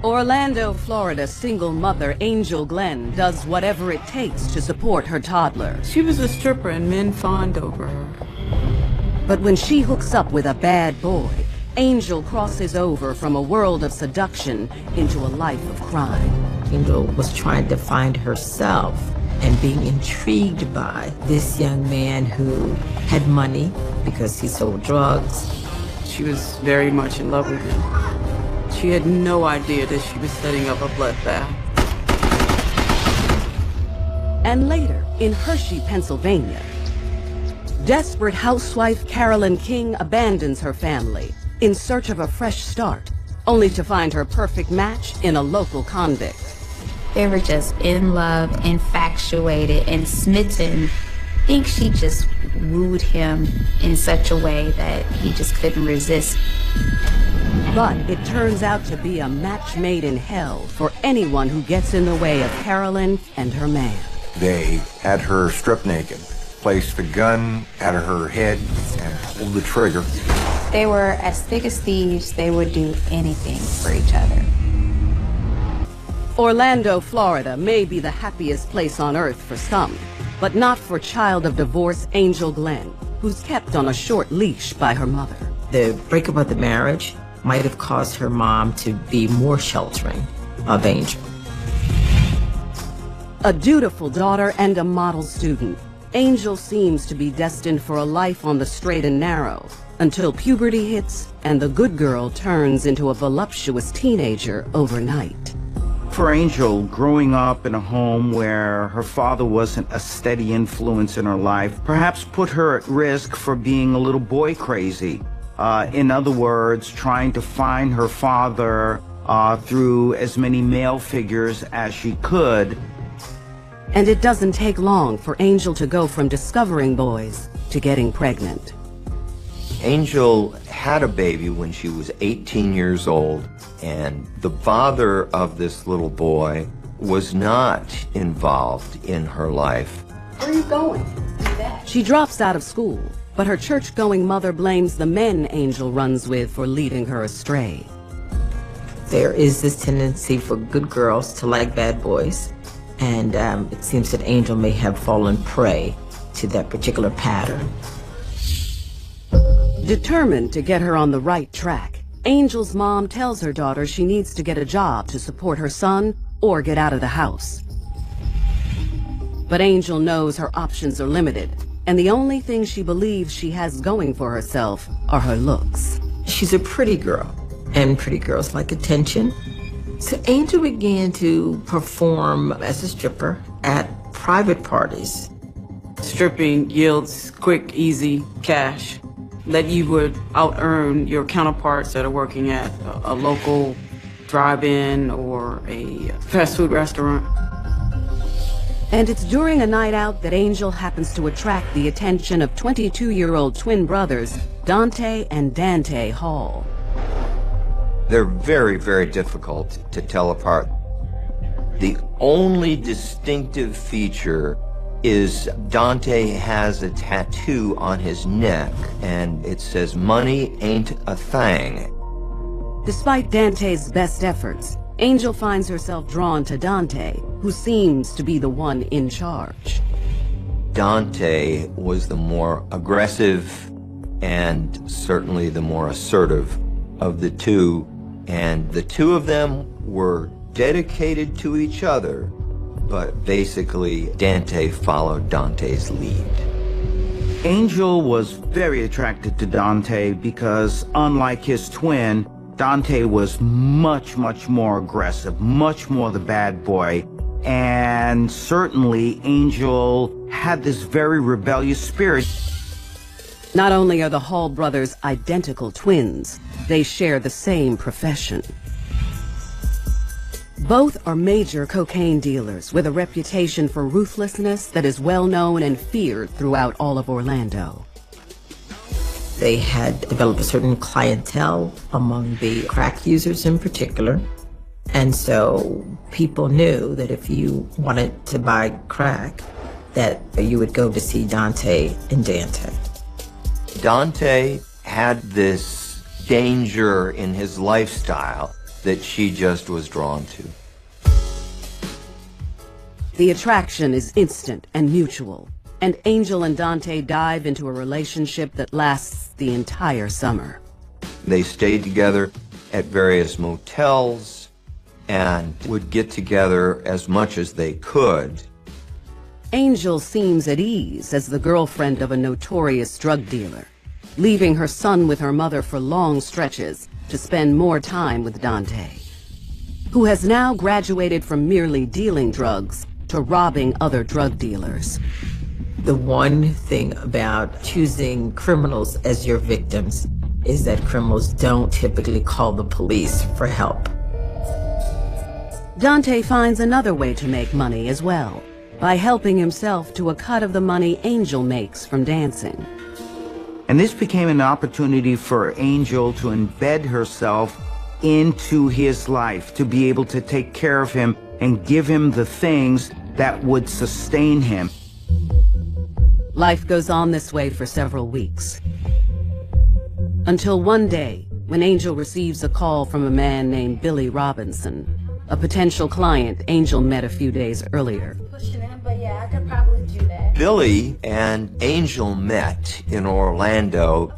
Orlando, Florida single mother Angel Glenn does whatever it takes to support her toddler. She was a stripper and men fawned over her. But when she hooks up with a bad boy, Angel crosses over from a world of seduction into a life of crime. Angel was trying to find herself and being intrigued by this young man who had money because he sold drugs. She was very much in love with him. She had no idea that she was setting up a bloodbath. And later, in Hershey, Pennsylvania, desperate housewife Carolyn King abandons her family in search of a fresh start, only to find her perfect match in a local convict. They were just in love, infatuated, and smitten. I think she just wooed him in such a way that he just couldn't resist. But it turns out to be a match made in hell for anyone who gets in the way of Carolyn and her man. They had her stripped naked, placed the gun at her head, and pulled the trigger. They were as thick as thieves. They would do anything for each other. Orlando, Florida may be the happiest place on earth for some, but not for child of divorce Angel Glenn, who's kept on a short leash by her mother. The breakup of the marriage might have caused her mom to be more sheltering of Angel. A dutiful daughter and a model student, Angel seems to be destined for a life on the straight and narrow, until puberty hits and the good girl turns into a voluptuous teenager overnight. For Angel, growing up in a home where her father wasn't a steady influence in her life perhaps put her at risk for being a little boy crazy. In other words, trying to find her father through as many male figures as she could. And it doesn't take long for Angel to go from discovering boys to getting pregnant. Angel had a baby when she was 18 years old, and the father of this little boy was not involved in her life. Where are you going? She drops out of school, but her church-going mother blames the men Angel runs with for leading her astray. There is this tendency for good girls to like bad boys, and it seems that Angel may have fallen prey to that particular pattern. Determined to get her on the right track, Angel's mom tells her daughter she needs to get a job to support her son or get out of the house. But Angel knows her options are limited, and the only thing she believes she has going for herself are her looks. She's a pretty girl, and pretty girls like attention. So Angel began to perform as a stripper at private parties. Stripping yields quick, easy cash that you would out-earn your counterparts that are working at a local drive-in or a fast food restaurant. And it's during a night out that Angel happens to attract the attention of 22-year-old twin brothers, Dante and Dante Hall. They're very, very difficult to tell apart. The only distinctive feature is Dante has a tattoo on his neck, and it says, "Money ain't a thing." Despite Dante's best efforts, Angel finds herself drawn to Dante, who seems to be the one in charge. Dante was the more aggressive and certainly the more assertive of the two, and the two of them were dedicated to each other, but basically Dante followed Dante's lead. Angel was very attracted to Dante because, unlike his twin, Dante was much, much more aggressive, much more the bad boy. And certainly Angel had this very rebellious spirit. Not only are the Hall brothers identical twins, they share the same profession. Both are major cocaine dealers with a reputation for ruthlessness that is well known and feared throughout all of Orlando. They had developed a certain clientele among the crack users in particular. And so people knew that if you wanted to buy crack, that you would go to see Dante and Dante. Dante had this danger in his lifestyle that she just was drawn to. The attraction is instant and mutual, and Angel and Dante dive into a relationship that lasts the entire summer. They stayed together at various motels and would get together as much as they could. Angel seems at ease as the girlfriend of a notorious drug dealer, leaving her son with her mother for long stretches to spend more time with Dante, who has now graduated from merely dealing drugs to robbing other drug dealers. The one thing about choosing criminals as your victims is that criminals don't typically call the police for help. Dante finds another way to make money as well, by helping himself to a cut of the money Angel makes from dancing. And this became an opportunity for Angel to embed herself into his life, to be able to take care of him and give him the things that would sustain him. Life goes on this way for several weeks. Until one day, when Angel receives a call from a man named Billy Robinson, a potential client Angel met a few days earlier. But yeah, I could probably do that. Billy and Angel met in Orlando,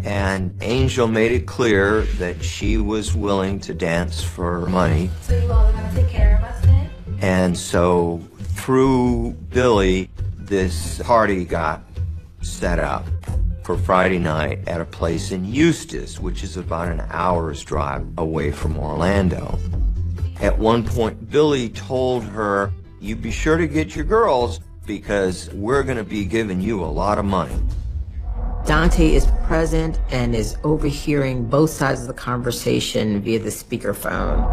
and Angel made it clear that she was willing to dance for money. So you all are gonna take care of us then? And so through Billy, this party got set up for Friday night at a place in Eustis, which is about an hour's drive away from Orlando. At one point, Billy told her, "You be sure to get your girls because we're going to be giving you a lot of money." Dante is present and is overhearing both sides of the conversation via the speakerphone.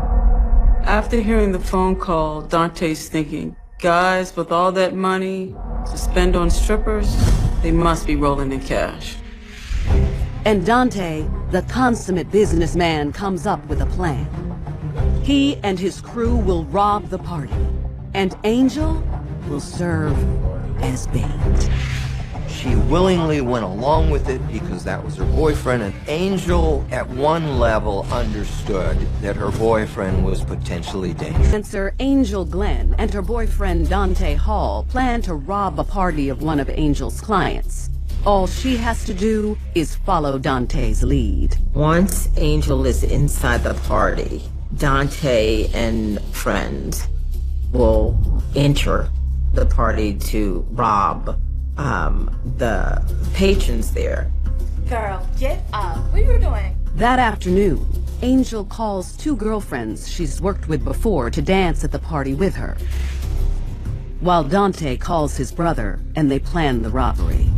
After hearing the phone call, Dante's thinking, guys with all that money to spend on strippers, they must be rolling in cash. And Dante, the consummate businessman, comes up with a plan. He and his crew will rob the party, and Angel will serve as bait. She willingly went along with it because that was her boyfriend, and Angel at one level understood that her boyfriend was potentially dangerous. Dancer Angel Glenn and her boyfriend Dante Hall plan to rob a party of one of Angel's clients. All she has to do is follow Dante's lead. Once Angel is inside the party, Dante and friends will enter the party to rob the patrons there. Girl, get up. What are you doing? That afternoon, Angel calls two girlfriends she's worked with before to dance at the party with her, while Dante calls his brother and they plan the robbery.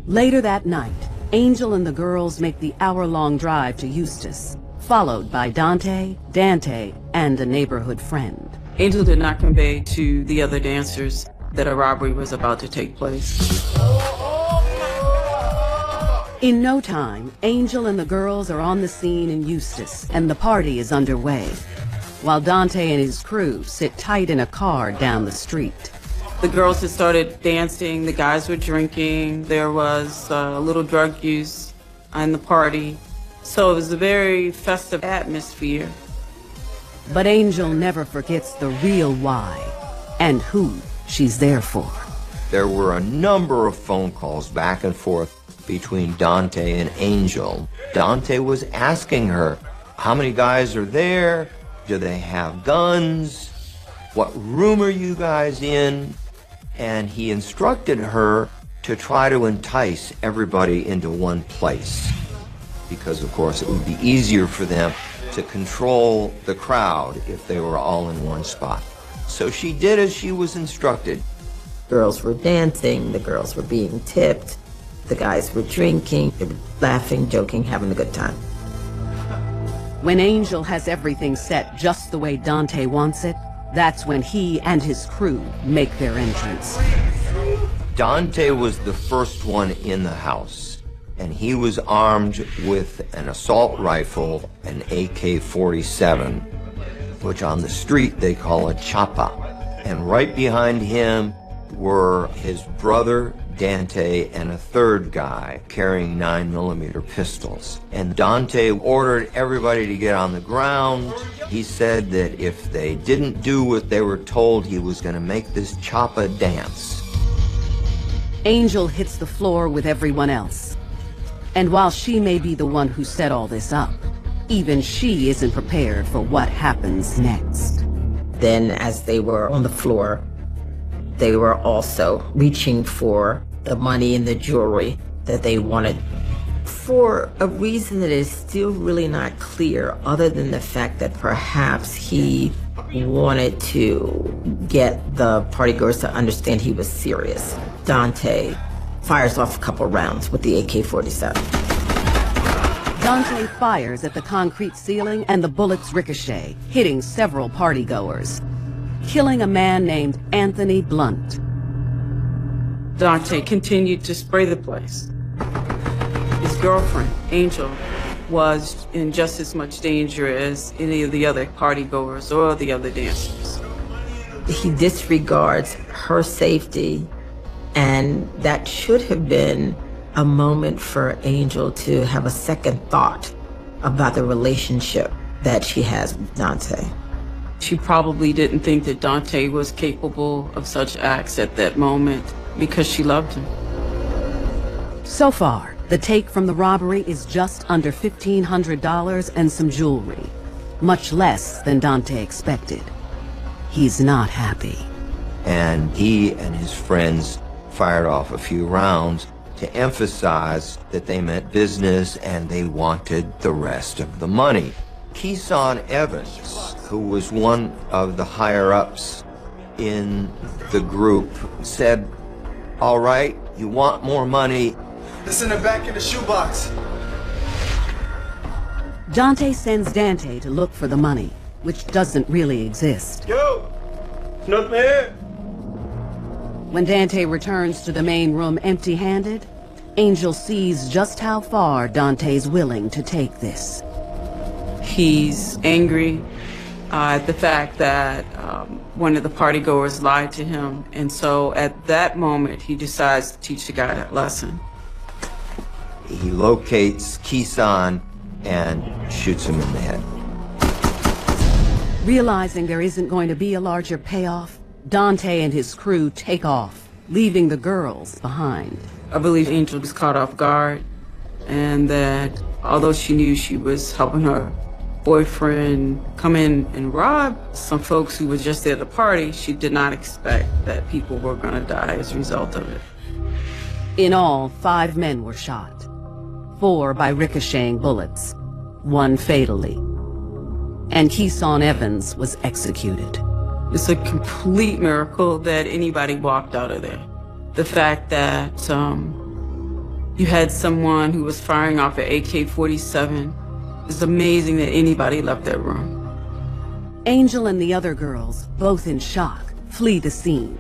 Later that night, Angel and the girls make the hour-long drive to Eustis, followed by Dante, and a neighborhood friend. Angel did not convey to the other dancers that a robbery was about to take place. In no time, Angel and the girls are on the scene in Eustis, and the party is underway, while Dante and his crew sit tight in a car down the street. The girls had started dancing, the guys were drinking, there was a little drug use in the party, so it was a very festive atmosphere. But Angel never forgets the real why and who she's there for. There were a number of phone calls back and forth between Dante and Angel. Dante was asking her, how many guys are there? Do they have guns? What room are you guys in? And he instructed her to try to entice everybody into one place, because of course it would be easier for them to control the crowd if they were all in one spot. So she did as she was instructed. Girls were dancing, the girls were being tipped, the guys were drinking, they were laughing, joking, having a good time. When Angel has everything set just the way Dante wants it, that's when he and his crew make their entrance. Dante was the first one in the house, and he was armed with an assault rifle, an AK-47, which on the street they call a chapa. And right behind him were his brother, Dante and a third guy carrying 9mm pistols. And Dante ordered everybody to get on the ground. He said that if they didn't do what they were told, he was going to make this choppa dance. Angel hits the floor with everyone else. And while she may be the one who set all this up, even she isn't prepared for what happens next. Then as they were on the floor, they were also reaching for the money and the jewelry that they wanted for a reason that is still really not clear, other than the fact that perhaps he wanted to get the partygoers to understand he was serious. Dante fires off a couple rounds with the AK-47. Dante fires at the concrete ceiling and the bullets ricochet, hitting several partygoers, killing a man named Anthony Blunt. Dante continued to spray the place. His girlfriend, Angel, was in just as much danger as any of the other partygoers or the other dancers. He disregards her safety, and that should have been a moment for Angel to have a second thought about the relationship that she has with Dante. She probably didn't think that Dante was capable of such acts at that moment because she loved him. So far, the take from the robbery is just under $1,500 and some jewelry, much less than Dante expected. He's not happy. And he and his friends fired off a few rounds to emphasize that they meant business and they wanted the rest of the money. Keeson Evans, who was one of the higher-ups in the group, said, "All right, you want more money? It's in the back of the shoebox." Dante sends Dante to look for the money, which doesn't really exist. Yo, nothing here. When Dante returns to the main room empty-handed, Angel sees just how far Dante's willing to take this. He's angry at the fact that one of the partygoers lied to him, and so at that moment he decides to teach the guy that lesson. He locates Keeson and shoots him in the head. Realizing there isn't going to be a larger payoff, Dante and his crew take off, leaving the girls behind. I believe Angel was caught off guard, and that although she knew she was helping her boyfriend come in and rob some folks who were just there at the party, she did not expect that people were going to die as a result of it. In all, 5 men were shot, 4 by ricocheting bullets, 1 fatally. And Keeson Evans was executed. It's a complete miracle that anybody walked out of there. The fact that you had someone who was firing off an AK-47, it's amazing that anybody left that room. Angel and the other girls, both in shock, flee the scene.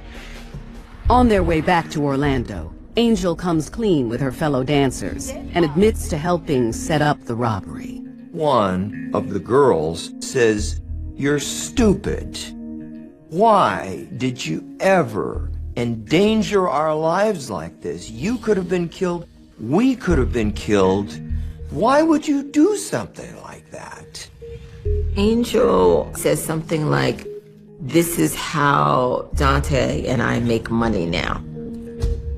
On their way back to Orlando, Angel comes clean with her fellow dancers and admits to helping set up the robbery. One of the girls says, "You're stupid. Why did you ever endanger our lives like this? You could have been killed. We could have been killed. Why would you do something like that?" Angel says something like, "This is how Dante and I make money now."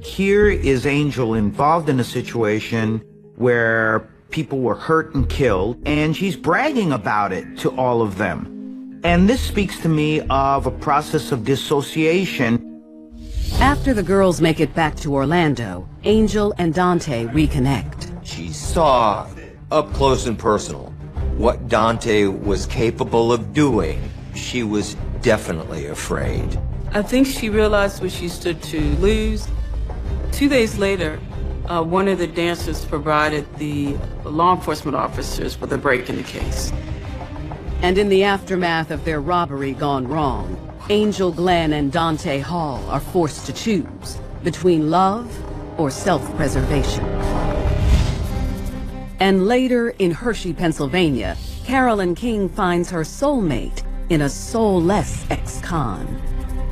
Here is Angel involved in a situation where people were hurt and killed, and she's bragging about it to all of them. And this speaks to me of a process of dissociation. After the girls make it back to Orlando, Angel and Dante reconnect. She saw up close and personal what Dante was capable of doing. She was definitely afraid. I think she realized what she stood to lose. 2 days later, one of the dancers provided the law enforcement officers with a break in the case. And in the aftermath of their robbery gone wrong, Angel Glenn and Dante Hall are forced to choose between love or self-preservation. And later in Hershey, Pennsylvania, Carolyn King finds her soulmate in a soulless ex-con.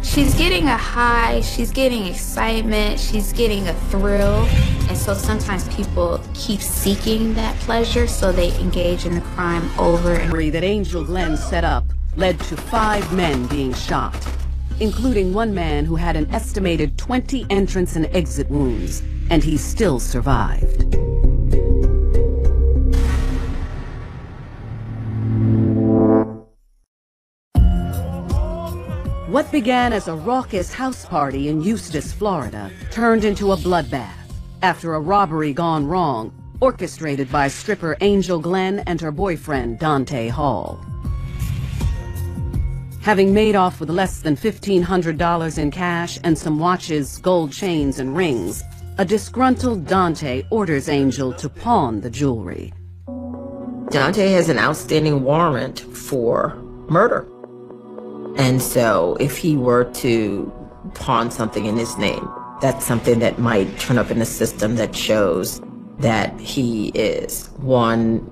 She's getting a high, she's getting excitement, she's getting a thrill. And so sometimes people keep seeking that pleasure, so they engage in the crime over and over. That Angel Glenn set up led to 5 men being shot, including one man who had an estimated 20 entrance and exit wounds, and he still survived. What began as a raucous house party in Eustis, Florida, turned into a bloodbath after a robbery gone wrong, orchestrated by stripper Angel Glenn and her boyfriend, Dante Hall. Having made off with less than $1,500 in cash and some watches, gold chains, and rings, a disgruntled Dante orders Angel to pawn the jewelry. Dante has an outstanding warrant for murder. And so if he were to pawn something in his name, that's something that might turn up in the system that shows that he is, 1,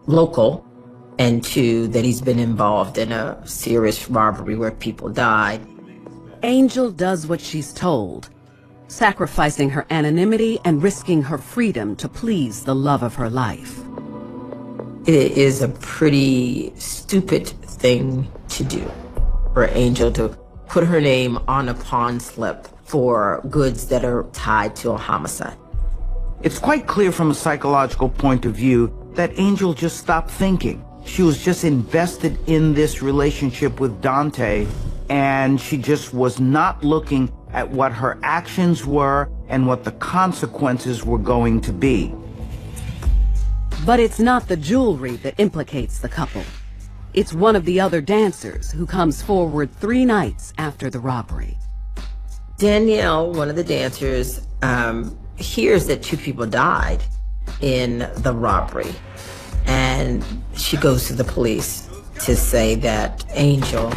local, and 2, that he's been involved in a serious robbery where people died. Angel does what she's told, sacrificing her anonymity and risking her freedom to please the love of her life. It is a pretty stupid thing to do for Angel to put her name on a pawn slip for goods that are tied to a homicide. It's quite clear from a psychological point of view that Angel just stopped thinking. She was just invested in this relationship with Dante, and she just was not looking at what her actions were and what the consequences were going to be. But it's not the jewelry that implicates the couple. It's one of the other dancers who comes forward 3 nights after the robbery. Danielle, one of the dancers, hears that 2 people died in the robbery, and she goes to the police to say that Angel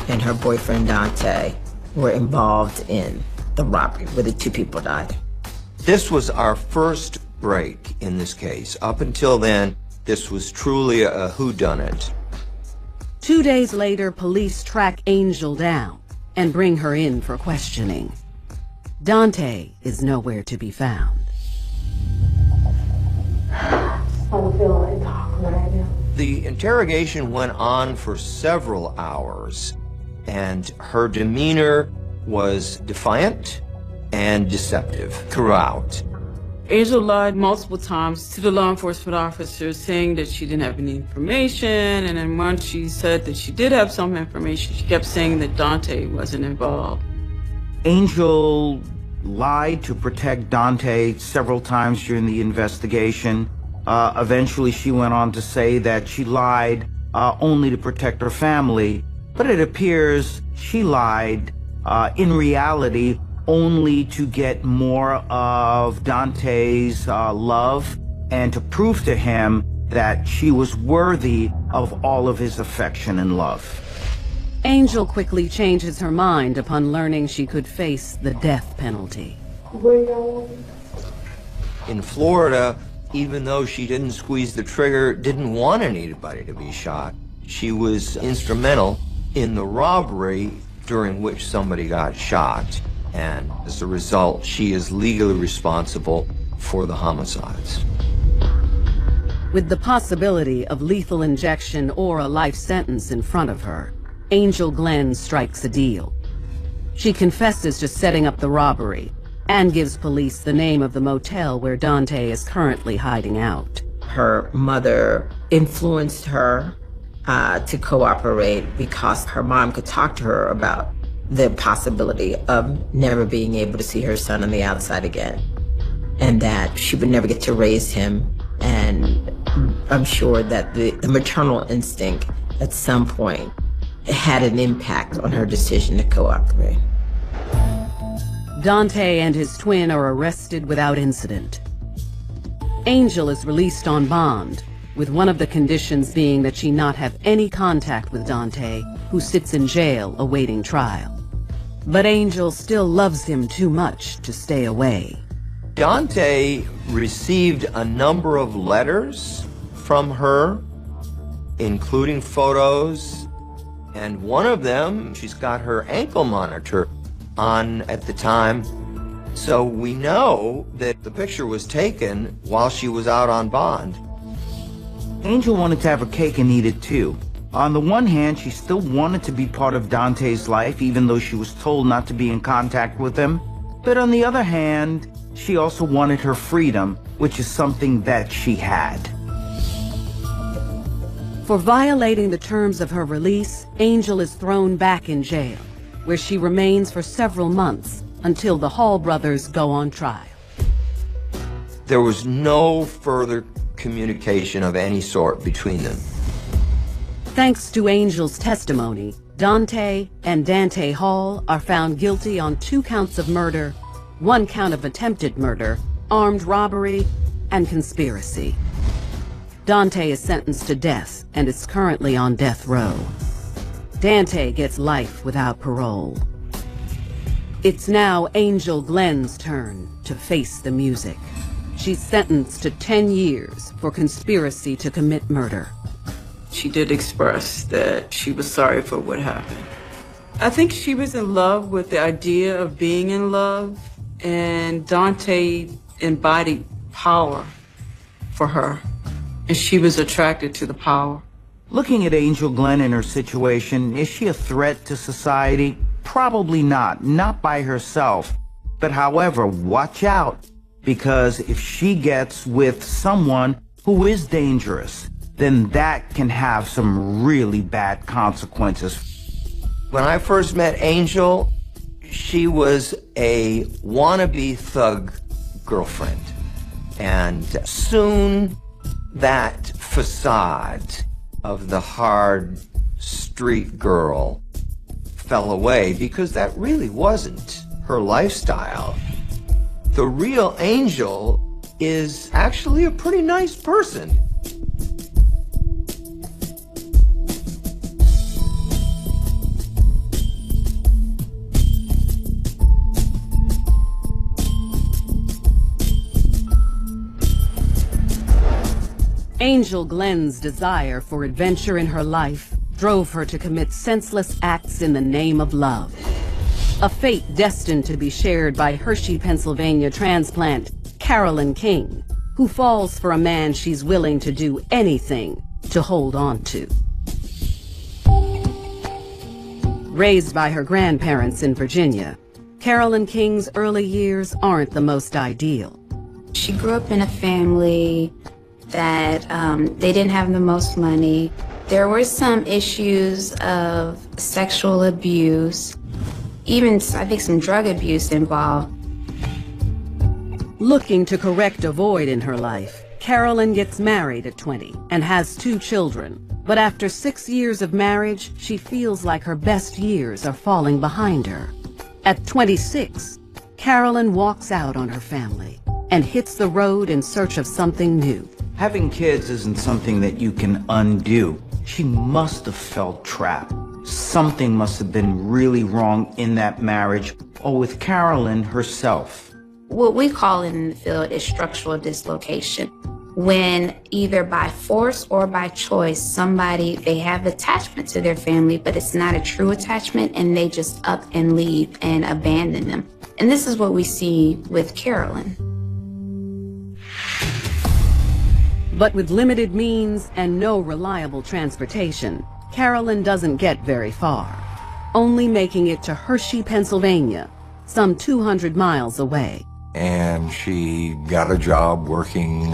and her boyfriend Dante were involved in the robbery where the 2 people died. This was our first break in this case. Up until then, this was truly a whodunit. 2 days later, police track Angel down and bring her in for questioning. Dante is nowhere to be found. I don't feel like talking right now. The interrogation went on for several hours, and her demeanor was defiant and deceptive throughout. Angel lied multiple times to the law enforcement officers, saying that she didn't have any information, and then once she said that she did have some information, she kept saying that Dante wasn't involved. Angel lied to protect Dante several times during the investigation. Eventually, she went on to say that she lied only to protect her family, but it appears she lied in reality only to get more of Dante's love and to prove to him that she was worthy of all of his affection and love. Angel quickly changes her mind upon learning she could face the death penalty. In Florida, even though she didn't squeeze the trigger, didn't want anybody to be shot, she was instrumental in the robbery during which somebody got shot. And as a result, she is legally responsible for the homicides. With the possibility of lethal injection or a life sentence in front of her, Angel Glenn strikes a deal. She confesses to setting up the robbery and gives police the name of the motel where Dante is currently hiding out. Her mother influenced her to cooperate because her mom could talk to her about the possibility of never being able to see her son on the outside again, and that she would never get to raise him. And I'm sure that the maternal instinct at some point had an impact on her decision to cooperate. Dante and his twin are arrested without incident. Angel is released on bond, with one of the conditions being that she not have any contact with Dante, who sits in jail awaiting trial. But Angel still loves him too much to stay away. Dante received a number of letters from her, including photos, And one of them, she's got her ankle monitor on at the time. So we know that the picture was taken while she was out on bond. Angel wanted to have her cake and eat it too. On the one hand, she still wanted to be part of Dante's life, even though she was told not to be in contact with him. But on the other hand, she also wanted her freedom, which is something that she had. For violating the terms of her release, Angel is thrown back in jail, where she remains for several months until the Hall brothers go on trial. There was no further communication of any sort between them. Thanks to Angel's testimony, Dante and Dante Hall are found guilty on 2 counts of murder, 1 count of attempted murder, armed robbery, and conspiracy. Dante is sentenced to death and is currently on death row. Dante gets life without parole. It's now Angel Glenn's turn to face the music. She's sentenced to 10 years for conspiracy to commit murder. She did express that she was sorry for what happened. I think she was in love with the idea of being in love, and Dante embodied power for her, and she was attracted to the power. Looking at Angel Glenn in her situation, is she a threat to society? Probably not. Not by herself. But however, watch out, because if she gets with someone who is dangerous, then that can have some really bad consequences. When I first met Angel, she was a wannabe thug girlfriend. And soon that facade of the hard street girl fell away, because that really wasn't her lifestyle. The real Angel is actually a pretty nice person. Angel Glenn's desire for adventure in her life drove her to commit senseless acts in the name of love. A fate destined to be shared by Hershey, Pennsylvania transplant Carolyn King, who falls for a man she's willing to do anything to hold on to. Raised by her grandparents in Virginia, Carolyn King's early years aren't the most ideal. She grew up in a family that they didn't have the most money. There were some issues of sexual abuse, even I think some drug abuse involved. Looking to correct a void in her life, Carolyn gets married at 20 and has 2 children. But after 6 years of marriage, she feels like her best years are falling behind her. At 26, Carolyn walks out on her family and hits the road in search of something new. Having kids isn't something that you can undo. She must have felt trapped. Something must have been really wrong in that marriage, or with Carolyn herself. What we call it in the field is structural dislocation. When either by force or by choice, they have attachment to their family, but it's not a true attachment, and they just up and leave and abandon them. And this is what we see with Carolyn. But with limited means and no reliable transportation, Carolyn doesn't get very far, only making it to Hershey, Pennsylvania, some 200 miles away. And she got a job working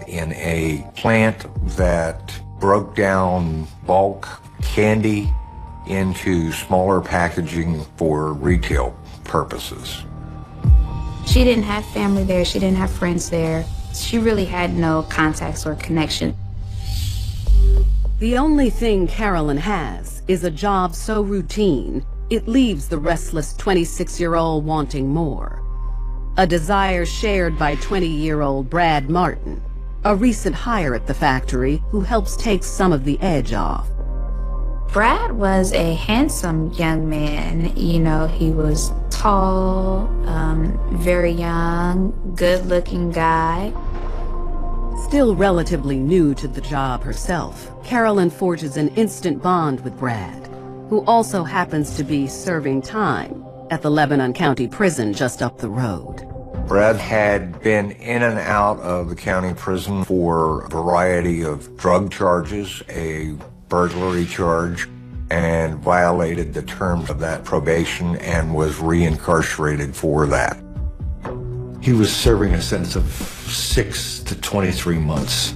in a plant that broke down bulk candy into smaller packaging for retail purposes. She didn't have family there. She didn't have friends there. She really had no contacts or connection. The only thing Carolyn has is a job so routine, it leaves the restless 26-year-old wanting more. A desire shared by 20-year-old Brad Martin, a recent hire at the factory who helps take some of the edge off. Brad was a handsome young man. You know, he was tall, very young, good-looking guy. Still relatively new to the job herself, Carolyn forges an instant bond with Brad. who also happens to be serving time at the Lebanon County Prison just up the road. Brad had been in and out of the county prison for a variety of drug charges, a burglary charge, and violated the terms of that probation and was reincarcerated for that. He was serving a sentence of 6 to 23 months.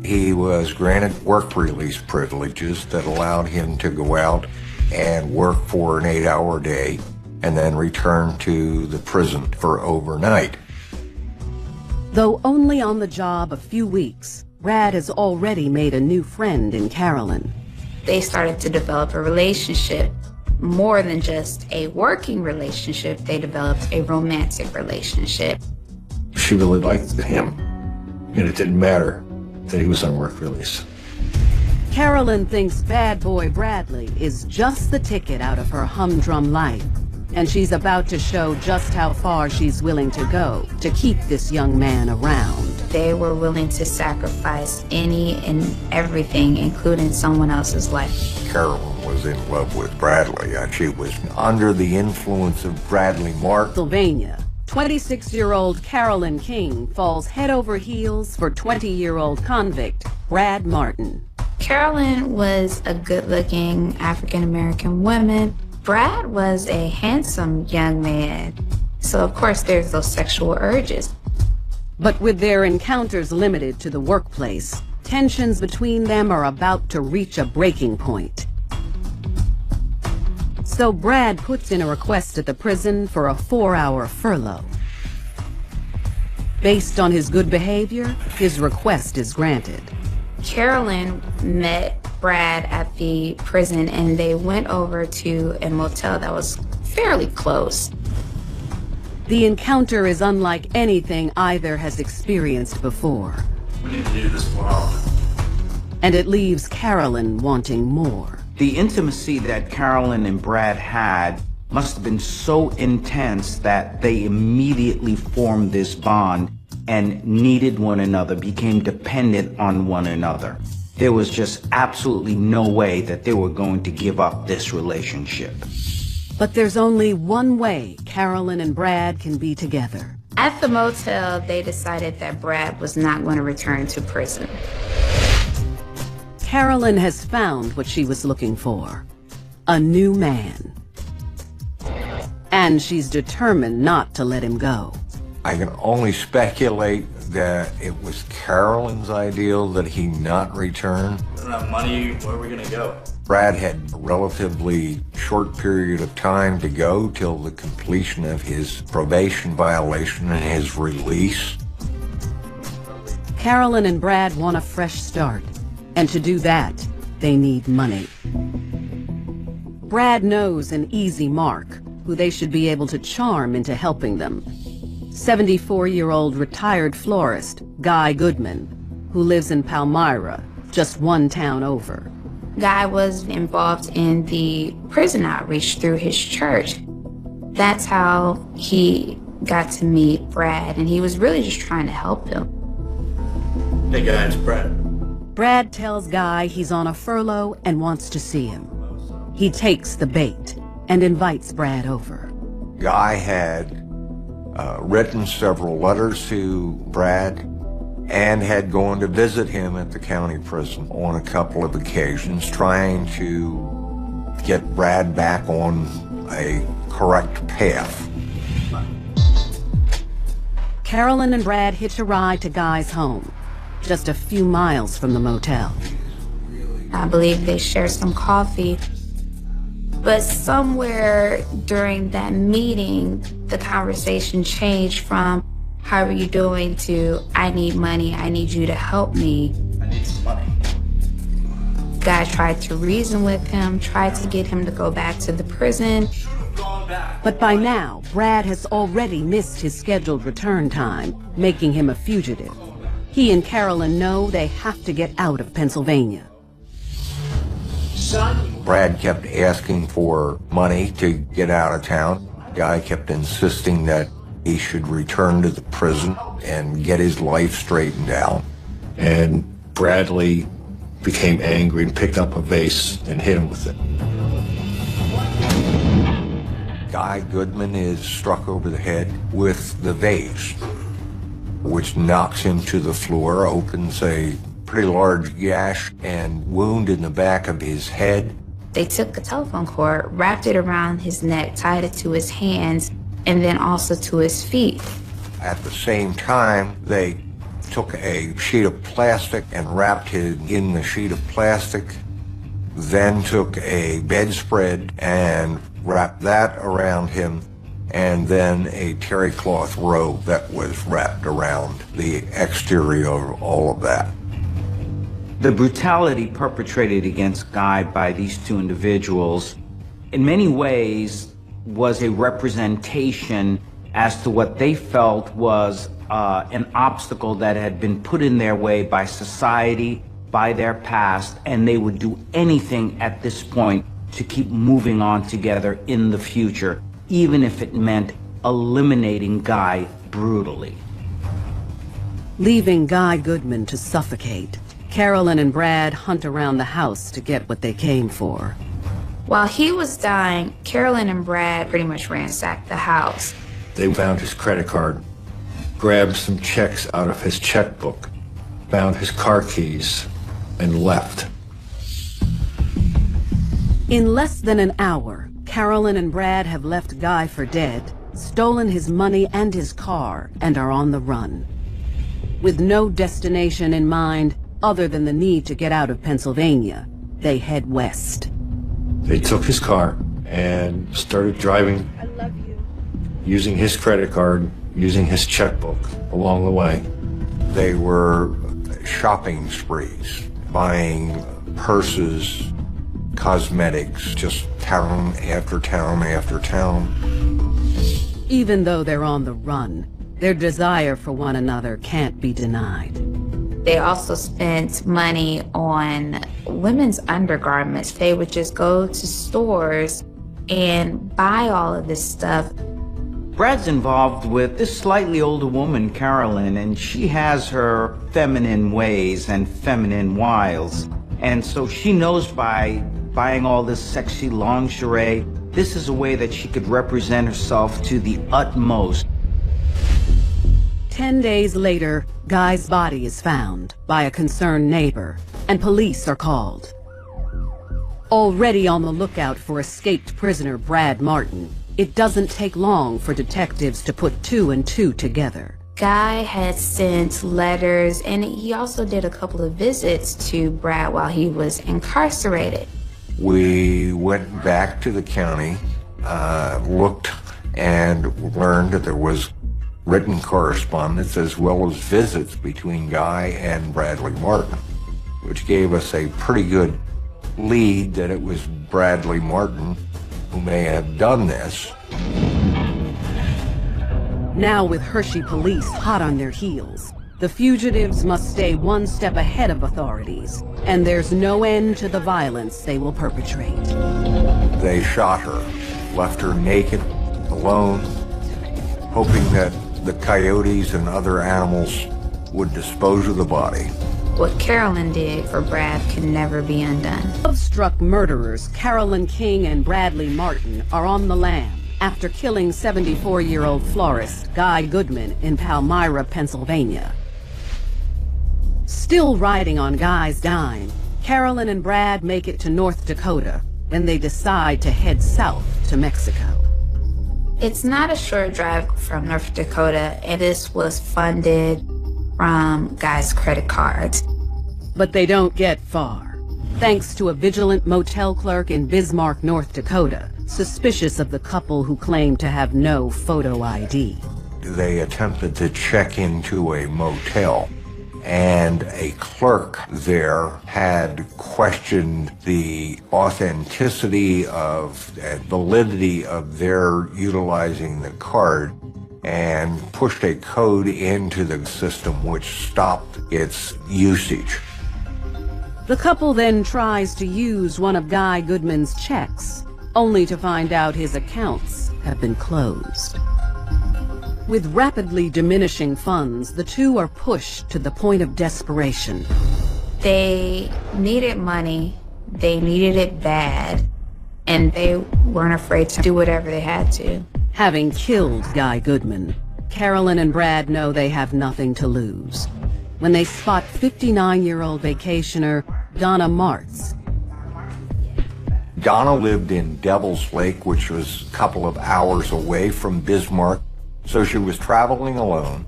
He was granted work release privileges that allowed him to go out and work for an 8-hour day and then return to the prison for overnight. Though only on the job a few weeks, Brad has already made a new friend in Carolyn. They started to develop a relationship, more than just a working relationship. They developed a romantic relationship. She really liked him, and it didn't matter that he was on work release. Carolyn thinks bad boy Bradley is just the ticket out of her humdrum life, and she's about to show just how far she's willing to go to keep this young man around. They were willing to sacrifice any and everything, including someone else's life. Carolyn was in love with Bradley, and she was under the influence of Bradley Martin. Pennsylvania, 26-year-old Carolyn King falls head over heels for 20-year-old convict Brad Martin. Carolyn was a good-looking African-American woman. Brad was a handsome young man. So, of course, there's those sexual urges. But with their encounters limited to the workplace, tensions between them are about to reach a breaking point. So Brad puts in a request at the prison for a 4-hour furlough. Based on his good behavior, his request is granted. Carolyn met Brad at the prison, and they went over to a motel that was fairly close. The encounter is unlike anything either has experienced before. We need to do this more often. And it leaves Carolyn wanting more. The intimacy that Carolyn and Brad had must have been so intense that they immediately formed this bond and needed one another, became dependent on one another. There was just absolutely no way that they were going to give up this relationship. But there's only one way Carolyn and Brad can be together. At the motel, they decided that Brad was not going to return to prison. Carolyn has found what she was looking for, a new man. And she's determined not to let him go. I can only speculate that it was Carolyn's ideal that he not return. We don't have money, where are we gonna go? Brad had a relatively short period of time to go till the completion of his probation violation and his release. Carolyn and Brad want a fresh start, and to do that, they need money. Brad knows an easy mark, who they should be able to charm into helping them. 74-year-old retired florist, Guy Goodman, who lives in Palmyra, just one town over. Guy was involved in the prison outreach through his church. That's how he got to meet Brad, and he was really just trying to help him. Hey guys, Brad. Brad tells Guy he's on a furlough and wants to see him. He takes the bait and invites Brad over. Guy had written several letters to Brad and had gone to visit him at the county prison on a couple of occasions, trying to get Brad back on a correct path. Carolyn and Brad hitch a ride to Guy's home, just a few miles from the motel. I believe they shared some coffee. But somewhere during that meeting, the conversation changed from, how are you doing, to, I need money, I need you to help me. I need some money. Guy tried to reason with him, tried to get him to go back to the prison. But by now, Brad has already missed his scheduled return time, making him a fugitive. He and Carolyn know they have to get out of Pennsylvania. Brad kept asking for money to get out of town. Guy kept insisting that he should return to the prison and get his life straightened out. And Bradley became angry and picked up a vase and hit him with it. Guy Goodman is struck over the head with the vase, which knocks him to the floor, opens a pretty large gash and wound in the back of his head. They took a telephone cord, wrapped it around his neck, tied it to his hands, and then also to his feet. At the same time, they took a sheet of plastic and wrapped him in the sheet of plastic, then took a bedspread and wrapped that around him, and then a terry cloth robe that was wrapped around the exterior of all of that. The brutality perpetrated against Guy by these two individuals, in many ways, was a representation as to what they felt was an obstacle that had been put in their way by society, by their past, and they would do anything at this point to keep moving on together in the future, even if it meant eliminating Guy brutally. Leaving Guy Goodman to suffocate, Carolyn and Brad hunt around the house to get what they came for. While he was dying, Carolyn and Brad pretty much ransacked the house. They found his credit card, grabbed some checks out of his checkbook, found his car keys, and left. In less than an hour, Carolyn and Brad have left Guy for dead, stolen his money and his car, and are on the run. With no destination in mind other than the need to get out of Pennsylvania, they head west. They took his car and started driving, using his credit card, using his checkbook along the way. They were shopping sprees, buying purses, cosmetics, just town after town after town. Even though they're on the run, their desire for one another can't be denied. They also spent money on women's undergarments. They would just go to stores and buy all of this stuff. Brad's involved with this slightly older woman, Carolyn, and she has her feminine ways and feminine wiles. And so she knows by buying all this sexy lingerie, this is a way that she could represent herself to the utmost. 10 days later, Guy's body is found by a concerned neighbor, and police are called. Already on the lookout for escaped prisoner Brad Martin, it doesn't take long for detectives to put two and two together. Guy had sent letters, and he also did a couple of visits to Brad while he was incarcerated. We went back to the county, looked, and learned that there was written correspondence as well as visits between Guy and Bradley Martin, which gave us a pretty good lead that it was Bradley Martin who may have done this. Now with Hershey police hot on their heels, the fugitives must stay one step ahead of authorities, and there's no end to the violence they will perpetrate. They shot her, left her naked, alone, hoping that the coyotes and other animals would dispose of the body. What Carolyn did for Brad can never be undone. Love-struck murderers Carolyn King and Bradley Martin are on the lam after killing 74-year-old florist Guy Goodman in Palmyra, Pennsylvania. Still riding on Guy's dime, Carolyn and Brad make it to North Dakota when they decide to head south to Mexico. It's not a short drive from North Dakota, and this was funded from Guy's credit cards. But they don't get far, thanks to a vigilant motel clerk in Bismarck, North Dakota, suspicious of the couple who claimed to have no photo ID. They attempted to check into a motel, and a clerk there had questioned the authenticity of and validity of their utilizing the card and pushed a code into the system which stopped its usage. The couple then tries to use one of Guy Goodman's checks, only to find out his accounts have been closed. With rapidly diminishing funds, the two are pushed to the point of desperation. They needed money. They needed it bad. and they weren't afraid to do whatever they had to. Having killed Guy Goodman, Carolyn and Brad know they have nothing to lose. When they spot 59-year-old vacationer Donna Martz. Donna lived in Devil's Lake, which was a couple of hours away from Bismarck, so she was traveling alone.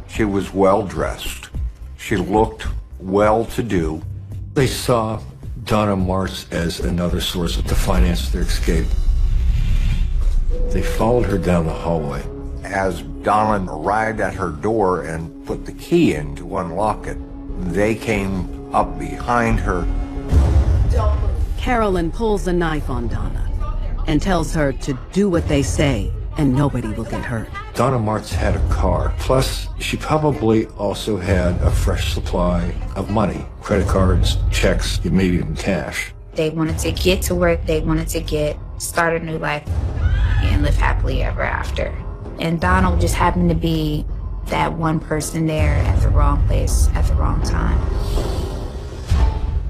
She was well-dressed. She looked well-to-do. They saw Donna Martz as another source to finance their escape. They followed her down the hallway. As Donna arrived at her door and put the key in to unlock it, they came up behind her. Carolyn pulls a knife on Donna and tells her to do what they say and nobody will get hurt. Donna Martz had a car, plus she probably also had a fresh supply of money, credit cards, checks, maybe even cash. They wanted to get to work, they wanted to start a new life and live happily ever after. And Donald just happened to be that one person there at the wrong place at the wrong time.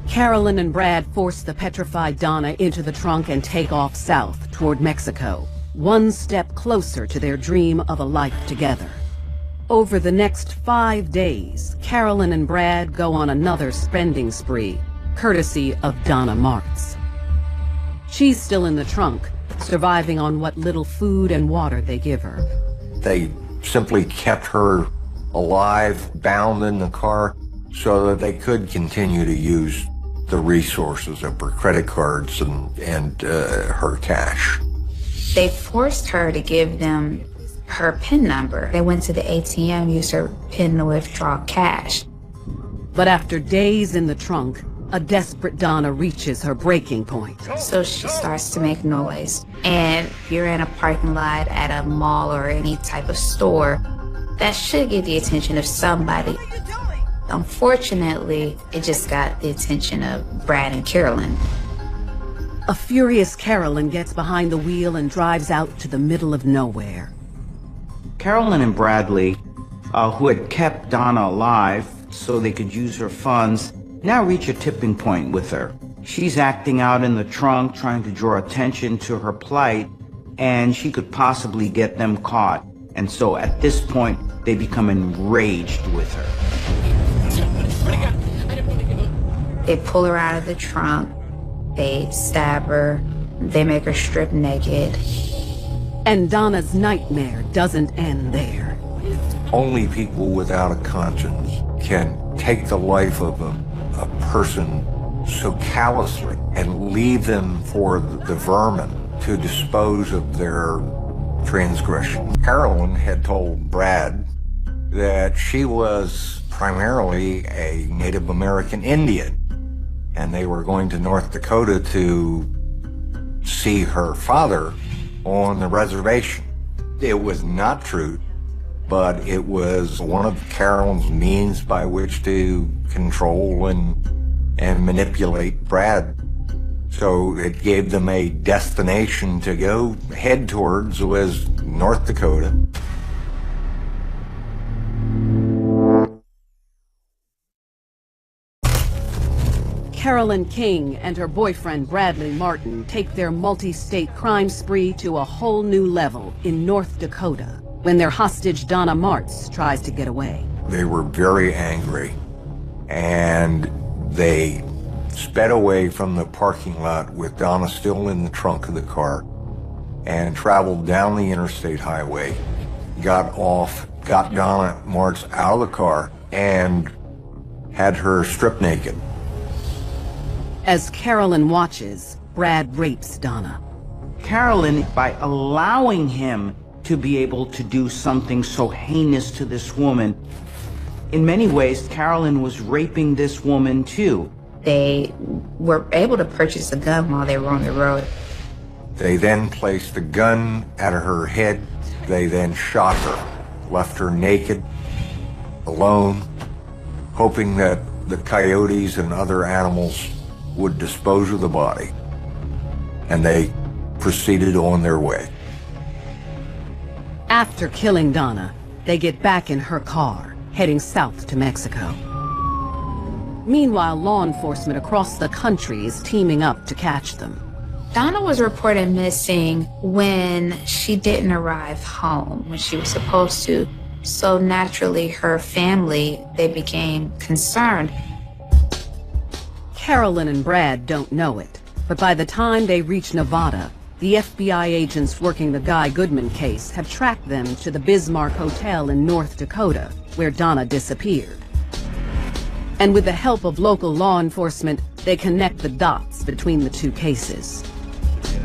Carolyn and Brad force the petrified Donna into the trunk and take off south toward Mexico, one step closer to their dream of a life together. Over the next 5 days, Carolyn and Brad go on another spending spree, courtesy of Donna Martz. She's still in the trunk, surviving on what little food and water they give her. They simply kept her alive, bound in the car, so that they could continue to use the resources of her credit cards and her cash. They forced her to give them her PIN number. They went to the ATM, used her PIN to withdraw cash. But after days in the trunk, a desperate Donna reaches her breaking point. So she starts to make noise. And if you're in a parking lot at a mall or any type of store, that should get the attention of somebody. Unfortunately, it just got the attention of Brad and Carolyn. A furious Carolyn gets behind the wheel and drives out to the middle of nowhere. Carolyn and Bradley, who had kept Donna alive so they could use her funds, now reach a tipping point with her. She's acting out in the trunk, trying to draw attention to her plight, and she could possibly get them caught. And so at this point, they become enraged with her. They pull her out of the trunk, they stab her, they make her strip naked. And Donna's nightmare doesn't end there. Only people without a conscience can take the life of a person so callously and leave them for the vermin to dispose of their transgression. Carolyn had told Brad that she was primarily a Native American Indian, and they were going to North Dakota to see her father on the reservation. It was not true, but it was one of Carolyn's means by which to control and manipulate Brad. So it gave them a destination to go head towards, was North Dakota. Carolyn King and her boyfriend Bradley Martin take their multi-state crime spree to a whole new level in North Dakota when their hostage Donna Martz tries to get away. They were very angry, and they sped away from the parking lot with Donna still in the trunk of the car and traveled down the interstate highway, got off, got Donna Martz out of the car, and had her stripped naked. As Carolyn watches, Brad rapes Donna. Carolyn, by allowing him to be able to do something so heinous to this woman, in many ways, Carolyn was raping this woman too. They were able to purchase a gun while they were on the road. They then placed the gun at her head. They then shot her, left her naked, alone, hoping that the coyotes and other animals would dispose of the body, and they proceeded on their way. After killing Donna, they get back in her car, heading south to Mexico. Meanwhile, law enforcement across the country is teaming up to catch them. Donna was reported missing when she didn't arrive home when she was supposed to. So naturally, her family, they became concerned. Carolyn and Brad don't know it, but by the time they reach Nevada, the FBI agents working the Guy Goodman case have tracked them to the Bismarck Hotel in North Dakota, where Donna disappeared. And with the help of local law enforcement, they connect the dots between the two cases.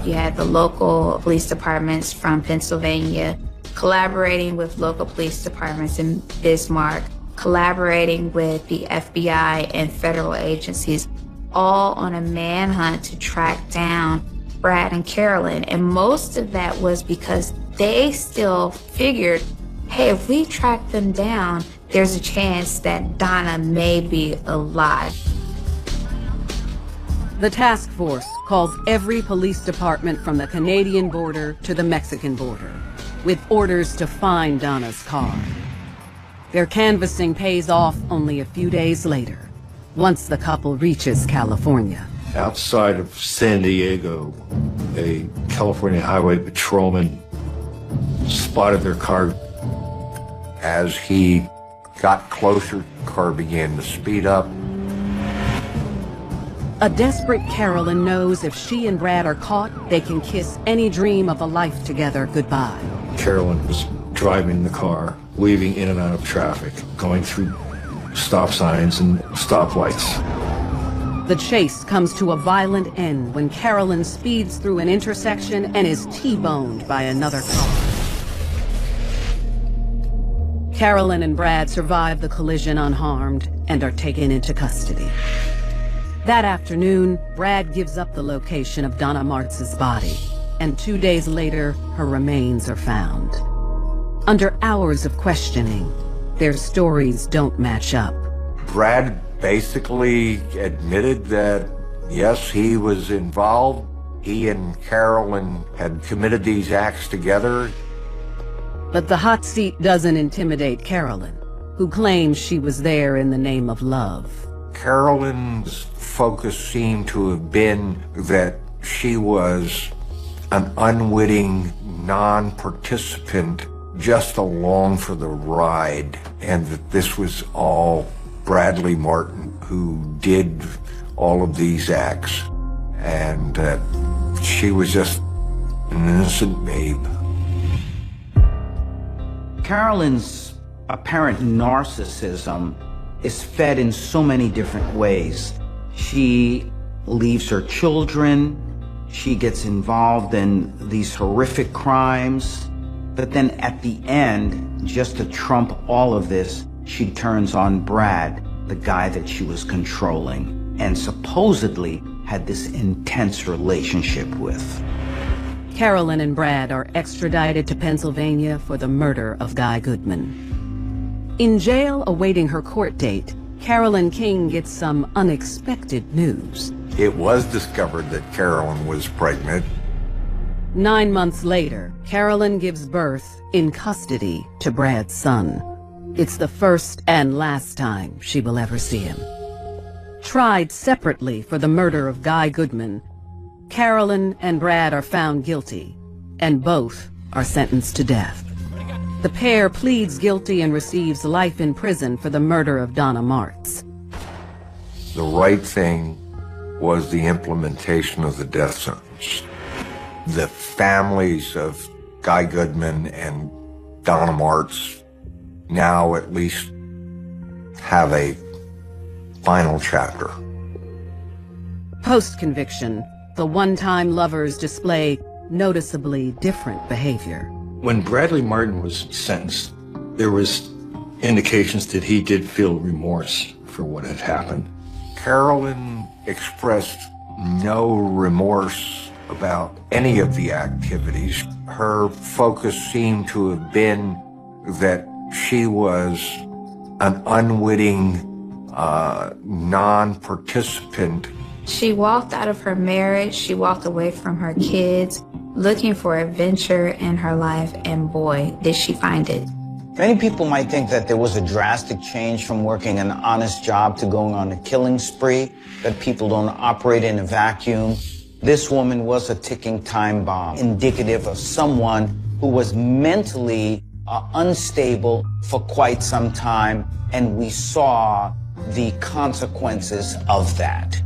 You had the local police departments from Pennsylvania collaborating with local police departments in Bismarck, collaborating with the FBI and federal agencies, all on a manhunt to track down Brad and Carolyn. And most of that was because they still figured, hey, if we track them down, there's a chance that Donna may be alive. The task force calls every police department from the Canadian border to the Mexican border, with orders to find Donna's car. Their canvassing pays off only a few days later, once the couple reaches California. Outside of San Diego, a California highway patrolman spotted their car. As he got closer, the car began to speed up. A desperate Carolyn knows if she and Brad are caught, they can kiss any dream of a life together goodbye. Carolyn was driving the car, weaving in and out of traffic, going through stop signs and stoplights. The chase comes to a violent end when Carolyn speeds through an intersection and is T-boned by another car. Carolyn and Brad survive the collision unharmed and are taken into custody. That afternoon, Brad gives up the location of Donna Martz's body, and 2 days later, her remains are found. Under hours of questioning, their stories don't match up. Brad basically admitted that, yes, he was involved. He and Carolyn had committed these acts together. But the hot seat doesn't intimidate Carolyn, who claims she was there in the name of love. Carolyn's focus seemed to have been that she was an unwitting non-participant just along for the ride, and that this was all Bradley Martin who did all of these acts, and that she was just an innocent babe. Carolyn's apparent narcissism is fed in so many different ways. She leaves her children, she gets involved in these horrific crimes, but then at the end, just to trump all of this, she turns on Brad, the guy that she was controlling, and supposedly had this intense relationship with. Carolyn and Brad are extradited to Pennsylvania for the murder of Guy Goodman. In jail awaiting her court date, Carolyn King gets some unexpected news. It was discovered that Carolyn was pregnant. 9 months later, Carolyn gives birth in custody to Brad's son. It's the first and last time she will ever see him. Tried separately for the murder of Guy Goodman, Carolyn and Brad are found guilty, and both are sentenced to death. The pair pleads guilty and receives life in prison for the murder of Donna Martz. The right thing was the implementation of the death sentence. The families of Guy Goodman and Donna Martz now at least have a final chapter. Post-conviction, the one-time lovers display noticeably different behavior. When Bradley Martin was sentenced, there was indications that he did feel remorse for what had happened. Carolyn expressed no remorse about any of the activities. Her focus seemed to have been that she was an unwitting non-participant. She walked out of her marriage, she walked away from her kids, looking for adventure in her life, and boy, did she find it. Many people might think that there was a drastic change from working an honest job to going on a killing spree, that people don't operate in a vacuum. This woman was a ticking time bomb, indicative of someone who was mentally unstable for quite some time, and we saw the consequences of that.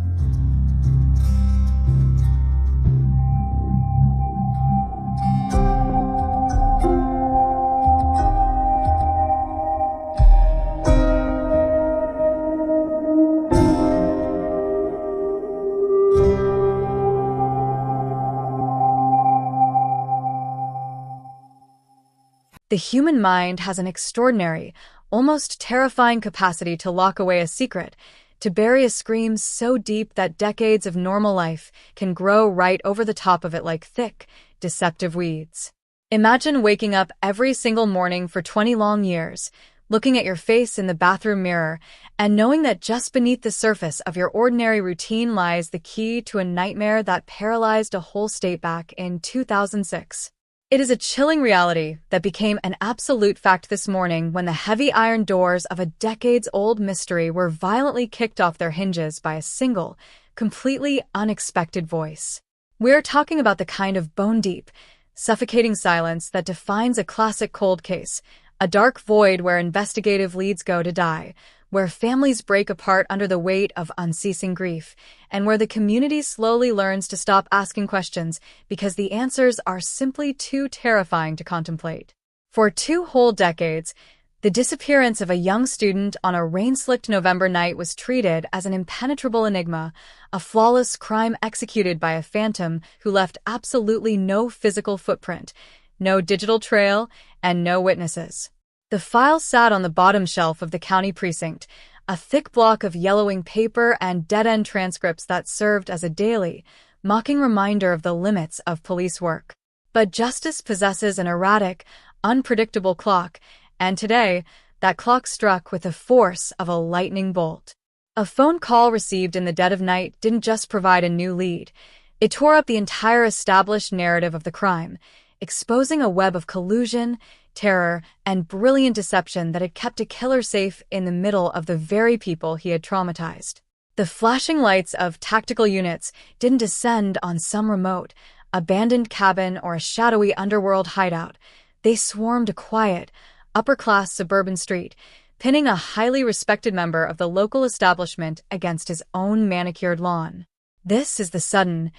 The human mind has an extraordinary, almost terrifying capacity to lock away a secret, to bury a scream so deep that decades of normal life can grow right over the top of it like thick, deceptive weeds. Imagine waking up every single morning for 20 long years, looking at your face in the bathroom mirror, and knowing that just beneath the surface of your ordinary routine lies the key to a nightmare that paralyzed a whole state back in 2006. It is a chilling reality that became an absolute fact this morning when the heavy iron doors of a decades-old mystery were violently kicked off their hinges by a single, completely unexpected voice. We're talking about the kind of bone-deep, suffocating silence that defines a classic cold case, a dark void where investigative leads go to die, where families break apart under the weight of unceasing grief, and where the community slowly learns to stop asking questions because the answers are simply too terrifying to contemplate. For 2 whole decades, the disappearance of a young student on a rain-slicked November night was treated as an impenetrable enigma, a flawless crime executed by a phantom who left absolutely no physical footprint, no digital trail, and no witnesses. The file sat on the bottom shelf of the county precinct, a thick block of yellowing paper and dead-end transcripts that served as a daily, mocking reminder of the limits of police work. But justice possesses an erratic, unpredictable clock, and today, that clock struck with the force of a lightning bolt. A phone call received in the dead of night didn't just provide a new lead. It tore up the entire established narrative of the crime, exposing a web of collusion, terror, and brilliant deception that had kept a killer safe in the middle of the very people he had traumatized. The flashing lights of tactical units didn't descend on some remote, abandoned cabin or a shadowy underworld hideout. They swarmed a quiet, upper-class suburban street, pinning a highly respected member of the local establishment against his own manicured lawn. This is the sudden,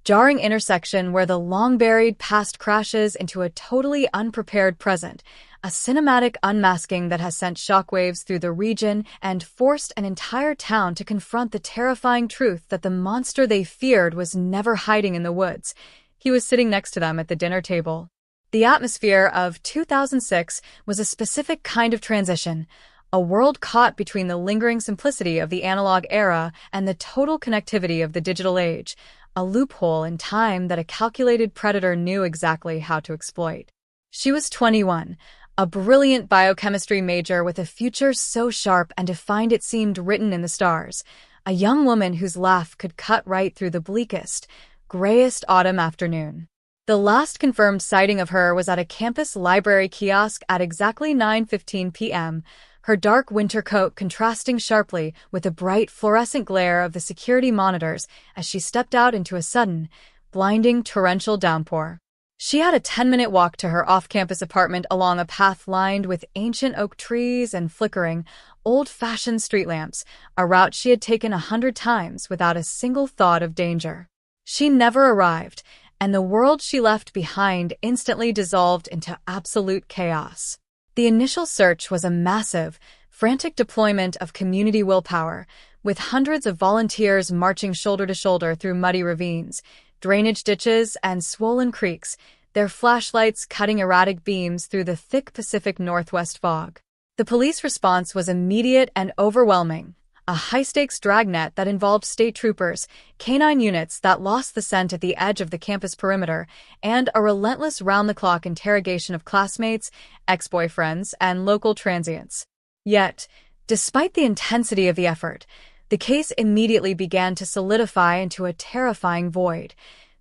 jarring intersection where the long-buried past crashes into a totally unprepared present, a cinematic unmasking that has sent shockwaves through the region and forced an entire town to confront the terrifying truth that the monster they feared was never hiding in the woods. He was sitting next to them at the dinner table. The atmosphere of 2006 was a specific kind of transition, a world caught between the lingering simplicity of the analog era and the total connectivity of the digital age, a loophole in time that a calculated predator knew exactly how to exploit. She was 21, a brilliant biochemistry major with a future so sharp and defined it seemed written in the stars, a young woman whose laugh could cut right through the bleakest, grayest autumn afternoon. The last confirmed sighting of her was at a campus library kiosk at exactly 9:15 p.m., her dark winter coat contrasting sharply with the bright fluorescent glare of the security monitors as she stepped out into a sudden, blinding torrential downpour. She had a 10-minute walk to her off-campus apartment along a path lined with ancient oak trees and flickering, old-fashioned street lamps, a route she had taken 100 times without a single thought of danger. She never arrived, and the world she left behind instantly dissolved into absolute chaos. The initial search was a massive, frantic deployment of community willpower, with hundreds of volunteers marching shoulder to shoulder through muddy ravines, drainage ditches, and swollen creeks, their flashlights cutting erratic beams through the thick Pacific Northwest fog. The police response was immediate and overwhelming. A high-stakes dragnet that involved state troopers, canine units that lost the scent at the edge of the campus perimeter, and a relentless round-the-clock interrogation of classmates, ex-boyfriends, and local transients. Yet, despite the intensity of the effort, the case immediately began to solidify into a terrifying void.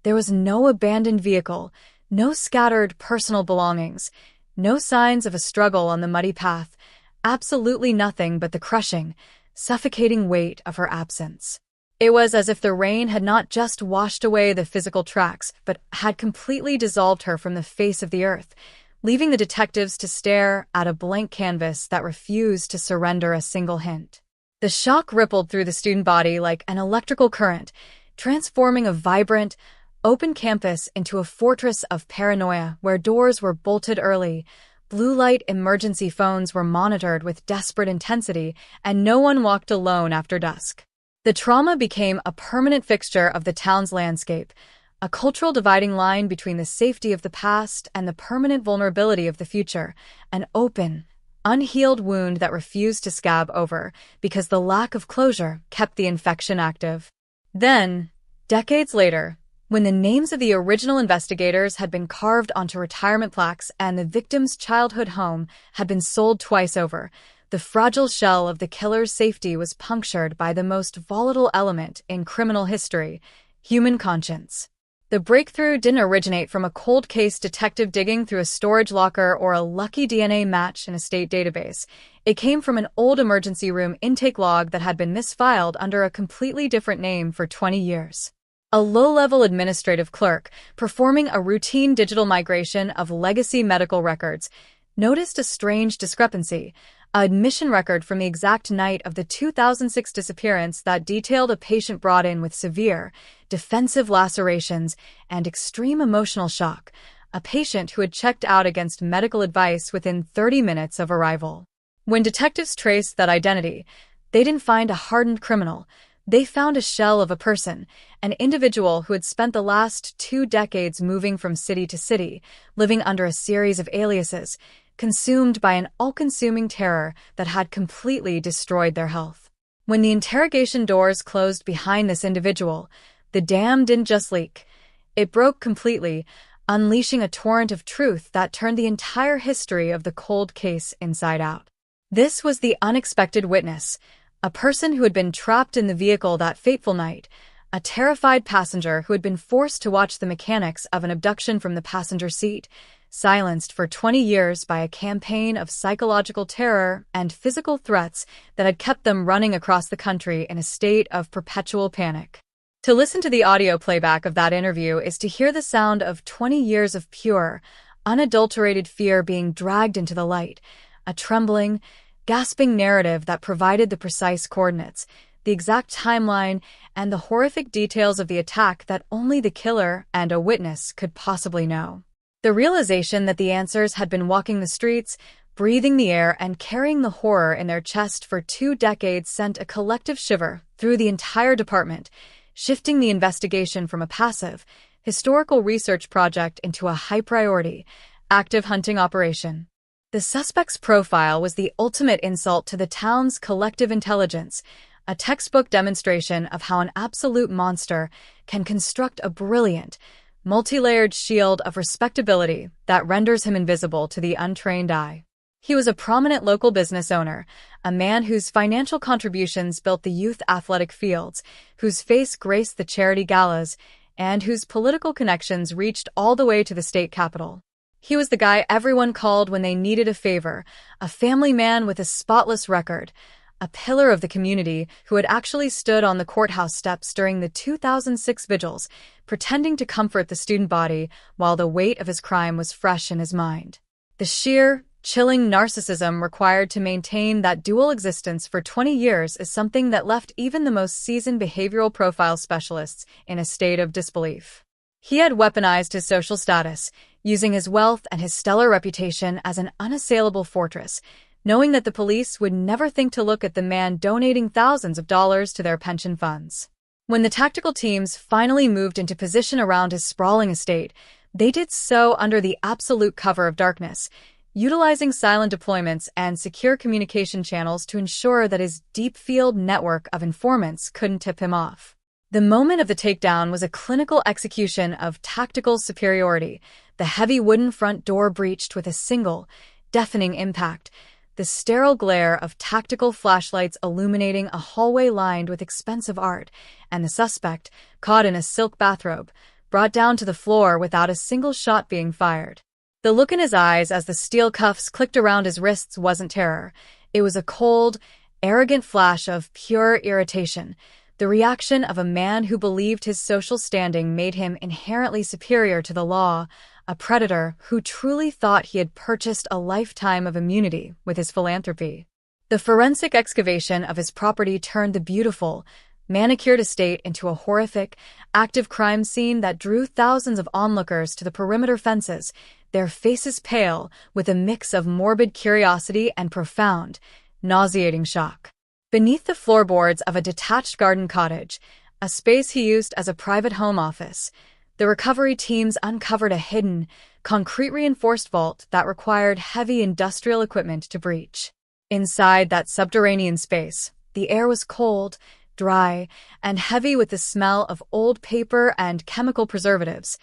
There was no abandoned vehicle, no scattered personal belongings, no signs of a struggle on the muddy path, absolutely nothing but the crushing, suffocating weight of her absence. It was as if the rain had not just washed away the physical tracks, but had completely dissolved her from the face of the earth, leaving the detectives to stare at a blank canvas that refused to surrender a single hint. The shock rippled through the student body like an electrical current, transforming a vibrant, open campus into a fortress of paranoia where doors were bolted early, blue light emergency phones were monitored with desperate intensity, and no one walked alone after dusk. The trauma became a permanent fixture of the town's landscape, a cultural dividing line between the safety of the past and the permanent vulnerability of the future, an open, unhealed wound that refused to scab over because the lack of closure kept the infection active. Then, decades later, when the names of the original investigators had been carved onto retirement plaques and the victim's childhood home had been sold twice over, the fragile shell of the killer's safety was punctured by the most volatile element in criminal history, human conscience. The breakthrough didn't originate from a cold case detective digging through a storage locker or a lucky DNA match in a state database. It came from an old emergency room intake log that had been misfiled under a completely different name for 20 years. A low-level administrative clerk, performing a routine digital migration of legacy medical records, noticed a strange discrepancy, an admission record from the exact night of the 2006 disappearance that detailed a patient brought in with severe, defensive lacerations and extreme emotional shock, a patient who had checked out against medical advice within 30 minutes of arrival. When detectives traced that identity, they didn't find a hardened criminal. They found a shell of a person, an individual who had spent the last 2 decades moving from city to city, living under a series of aliases, consumed by an all-consuming terror that had completely destroyed their health. When the interrogation doors closed behind this individual, the dam didn't just leak. It broke completely, unleashing a torrent of truth that turned the entire history of the cold case inside out. This was the unexpected witness, a person who had been trapped in the vehicle that fateful night, a terrified passenger who had been forced to watch the mechanics of an abduction from the passenger seat, silenced for 20 years by a campaign of psychological terror and physical threats that had kept them running across the country in a state of perpetual panic. To listen to the audio playback of that interview is to hear the sound of 20 years of pure, unadulterated fear being dragged into the light, a trembling, gasping narrative that provided the precise coordinates, the exact timeline, and the horrific details of the attack that only the killer and a witness could possibly know. The realization that the answers had been walking the streets, breathing the air, and carrying the horror in their chest for 2 decades sent a collective shiver through the entire department, shifting the investigation from a passive, historical research project into a high-priority, active hunting operation. The suspect's profile was the ultimate insult to the town's collective intelligence, a textbook demonstration of how an absolute monster can construct a brilliant, multi-layered shield of respectability that renders him invisible to the untrained eye. He was a prominent local business owner, a man whose financial contributions built the youth athletic fields, whose face graced the charity galas, and whose political connections reached all the way to the state capitol. He was the guy everyone called when they needed a favor, a family man with a spotless record, a pillar of the community who had actually stood on the courthouse steps during the 2006 vigils, pretending to comfort the student body while the weight of his crime was fresh in his mind. The sheer, chilling narcissism required to maintain that dual existence for 20 years is something that left even the most seasoned behavioral profile specialists in a state of disbelief. He had weaponized his social status, using his wealth and his stellar reputation as an unassailable fortress, knowing that the police would never think to look at the man donating thousands of dollars to their pension funds. When the tactical teams finally moved into position around his sprawling estate, they did so under the absolute cover of darkness, utilizing silent deployments and secure communication channels to ensure that his deep-field network of informants couldn't tip him off. The moment of the takedown was a clinical execution of tactical superiority, the heavy wooden front door breached with a single, deafening impact, the sterile glare of tactical flashlights illuminating a hallway lined with expensive art, and the suspect, caught in a silk bathrobe, brought down to the floor without a single shot being fired. The look in his eyes as the steel cuffs clicked around his wrists wasn't terror. It was a cold, arrogant flash of pure irritation, The reaction of a man who believed his social standing made him inherently superior to the law, a predator who truly thought he had purchased a lifetime of immunity with his philanthropy. The forensic excavation of his property turned the beautiful, manicured estate into a horrific, active crime scene that drew thousands of onlookers to the perimeter fences, their faces pale with a mix of morbid curiosity and profound, nauseating shock. Beneath the floorboards of a detached garden cottage, a space he used as a private home office, the recovery teams uncovered a hidden, concrete-reinforced vault that required heavy industrial equipment to breach. Inside that subterranean space, the air was cold, dry, and heavy with the smell of old paper and chemical preservatives.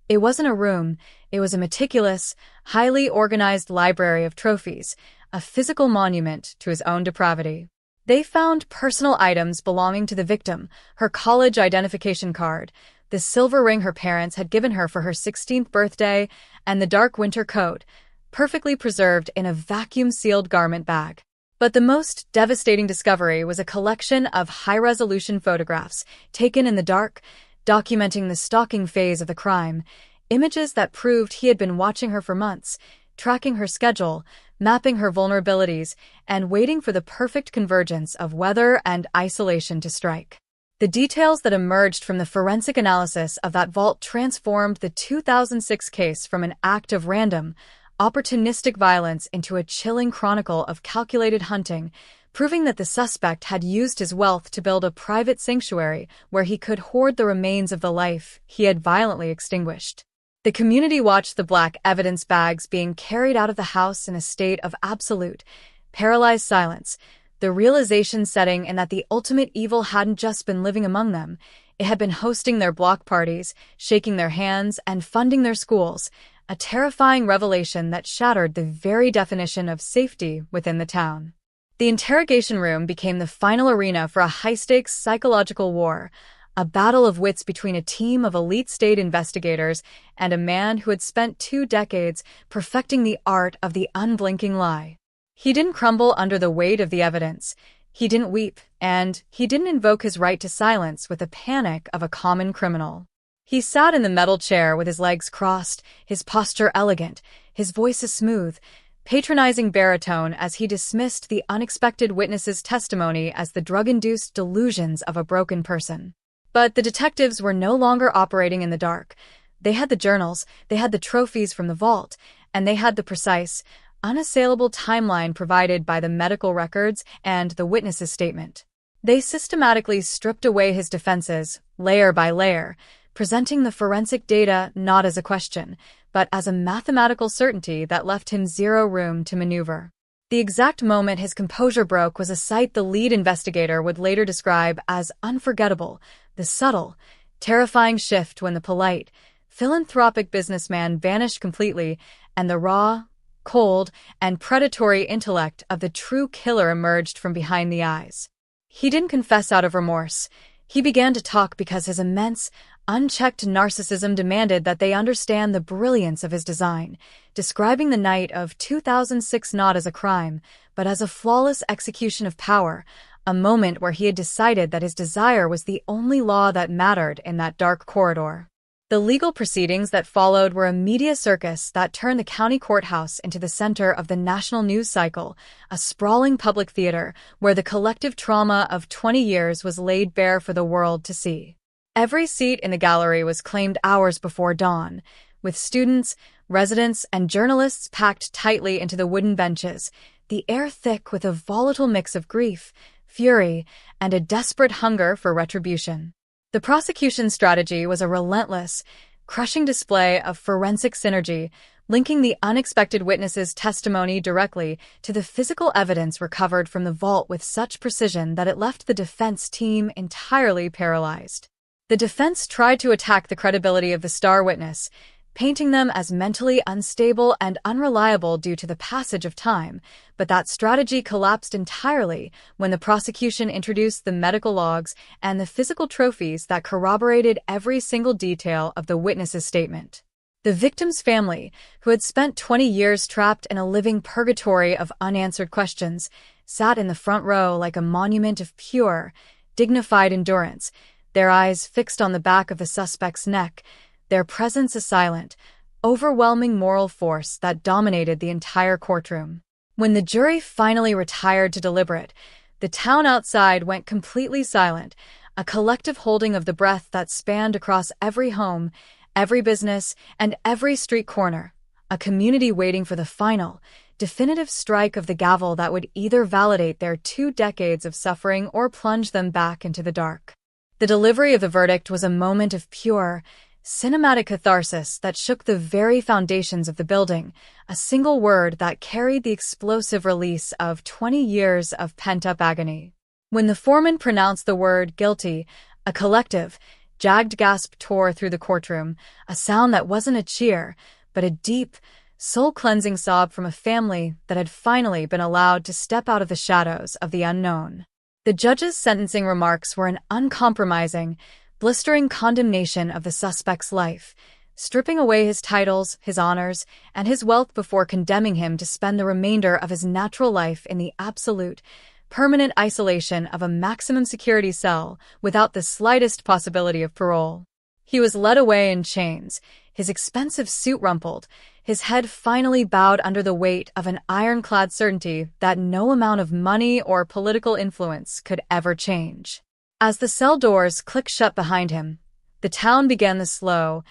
It wasn't a room, it was a meticulous, highly organized library of trophies, a physical monument to his own depravity. They found personal items belonging to the victim, her college identification card, the silver ring her parents had given her for her 16th birthday, and the dark winter coat, perfectly preserved in a vacuum-sealed garment bag. But the most devastating discovery was a collection of high-resolution photographs taken in the dark, documenting the stalking phase of the crime, images that proved he had been watching her for months, tracking her schedule, mapping her vulnerabilities, and waiting for the perfect convergence of weather and isolation to strike. The details that emerged from the forensic analysis of that vault transformed the 2006 case from an act of random, opportunistic violence into a chilling chronicle of calculated hunting, proving that the suspect had used his wealth to build a private sanctuary where he could hoard the remains of the life he had violently extinguished. The community watched the black evidence bags being carried out of the house in a state of absolute, paralyzed silence, the realization setting in that the ultimate evil hadn't just been living among them, it had been hosting their block parties, shaking their hands, and funding their schools, a terrifying revelation that shattered the very definition of safety within the town. The interrogation room became the final arena for a high-stakes psychological war, a battle of wits between a team of elite state investigators and a man who had spent 2 decades perfecting the art of the unblinking lie. He didn't crumble under the weight of the evidence. He didn't weep, and he didn't invoke his right to silence with the panic of a common criminal. He sat in the metal chair with his legs crossed, his posture elegant, his voice a smooth, patronizing baritone as he dismissed the unexpected witness's testimony as the drug-induced delusions of a broken person. But the detectives were no longer operating in the dark. They had the journals, they had the trophies from the vault, and they had the precise, unassailable timeline provided by the medical records and the witness's statement. They systematically stripped away his defenses, layer by layer, presenting the forensic data not as a question, but as a mathematical certainty that left him zero room to maneuver. The exact moment his composure broke was a sight the lead investigator would later describe as unforgettable, the subtle, terrifying shift when the polite, philanthropic businessman vanished completely and the raw, cold, and predatory intellect of the true killer emerged from behind the eyes. He didn't confess out of remorse. He began to talk because his immense, unchecked narcissism demanded that they understand the brilliance of his design, describing the night of 2006 not as a crime, but as a flawless execution of power, a moment where he had decided that his desire was the only law that mattered in that dark corridor. The legal proceedings that followed were a media circus that turned the county courthouse into the center of the national news cycle, a sprawling public theater where the collective trauma of 20 years was laid bare for the world to see. Every seat in the gallery was claimed hours before dawn, with students, residents, and journalists packed tightly into the wooden benches, the air thick with a volatile mix of grief, fury, and a desperate hunger for retribution. The prosecution's strategy was a relentless, crushing display of forensic synergy, linking the unexpected witness's testimony directly to the physical evidence recovered from the vault with such precision that it left the defense team entirely paralyzed. The defense tried to attack the credibility of the star witness, painting them as mentally unstable and unreliable due to the passage of time, but that strategy collapsed entirely when the prosecution introduced the medical logs and the physical trophies that corroborated every single detail of the witness's statement. The victim's family, who had spent 20 years trapped in a living purgatory of unanswered questions, sat in the front row like a monument of pure, dignified endurance, their eyes fixed on the back of the suspect's neck, their presence a silent, overwhelming moral force that dominated the entire courtroom. When the jury finally retired to deliberate, the town outside went completely silent, a collective holding of the breath that spanned across every home, every business, and every street corner, a community waiting for the final, definitive strike of the gavel that would either validate their 2 decades of suffering or plunge them back into the dark. The delivery of the verdict was a moment of pure, cinematic catharsis that shook the very foundations of the building, a single word that carried the explosive release of 20 years of pent-up agony. When the foreman pronounced the word guilty, a collective, jagged gasp tore through the courtroom, a sound that wasn't a cheer, but a deep, soul-cleansing sob from a family that had finally been allowed to step out of the shadows of the unknown. The judge's sentencing remarks were an uncompromising, blistering condemnation of the suspect's life, stripping away his titles, his honors, and his wealth before condemning him to spend the remainder of his natural life in the absolute, permanent isolation of a maximum security cell without the slightest possibility of parole. He was led away in chains, his expensive suit rumpled, his head finally bowed under the weight of an ironclad certainty that no amount of money or political influence could ever change. As the cell doors clicked shut behind him, the town began the slow,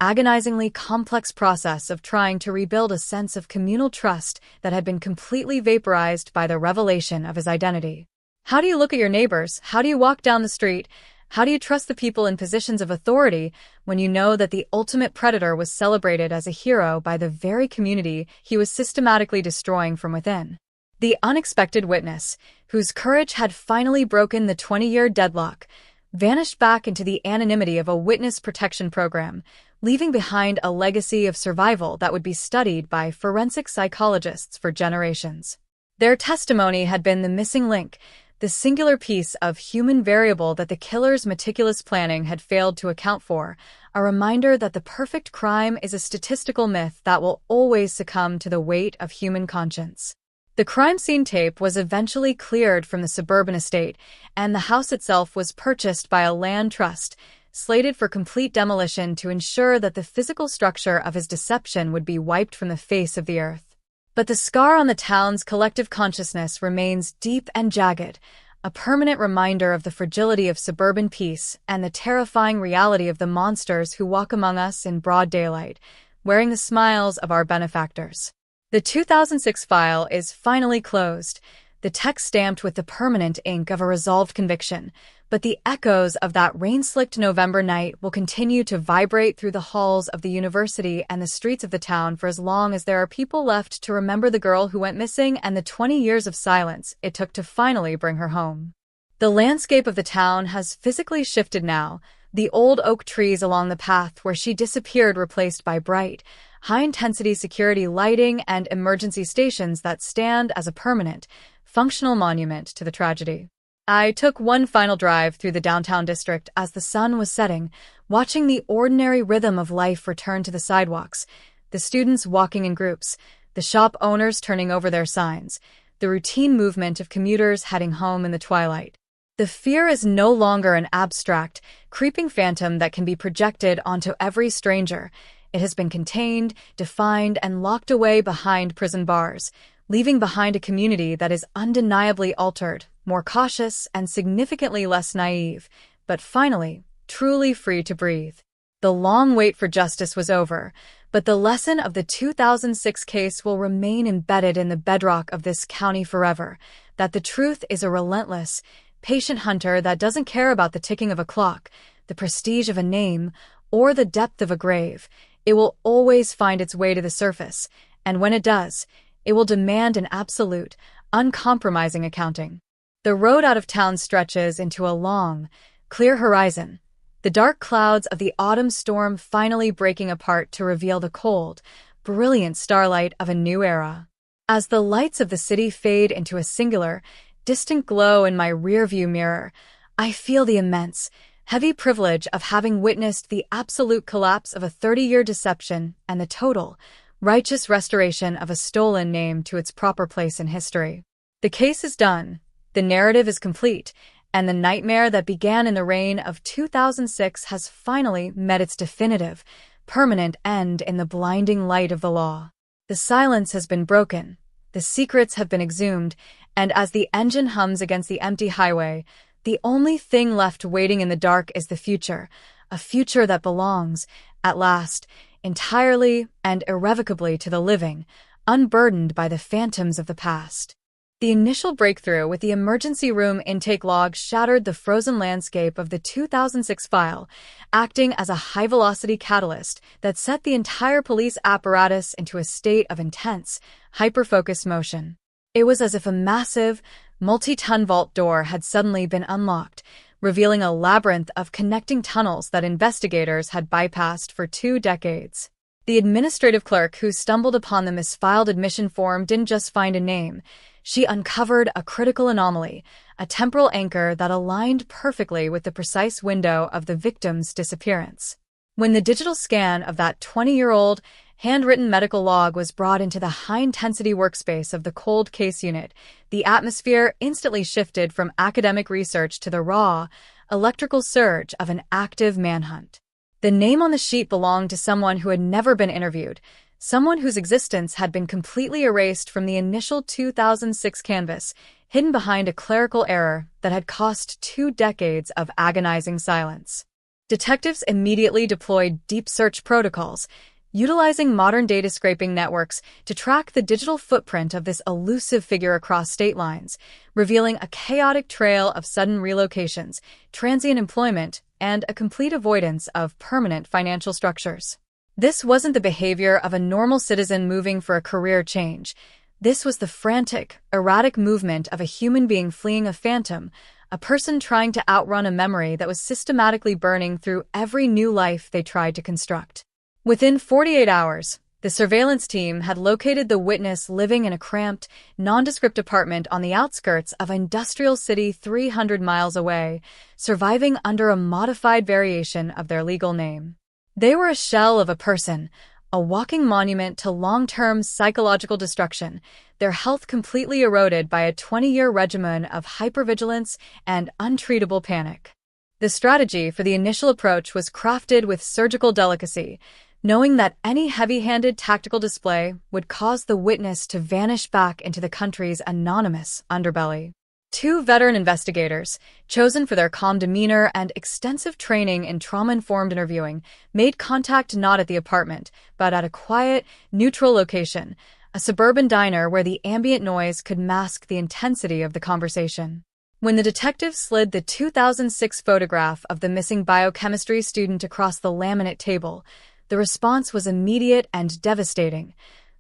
agonizingly complex process of trying to rebuild a sense of communal trust that had been completely vaporized by the revelation of his identity. How do you look at your neighbors? How do you walk down the street? How do you trust the people in positions of authority when you know that the ultimate predator was celebrated as a hero by the very community he was systematically destroying from within? The unexpected witness, whose courage had finally broken the 20-year deadlock, vanished back into the anonymity of a witness protection program, leaving behind a legacy of survival that would be studied by forensic psychologists for generations. Their testimony had been the missing link, the singular piece of human variable that the killer's meticulous planning had failed to account for, a reminder that the perfect crime is a statistical myth that will always succumb to the weight of human conscience. The crime scene tape was eventually cleared from the suburban estate, and the house itself was purchased by a land trust, slated for complete demolition to ensure that the physical structure of his deception would be wiped from the face of the earth. But the scar on the town's collective consciousness remains deep and jagged, a permanent reminder of the fragility of suburban peace and the terrifying reality of the monsters who walk among us in broad daylight, wearing the smiles of our benefactors. The 2006 file is finally closed, the text stamped with the permanent ink of a resolved conviction, but the echoes of that rain-slicked November night will continue to vibrate through the halls of the university and the streets of the town for as long as there are people left to remember the girl who went missing and the 20 years of silence it took to finally bring her home. The landscape of the town has physically shifted now, the old oak trees along the path where she disappeared replaced by bright, high-intensity security lighting and emergency stations that stand as a permanent, functional monument to the tragedy. I took one final drive through the downtown district as the sun was setting, watching the ordinary rhythm of life return to the sidewalks, the students walking in groups, the shop owners turning over their signs, the routine movement of commuters heading home in the twilight. The fear is no longer an abstract, creeping phantom that can be projected onto every stranger. It has been contained, defined, and locked away behind prison bars, leaving behind a community that is undeniably altered, more cautious, and significantly less naive, but finally, truly free to breathe. The long wait for justice was over, but the lesson of the 2006 case will remain embedded in the bedrock of this county forever, that the truth is a relentless, patient hunter that doesn't care about the ticking of a clock, the prestige of a name, or the depth of a grave. It will always find its way to the surface, and when it does, it will demand an absolute, uncompromising accounting. The road out of town stretches into a long, clear horizon, the dark clouds of the autumn storm finally breaking apart to reveal the cold, brilliant starlight of a new era. As the lights of the city fade into a singular, distant glow in my rearview mirror, I feel the immense, heavy privilege of having witnessed the absolute collapse of a 30-year deception and the total, righteous restoration of a stolen name to its proper place in history. The case is done, the narrative is complete, And the nightmare that began in the rain of 2006 has finally met its definitive, permanent end in the blinding light of the law. The silence has been broken, the secrets have been exhumed, and as the engine hums against the empty highway, the only thing left waiting in the dark is the future, a future that belongs, at last, entirely and irrevocably to the living, unburdened by the phantoms of the past. The initial breakthrough with the emergency room intake log shattered the frozen landscape of the 2006 file, acting as a high-velocity catalyst that set the entire police apparatus into a state of intense, hyper-focused motion. It was as if a massive, multi-ton vault door had suddenly been unlocked, revealing a labyrinth of connecting tunnels that investigators had bypassed for 2 decades. The administrative clerk who stumbled upon the misfiled admission form didn't just find a name. She uncovered a critical anomaly, a temporal anchor that aligned perfectly with the precise window of the victim's disappearance. When the digital scan of that 20-year-old, handwritten medical log was brought into the high-intensity workspace of the cold case unit, the atmosphere instantly shifted from academic research to the raw, electrical surge of an active manhunt. The name on the sheet belonged to someone who had never been interviewed, someone whose existence had been completely erased from the initial 2006 canvas, hidden behind a clerical error that had cost 2 decades of agonizing silence. Detectives immediately deployed deep search protocols, utilizing modern data scraping networks to track the digital footprint of this elusive figure across state lines, revealing a chaotic trail of sudden relocations, transient employment, and a complete avoidance of permanent financial structures. This wasn't the behavior of a normal citizen moving for a career change. This was the frantic, erratic movement of a human being fleeing a phantom, a person trying to outrun a memory that was systematically burning through every new life they tried to construct. Within 48 hours, the surveillance team had located the witness living in a cramped, nondescript apartment on the outskirts of an industrial city 300 miles away, surviving under a modified variation of their legal name. They were a shell of a person, a walking monument to long-term psychological destruction, their health completely eroded by a 20-year regimen of hypervigilance and untreatable panic. The strategy for the initial approach was crafted with surgical delicacy, knowing that any heavy-handed tactical display would cause the witness to vanish back into the country's anonymous underbelly. 2 veteran investigators, chosen for their calm demeanor and extensive training in trauma-informed interviewing, made contact not at the apartment, but at a quiet, neutral location, a suburban diner where the ambient noise could mask the intensity of the conversation. When the detectives slid the 2006 photograph of the missing biochemistry student across the laminate table, the response was immediate and devastating.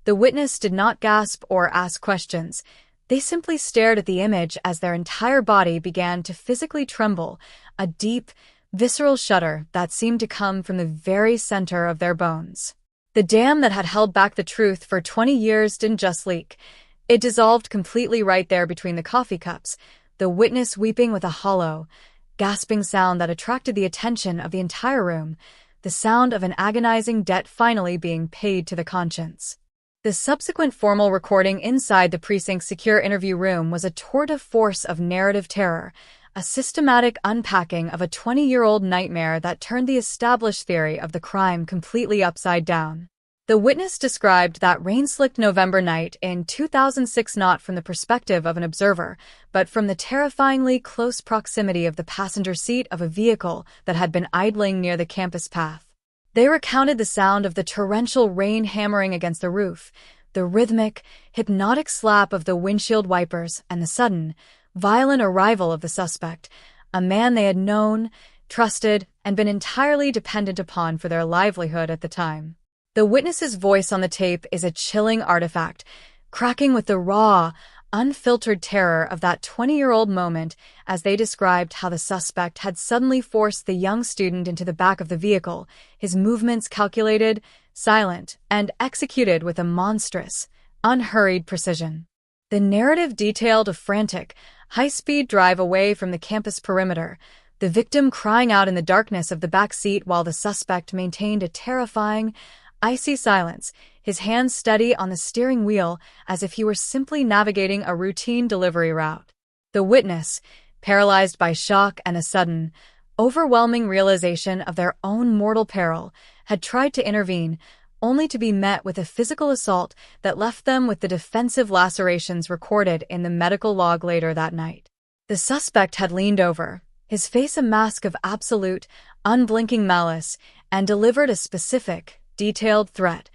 The witness did not gasp or ask questions. They simply stared at the image as their entire body began to physically tremble, a deep, visceral shudder that seemed to come from the very center of their bones. The dam that had held back the truth for 20 years didn't just leak. It dissolved completely right there between the coffee cups, the witness weeping with a hollow, gasping sound that attracted the attention of the entire room, the sound of an agonizing debt finally being paid to the conscience. The subsequent formal recording inside the precinct's secure interview room was a tour de force of narrative terror, a systematic unpacking of a 20-year-old nightmare that turned the established theory of the crime completely upside down. The witness described that rain-slicked November night in 2006 not from the perspective of an observer, but from the terrifyingly close proximity of the passenger seat of a vehicle that had been idling near the campus path. They recounted the sound of the torrential rain hammering against the roof, the rhythmic, hypnotic slap of the windshield wipers, and the sudden, violent arrival of the suspect, a man they had known, trusted, and been entirely dependent upon for their livelihood at the time. The witness's voice on the tape is a chilling artifact, cracking with the raw, unfiltered terror of that 20-year-old moment as they described how the suspect had suddenly forced the young student into the back of the vehicle, his movements calculated, silent, and executed with a monstrous, unhurried precision. The narrative detailed a frantic, high-speed drive away from the campus perimeter, the victim crying out in the darkness of the back seat while the suspect maintained a terrifying, icy silence, his hands steady on the steering wheel as if he were simply navigating a routine delivery route. The witness, paralyzed by shock and a sudden, overwhelming realization of their own mortal peril, had tried to intervene, only to be met with a physical assault that left them with the defensive lacerations recorded in the medical log later that night. The suspect had leaned over, his face a mask of absolute, unblinking malice, and delivered a specific, detailed threat.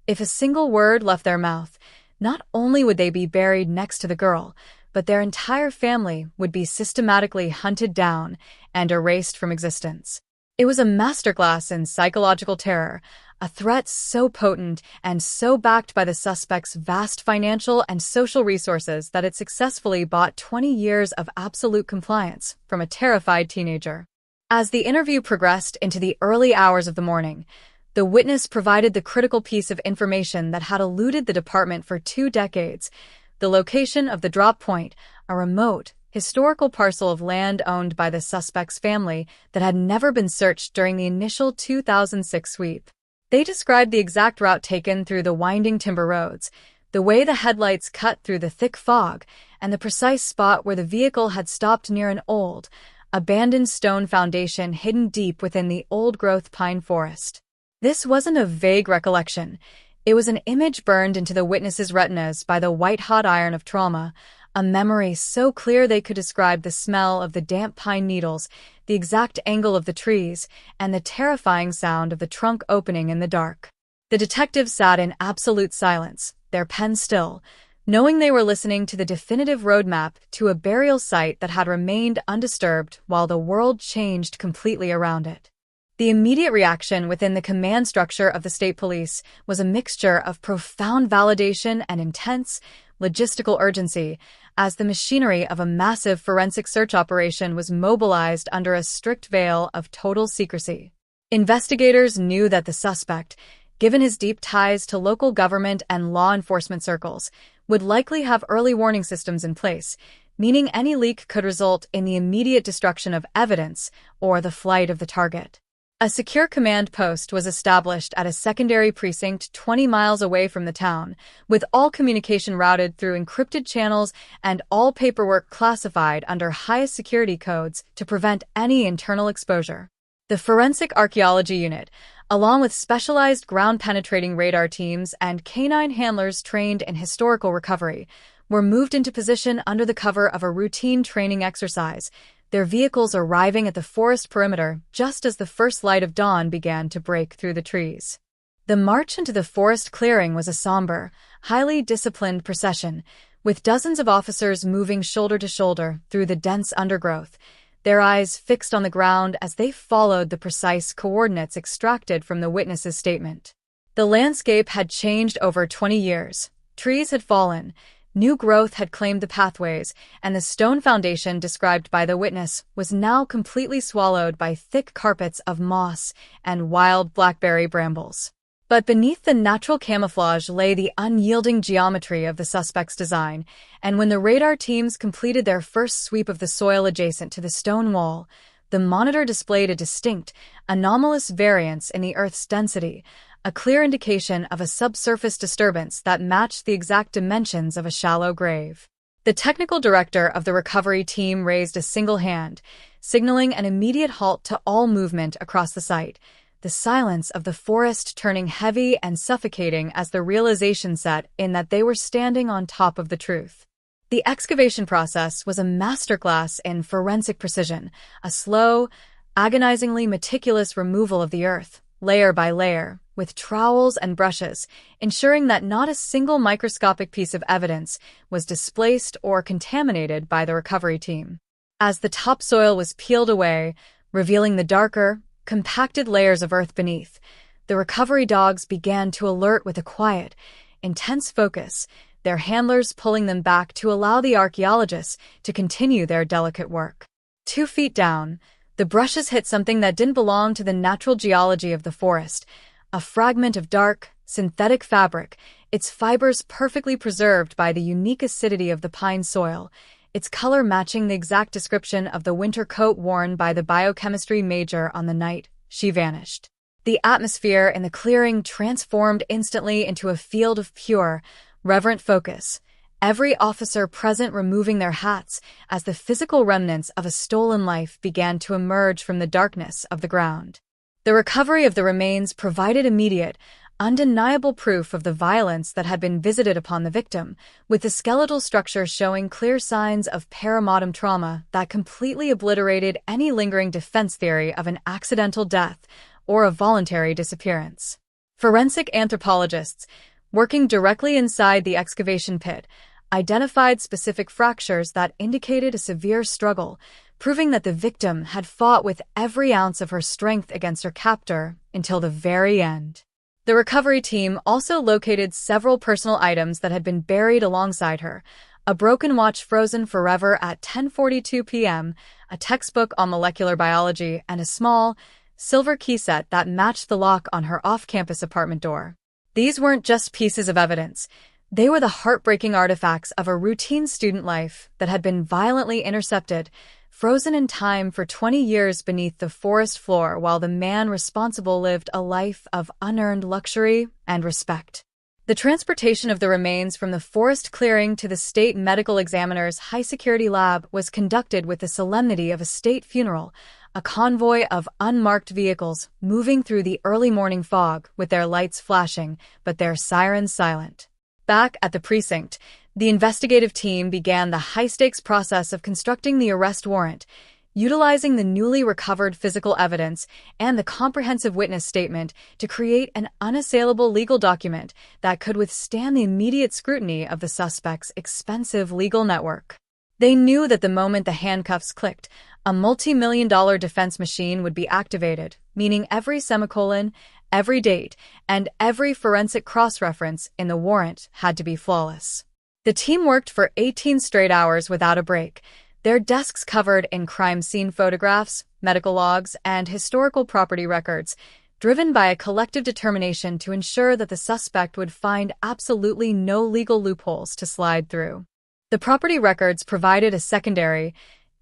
If a single word left their mouth, not only would they be buried next to the girl, but their entire family would be systematically hunted down and erased from existence. It was a masterclass in psychological terror, a threat so potent and so backed by the suspect's vast financial and social resources that it successfully bought 20 years of absolute compliance from a terrified teenager. As the interview progressed into the early hours of the morning, the witness provided the critical piece of information that had eluded the department for 2 decades: the location of the drop point, a remote, historical parcel of land owned by the suspect's family that had never been searched during the initial 2006 sweep. They described the exact route taken through the winding timber roads, the way the headlights cut through the thick fog, and the precise spot where the vehicle had stopped near an old, abandoned stone foundation hidden deep within the old-growth pine forest. This wasn't a vague recollection. It was an image burned into the witnesses' retinas by the white-hot iron of trauma, a memory so clear they could describe the smell of the damp pine needles, the exact angle of the trees, and the terrifying sound of the trunk opening in the dark. The detectives sat in absolute silence, their pens still, knowing they were listening to the definitive roadmap to a burial site that had remained undisturbed while the world changed completely around it. The immediate reaction within the command structure of the state police was a mixture of profound validation and intense, logistical urgency, as the machinery of a massive forensic search operation was mobilized under a strict veil of total secrecy. Investigators knew that the suspect, given his deep ties to local government and law enforcement circles, would likely have early warning systems in place, meaning any leak could result in the immediate destruction of evidence or the flight of the target. A secure command post was established at a secondary precinct 20 miles away from the town, with all communication routed through encrypted channels and all paperwork classified under highest security codes to prevent any internal exposure. The Forensic Archaeology Unit, along with specialized ground-penetrating radar teams and canine handlers trained in historical recovery, were moved into position under the cover of a routine training exercise, their vehicles arriving at the forest perimeter just as the first light of dawn began to break through the trees. The march into the forest clearing was a somber, highly disciplined procession, with dozens of officers moving shoulder to shoulder through the dense undergrowth, their eyes fixed on the ground as they followed the precise coordinates extracted from the witness's statement. The landscape had changed over 20 years. Trees had fallen, new growth had claimed the pathways, and the stone foundation described by the witness was now completely swallowed by thick carpets of moss and wild blackberry brambles. But beneath the natural camouflage lay the unyielding geometry of the suspect's design, and when the radar teams completed their first sweep of the soil adjacent to the stone wall, the monitor displayed a distinct, anomalous variance in the Earth's density, a clear indication of a subsurface disturbance that matched the exact dimensions of a shallow grave. The technical director of the recovery team raised a single hand, signaling an immediate halt to all movement across the site, the silence of the forest turning heavy and suffocating as the realization set in that they were standing on top of the truth. The excavation process was a masterclass in forensic precision, a slow, agonizingly meticulous removal of the earth, layer by layer, with trowels and brushes, ensuring that not a single microscopic piece of evidence was displaced or contaminated by the recovery team. As the topsoil was peeled away, revealing the darker, compacted layers of earth beneath, the recovery dogs began to alert with a quiet, intense focus, their handlers pulling them back to allow the archaeologists to continue their delicate work. 2 feet down, the brushes hit something that didn't belong to the natural geology of the forest, a fragment of dark, synthetic fabric, its fibers perfectly preserved by the unique acidity of the pine soil, its color matching the exact description of the winter coat worn by the biochemistry major on the night she vanished. The atmosphere in the clearing transformed instantly into a field of pure, reverent focus. every officer present removing their hats as the physical remnants of a stolen life began to emerge from the darkness of the ground. The recovery of the remains provided immediate, undeniable proof of the violence that had been visited upon the victim, with the skeletal structure showing clear signs of perimortem trauma that completely obliterated any lingering defense theory of an accidental death or a voluntary disappearance. Forensic anthropologists, working directly inside the excavation pit, identified specific fractures that indicated a severe struggle, proving that the victim had fought with every ounce of her strength against her captor until the very end. The recovery team also located several personal items that had been buried alongside her: a broken watch frozen forever at 10:42 p.m., a textbook on molecular biology, and a small, silver key set that matched the lock on her off-campus apartment door. These weren't just pieces of evidence. They were the heartbreaking artifacts of a routine student life that had been violently intercepted, frozen in time for 20 years beneath the forest floor while the man responsible lived a life of unearned luxury and respect. The transportation of the remains from the forest clearing to the state medical examiner's high-security lab was conducted with the solemnity of a state funeral, a convoy of unmarked vehicles moving through the early morning fog with their lights flashing but their sirens silent. Back at the precinct, the investigative team began the high-stakes process of constructing the arrest warrant, utilizing the newly recovered physical evidence and the comprehensive witness statement to create an unassailable legal document that could withstand the immediate scrutiny of the suspect's expensive legal network. They knew that the moment the handcuffs clicked, a multi-million-dollar defense machine would be activated, meaning every semicolon, every date, and every forensic cross-reference in the warrant had to be flawless. The team worked for 18 straight hours without a break, their desks covered in crime scene photographs, medical logs, and historical property records, driven by a collective determination to ensure that the suspect would find absolutely no legal loopholes to slide through. The property records provided a secondary,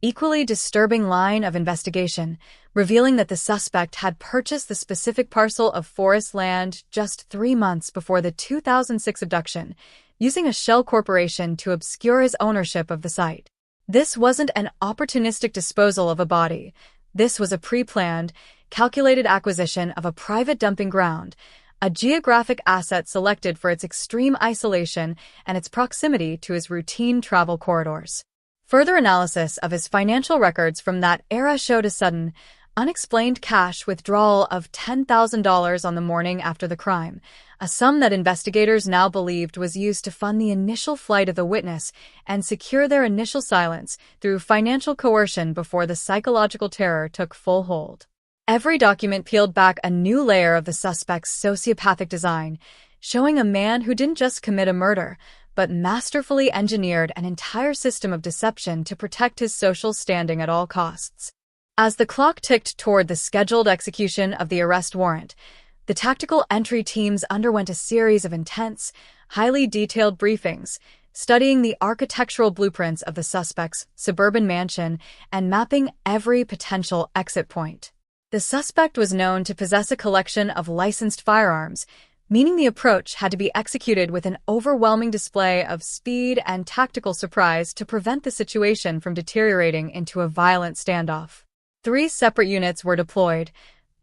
equally disturbing line of investigation, revealing that the suspect had purchased the specific parcel of forest land just 3 months before the 2006 abduction, using a shell corporation to obscure his ownership of the site. This wasn't an opportunistic disposal of a body. This was a pre-planned, calculated acquisition of a private dumping ground, a geographic asset selected for its extreme isolation and its proximity to his routine travel corridors. Further analysis of his financial records from that era showed a sudden, unexplained cash withdrawal of $10,000 on the morning after the crime, a sum that investigators now believed was used to fund the initial flight of the witness and secure their initial silence through financial coercion before the psychological terror took full hold. Every document peeled back a new layer of the suspect's sociopathic design, showing a man who didn't just commit a murder, but masterfully engineered an entire system of deception to protect his social standing at all costs. As the clock ticked toward the scheduled execution of the arrest warrant, the tactical entry teams underwent a series of intense, highly detailed briefings, studying the architectural blueprints of the suspect's suburban mansion and mapping every potential exit point. The suspect was known to possess a collection of licensed firearms, meaning the approach had to be executed with an overwhelming display of speed and tactical surprise to prevent the situation from deteriorating into a violent standoff. 3 separate units were deployed: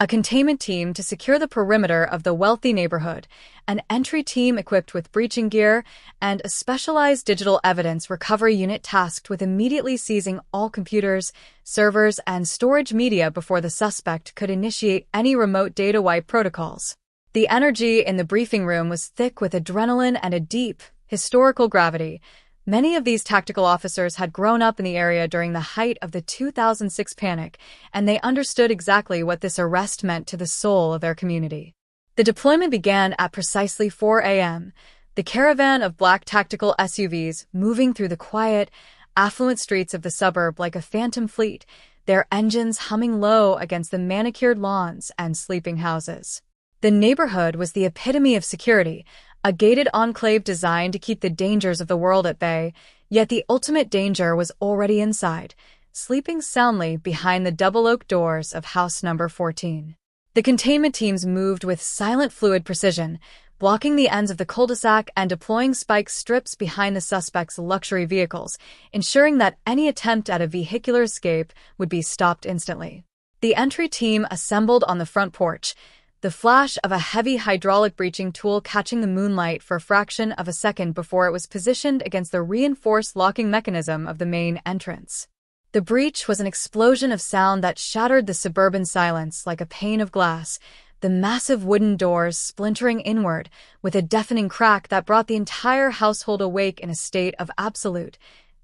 a containment team to secure the perimeter of the wealthy neighborhood, an entry team equipped with breaching gear, and a specialized digital evidence recovery unit tasked with immediately seizing all computers, servers, and storage media before the suspect could initiate any remote data wipe protocols. The energy in the briefing room was thick with adrenaline and a deep, historical gravity. Many of these tactical officers had grown up in the area during the height of the 2006 panic, and they understood exactly what this arrest meant to the soul of their community. The deployment began at precisely 4 a.m., the caravan of black tactical SUVs moving through the quiet, affluent streets of the suburb like a phantom fleet, their engines humming low against the manicured lawns and sleeping houses. The neighborhood was the epitome of security, a gated enclave designed to keep the dangers of the world at bay, yet the ultimate danger was already inside, sleeping soundly behind the double oak doors of house number 14. The containment teams moved with silent fluid precision, blocking the ends of the cul-de-sac and deploying spike strips behind the suspect's luxury vehicles, ensuring that any attempt at a vehicular escape would be stopped instantly. The entry team assembled on the front porch, the flash of a heavy hydraulic breaching tool catching the moonlight for a fraction of a second before it was positioned against the reinforced locking mechanism of the main entrance. The breach was an explosion of sound that shattered the suburban silence like a pane of glass, the massive wooden doors splintering inward with a deafening crack that brought the entire household awake in a state of absolute,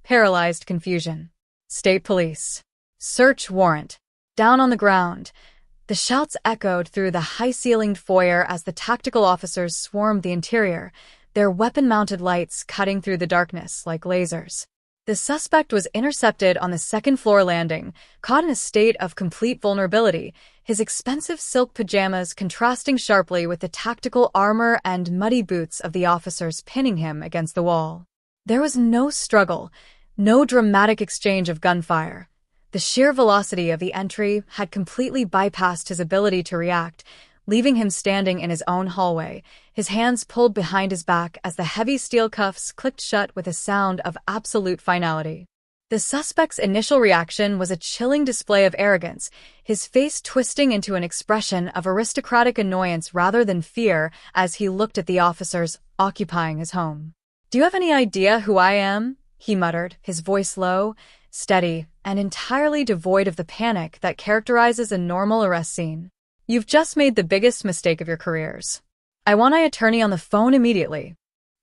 paralyzed confusion. State police. Search warrant. Down on the ground. The shouts echoed through the high-ceilinged foyer as the tactical officers swarmed the interior, their weapon-mounted lights cutting through the darkness like lasers. The suspect was intercepted on the second-floor landing, caught in a state of complete vulnerability, his expensive silk pajamas contrasting sharply with the tactical armor and muddy boots of the officers pinning him against the wall. There was no struggle, no dramatic exchange of gunfire. The sheer velocity of the entry had completely bypassed his ability to react, leaving him standing in his own hallway, his hands pulled behind his back as the heavy steel cuffs clicked shut with a sound of absolute finality. The suspect's initial reaction was a chilling display of arrogance, his face twisting into an expression of aristocratic annoyance rather than fear as he looked at the officers occupying his home. "Do you have any idea who I am?" he muttered, his voice low, steady, and entirely devoid of the panic that characterizes a normal arrest scene. "You've just made the biggest mistake of your careers. I want my attorney on the phone immediately."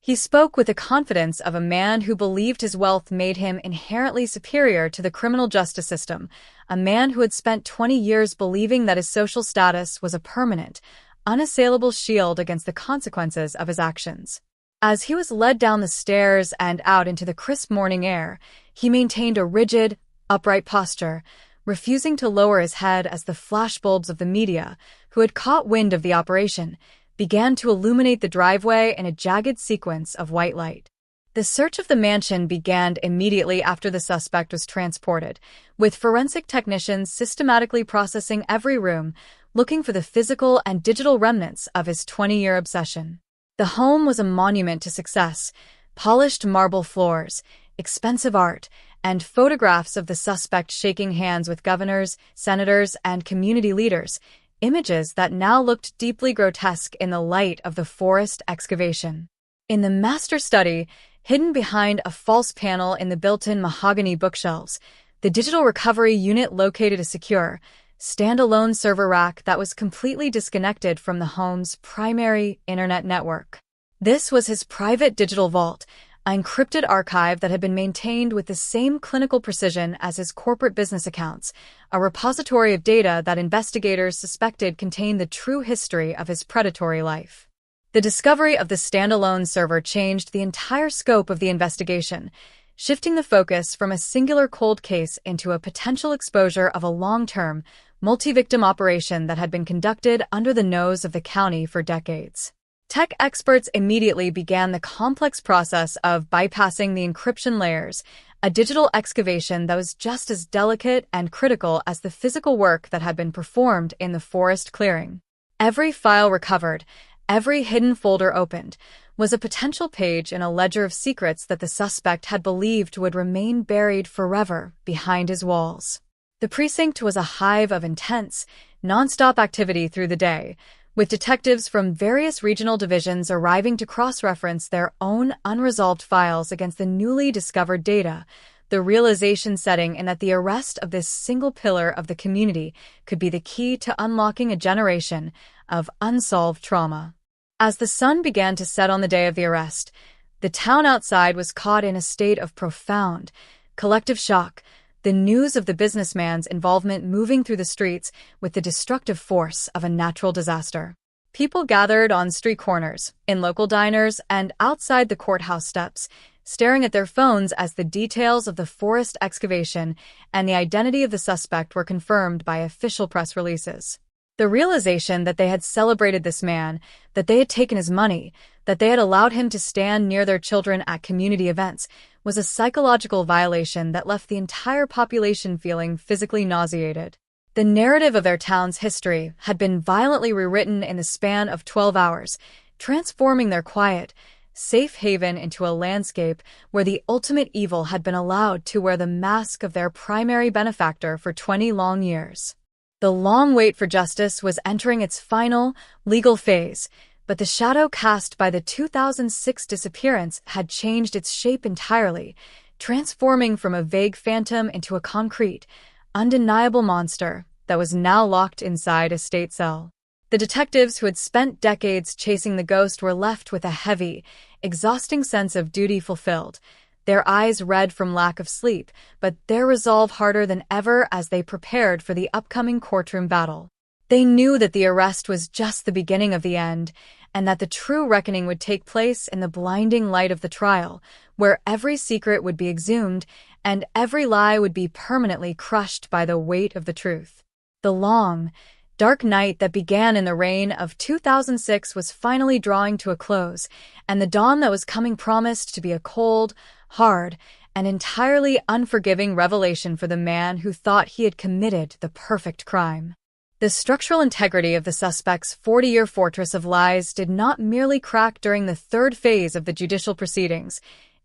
He spoke with the confidence of a man who believed his wealth made him inherently superior to the criminal justice system, a man who had spent 20 years believing that his social status was a permanent, unassailable shield against the consequences of his actions. As he was led down the stairs and out into the crisp morning air, he maintained a rigid, upright posture, refusing to lower his head as the flashbulbs of the media, who had caught wind of the operation, began to illuminate the driveway in a jagged sequence of white light. The search of the mansion began immediately after the suspect was transported, with forensic technicians systematically processing every room, looking for the physical and digital remnants of his 20-year obsession. The home was a monument to success: polished marble floors, expensive art, and photographs of the suspect shaking hands with governors, senators, and community leaders, images that now looked deeply grotesque in the light of the forest excavation. In the master study, hidden behind a false panel in the built-in mahogany bookshelves, the digital recovery unit located a secure, standalone server rack that was completely disconnected from the home's primary internet network. This was his private digital vault, an encrypted archive that had been maintained with the same clinical precision as his corporate business accounts, a repository of data that investigators suspected contained the true history of his predatory life. The discovery of the standalone server changed the entire scope of the investigation, shifting the focus from a singular cold case into a potential exposure of a long-term, multi-victim operation that had been conducted under the nose of the county for decades. Tech experts immediately began the complex process of bypassing the encryption layers, a digital excavation that was just as delicate and critical as the physical work that had been performed in the forest clearing. Every file recovered, every hidden folder opened, was a potential page in a ledger of secrets that the suspect had believed would remain buried forever behind his walls. The precinct was a hive of intense, non-stop activity through the day, with detectives from various regional divisions arriving to cross-reference their own unresolved files against the newly discovered data, the realization setting in that the arrest of this single pillar of the community could be the key to unlocking a generation of unsolved trauma. As the sun began to set on the day of the arrest, the town outside was caught in a state of profound, collective shock, the news of the businessman's involvement moving through the streets with the destructive force of a natural disaster. People gathered on street corners, in local diners, and outside the courthouse steps, staring at their phones as the details of the forest excavation and the identity of the suspect were confirmed by official press releases. The realization that they had celebrated this man, that they had taken his money, that they had allowed him to stand near their children at community events, was a psychological violation that left the entire population feeling physically nauseated. The narrative of their town's history had been violently rewritten in the span of 12 hours, transforming their quiet, safe haven into a landscape where the ultimate evil had been allowed to wear the mask of their primary benefactor for 20 long years. The long wait for justice was entering its final, legal phase, but the shadow cast by the 2006 disappearance had changed its shape entirely, transforming from a vague phantom into a concrete, undeniable monster that was now locked inside a state cell. The detectives who had spent decades chasing the ghost were left with a heavy, exhausting sense of duty fulfilled, their eyes red from lack of sleep, but their resolve harder than ever as they prepared for the upcoming courtroom battle. They knew that the arrest was just the beginning of the end, and that the true reckoning would take place in the blinding light of the trial, where every secret would be exhumed and every lie would be permanently crushed by the weight of the truth. The long, dark night that began in the rain of 2006 was finally drawing to a close, and the dawn that was coming promised to be a cold, hard, and entirely unforgiving revelation for the man who thought he had committed the perfect crime. The structural integrity of the suspect's 40-year fortress of lies did not merely crack during the third phase of the judicial proceedings.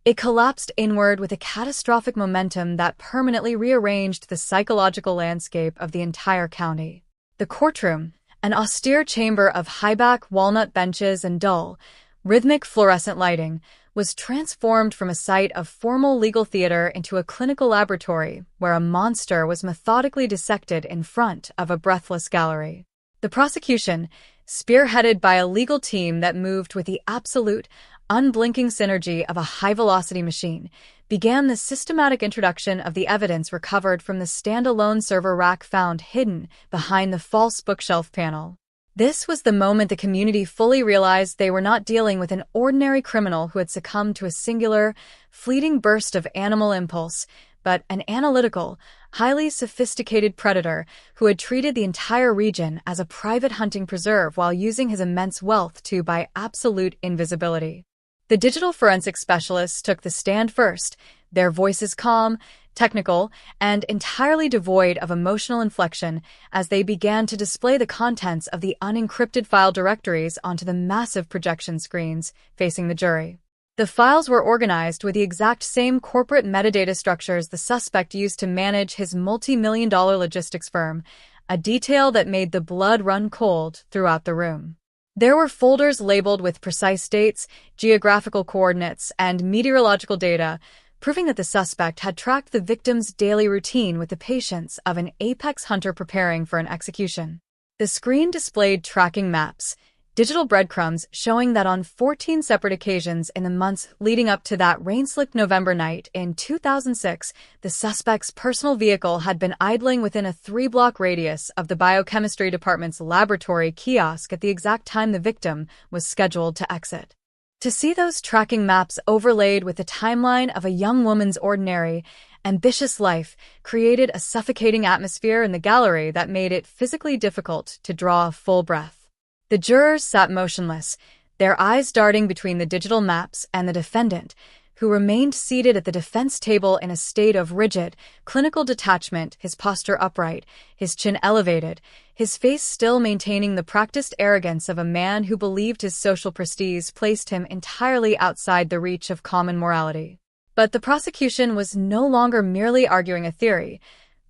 It collapsed inward with a catastrophic momentum that permanently rearranged the psychological landscape of the entire county. The courtroom, an austere chamber of high-back walnut benches and dull, rhythmic fluorescent lighting, was transformed from a site of formal legal theater into a clinical laboratory where a monster was methodically dissected in front of a breathless gallery. The prosecution, spearheaded by a legal team that moved with the absolute, unblinking synergy of a high-velocity machine, began the systematic introduction of the evidence recovered from the standalone server rack found hidden behind the false bookshelf panel. This was the moment the community fully realized they were not dealing with an ordinary criminal who had succumbed to a singular, fleeting burst of animal impulse, but an analytical, highly sophisticated predator who had treated the entire region as a private hunting preserve while using his immense wealth to buy absolute invisibility. The digital forensic specialists took the stand first, their voices calm, technical, and entirely devoid of emotional inflection as they began to display the contents of the unencrypted file directories onto the massive projection screens facing the jury. The files were organized with the exact same corporate metadata structures the suspect used to manage his multi-million-dollar logistics firm, a detail that made the blood run cold throughout the room. There were folders labeled with precise dates, geographical coordinates, and meteorological data, proving that the suspect had tracked the victim's daily routine with the patience of an apex hunter preparing for an execution. The screen displayed tracking maps, digital breadcrumbs showing that on 14 separate occasions in the months leading up to that rain-slicked November night in 2006, the suspect's personal vehicle had been idling within a 3-block radius of the biochemistry department's laboratory kiosk at the exact time the victim was scheduled to exit. To see those tracking maps overlaid with the timeline of a young woman's ordinary, ambitious life created a suffocating atmosphere in the gallery that made it physically difficult to draw a full breath. The jurors sat motionless, their eyes darting between the digital maps and the defendant, who remained seated at the defense table in a state of rigid, clinical detachment, his posture upright, his chin elevated, his face still maintaining the practiced arrogance of a man who believed his social prestige placed him entirely outside the reach of common morality. But the prosecution was no longer merely arguing a theory.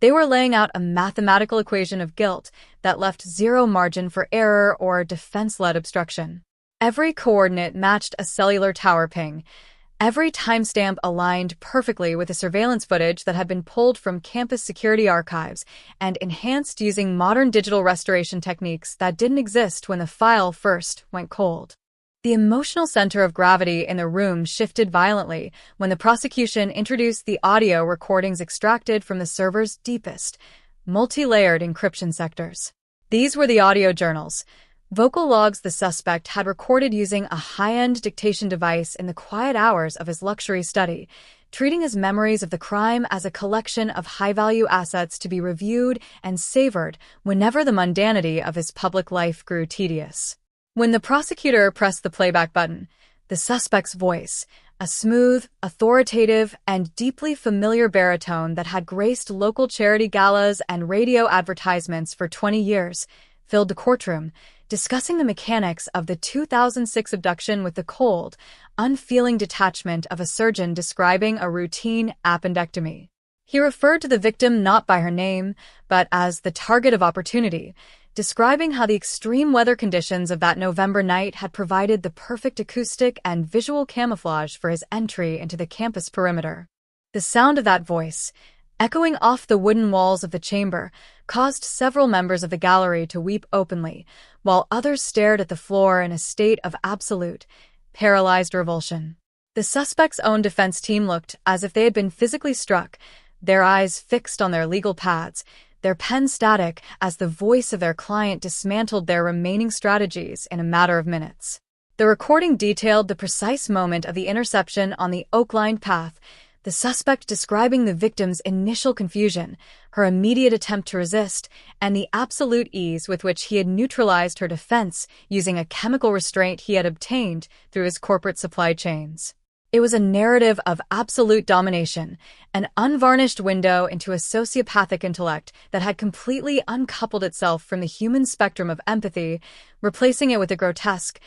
They were laying out a mathematical equation of guilt that left zero margin for error or defense-led obstruction. Every coordinate matched a cellular tower ping. Every timestamp aligned perfectly with the surveillance footage that had been pulled from campus security archives and enhanced using modern digital restoration techniques that didn't exist when the file first went cold. The emotional center of gravity in the room shifted violently when the prosecution introduced the audio recordings extracted from the server's deepest, multi-layered encryption sectors. These were the audio journals, vocal logs the suspect had recorded using a high-end dictation device in the quiet hours of his luxury study, treating his memories of the crime as a collection of high-value assets to be reviewed and savored whenever the mundanity of his public life grew tedious. When the prosecutor pressed the playback button, the suspect's voice, a smooth, authoritative, and deeply familiar baritone that had graced local charity galas and radio advertisements for 20 years, filled the courtroom, discussing the mechanics of the 2006 abduction with the cold, unfeeling detachment of a surgeon describing a routine appendectomy. He referred to the victim not by her name, but as the target of opportunity, describing how the extreme weather conditions of that November night had provided the perfect acoustic and visual camouflage for his entry into the campus perimeter. The sound of that voice, echoing off the wooden walls of the chamber, caused several members of the gallery to weep openly, while others stared at the floor in a state of absolute, paralyzed revulsion. The suspect's own defense team looked as if they had been physically struck, their eyes fixed on their legal pads, their pen static as the voice of their client dismantled their remaining strategies in a matter of minutes. The recording detailed the precise moment of the interception on the oak-lined path, the suspect describing the victim's initial confusion, her immediate attempt to resist, and the absolute ease with which he had neutralized her defense using a chemical restraint he had obtained through his corporate supply chains. It was a narrative of absolute domination, an unvarnished window into a sociopathic intellect that had completely uncoupled itself from the human spectrum of empathy, replacing it with a grotesque,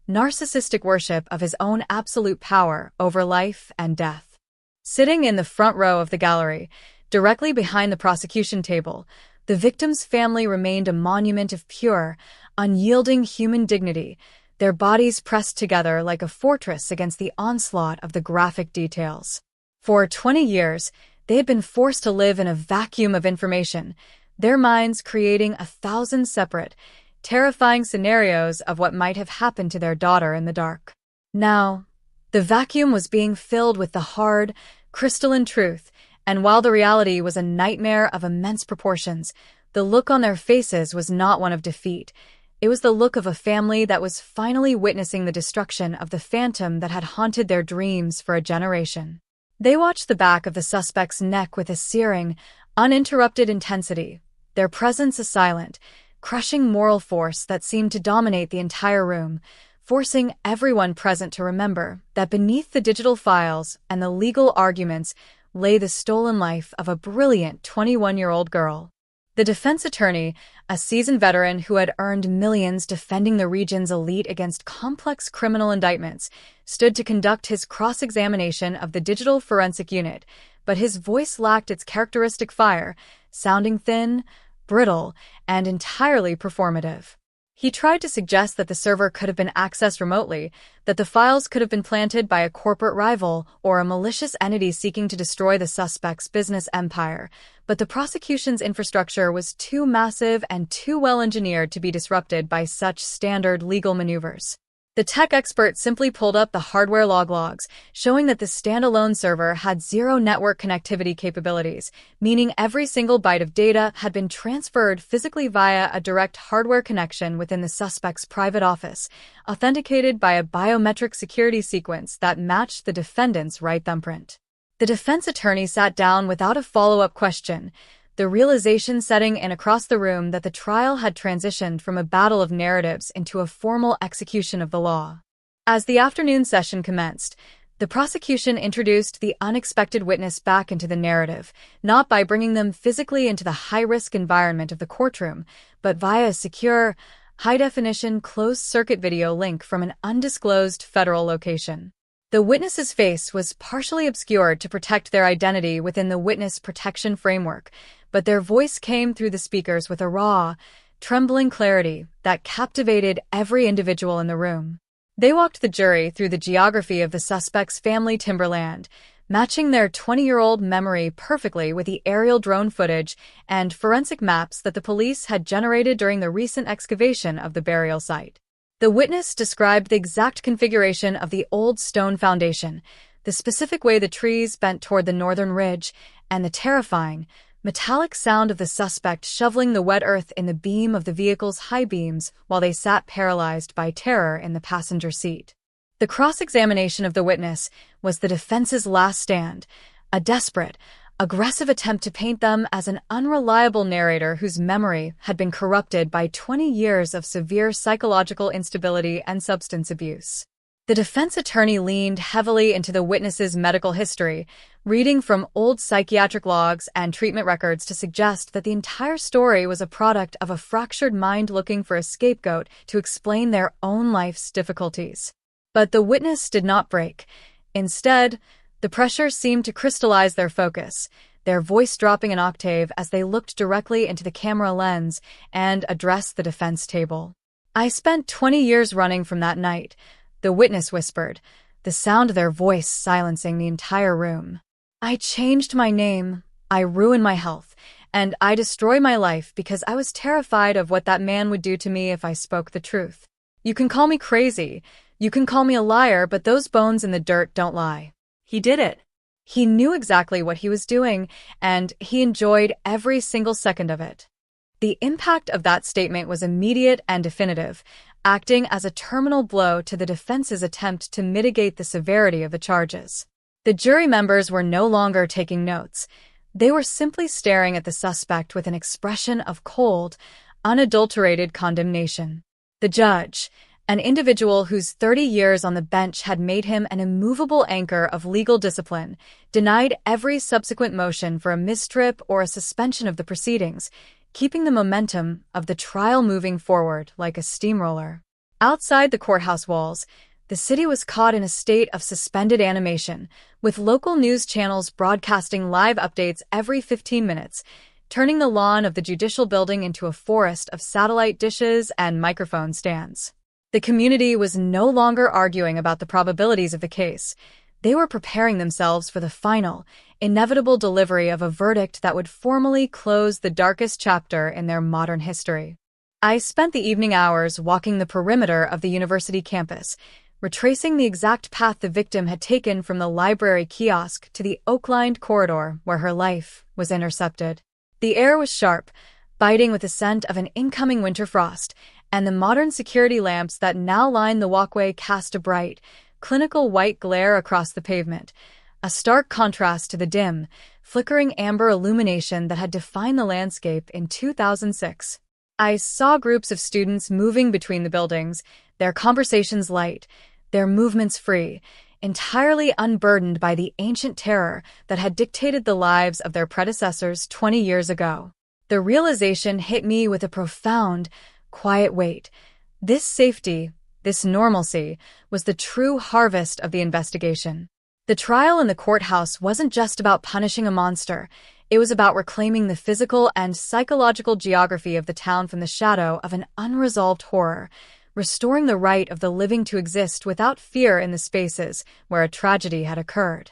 narcissistic worship of his own absolute power over life and death. Sitting in the front row of the gallery, directly behind the prosecution table, the victim's family remained a monument of pure, unyielding human dignity, their bodies pressed together like a fortress against the onslaught of the graphic details. For 20 years, they had been forced to live in a vacuum of information, their minds creating 1,000 separate, terrifying scenarios of what might have happened to their daughter in the dark. Now, the vacuum was being filled with the hard, crystalline truth, and while the reality was a nightmare of immense proportions, the look on their faces was not one of defeat. It was the look of a family that was finally witnessing the destruction of the phantom that had haunted their dreams for a generation. They watched the back of the suspect's neck with a searing, uninterrupted intensity, their presence a silent, crushing moral force that seemed to dominate the entire room, forcing everyone present to remember that beneath the digital files and the legal arguments lay the stolen life of a brilliant 21-year-old girl. The defense attorney, a seasoned veteran who had earned millions defending the region's elite against complex criminal indictments, stood to conduct his cross-examination of the digital forensic unit, but his voice lacked its characteristic fire, sounding thin, brittle, and entirely performative. He tried to suggest that the server could have been accessed remotely, that the files could have been planted by a corporate rival or a malicious entity seeking to destroy the suspect's business empire, but the prosecution's infrastructure was too massive and too well-engineered to be disrupted by such standard legal maneuvers. The tech expert simply pulled up the hardware logs, showing that the standalone server had zero network connectivity capabilities, meaning every single byte of data had been transferred physically via a direct hardware connection within the suspect's private office, authenticated by a biometric security sequence that matched the defendant's right thumbprint. The defense attorney sat down without a follow-up question, the realization setting in across the room that the trial had transitioned from a battle of narratives into a formal execution of the law. As the afternoon session commenced, the prosecution introduced the unexpected witness back into the narrative, not by bringing them physically into the high-risk environment of the courtroom, but via a secure, high-definition closed-circuit video link from an undisclosed federal location. The witness's face was partially obscured to protect their identity within the witness protection framework, but their voice came through the speakers with a raw, trembling clarity that captivated every individual in the room. They walked the jury through the geography of the suspect's family timberland, matching their 20-year-old memory perfectly with the aerial drone footage and forensic maps that the police had generated during the recent excavation of the burial site. The witness described the exact configuration of the old stone foundation, the specific way the trees bent toward the northern ridge, and the terrifying, metallic sound of the suspect shoveling the wet earth in the beam of the vehicle's high beams while they sat paralyzed by terror in the passenger seat. The cross-examination of the witness was the defense's last stand, a desperate, aggressive attempt to paint them as an unreliable narrator whose memory had been corrupted by 20 years of severe psychological instability and substance abuse. The defense attorney leaned heavily into the witness's medical history, reading from old psychiatric logs and treatment records to suggest that the entire story was a product of a fractured mind looking for a scapegoat to explain their own life's difficulties. But the witness did not break. Instead, the pressure seemed to crystallize their focus, their voice dropping an octave as they looked directly into the camera lens and addressed the defense table. "I spent 20 years running from that night," the witness whispered, the sound of their voice silencing the entire room. "I changed my name, I ruined my health, and I destroyed my life because I was terrified of what that man would do to me if I spoke the truth. You can call me crazy, you can call me a liar, but those bones in the dirt don't lie. He did it. He knew exactly what he was doing, and he enjoyed every single second of it." The impact of that statement was immediate and definitive, acting as a terminal blow to the defense's attempt to mitigate the severity of the charges. The jury members were no longer taking notes. They were simply staring at the suspect with an expression of cold, unadulterated condemnation. The judge, an individual whose 30 years on the bench had made him an immovable anchor of legal discipline, denied every subsequent motion for a mistrip or a suspension of the proceedings, keeping the momentum of the trial moving forward like a steamroller. Outside the courthouse walls, the city was caught in a state of suspended animation, with local news channels broadcasting live updates every 15 minutes, turning the lawn of the judicial building into a forest of satellite dishes and microphone stands. The community was no longer arguing about the probabilities of the case. They were preparing themselves for the final, inevitable delivery of a verdict that would formally close the darkest chapter in their modern history. I spent the evening hours walking the perimeter of the university campus, retracing the exact path the victim had taken from the library kiosk to the oak-lined corridor where her life was intercepted. The air was sharp, biting with the scent of an incoming winter frost, and the modern security lamps that now lined the walkway cast a bright, clinical white glare across the pavement, a stark contrast to the dim, flickering amber illumination that had defined the landscape in 2006. I saw groups of students moving between the buildings, their conversations light, their movements free, entirely unburdened by the ancient terror that had dictated the lives of their predecessors 20 years ago. The realization hit me with a profound, quiet weight. This safety, this normalcy, was the true harvest of the investigation. The trial in the courthouse wasn't just about punishing a monster. It was about reclaiming the physical and psychological geography of the town from the shadow of an unresolved horror, restoring the right of the living to exist without fear in the spaces where a tragedy had occurred.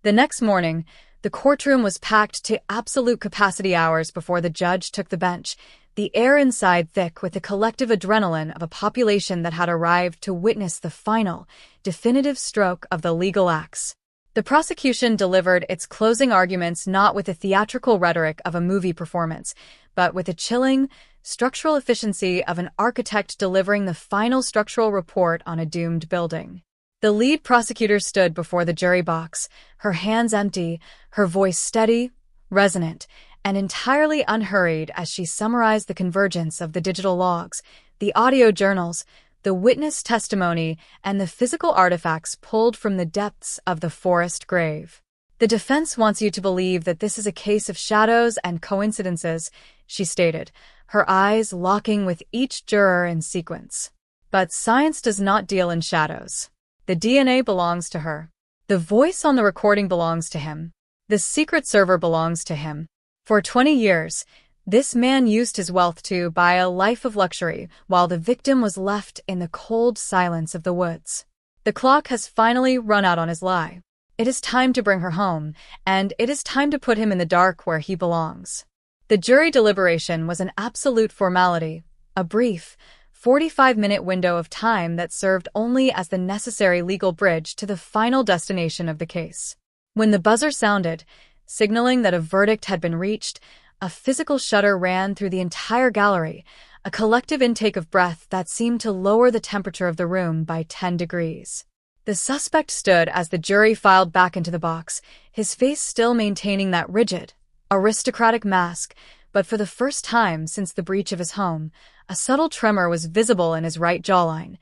The next morning, the courtroom was packed to absolute capacity hours before the judge took the bench, the air inside thick with the collective adrenaline of a population that had arrived to witness the final, definitive stroke of the legal axe. The prosecution delivered its closing arguments not with the theatrical rhetoric of a movie performance, but with the chilling, structural efficiency of an architect delivering the final structural report on a doomed building. The lead prosecutor stood before the jury box, her hands empty, her voice steady, resonant, and entirely unhurried as she summarized the convergence of the digital logs, the audio journals, the witness testimony, and the physical artifacts pulled from the depths of the forest grave. "The defense wants you to believe that this is a case of shadows and coincidences," she stated, her eyes locking with each juror in sequence. "But science does not deal in shadows. The DNA belongs to her. The voice on the recording belongs to him. The secret server belongs to him. For 20 years, this man used his wealth to buy a life of luxury while the victim was left in the cold silence of the woods. The clock has finally run out on his lie. It is time to bring her home, and it is time to put him in the dark where he belongs." The jury deliberation was an absolute formality, a brief, 45-minute window of time that served only as the necessary legal bridge to the final destination of the case. When the buzzer sounded, signaling that a verdict had been reached, a physical shudder ran through the entire gallery, a collective intake of breath that seemed to lower the temperature of the room by 10 degrees. The suspect stood as the jury filed back into the box, his face still maintaining that rigid, aristocratic mask, but for the first time since the breach of his home, a subtle tremor was visible in his right jawline.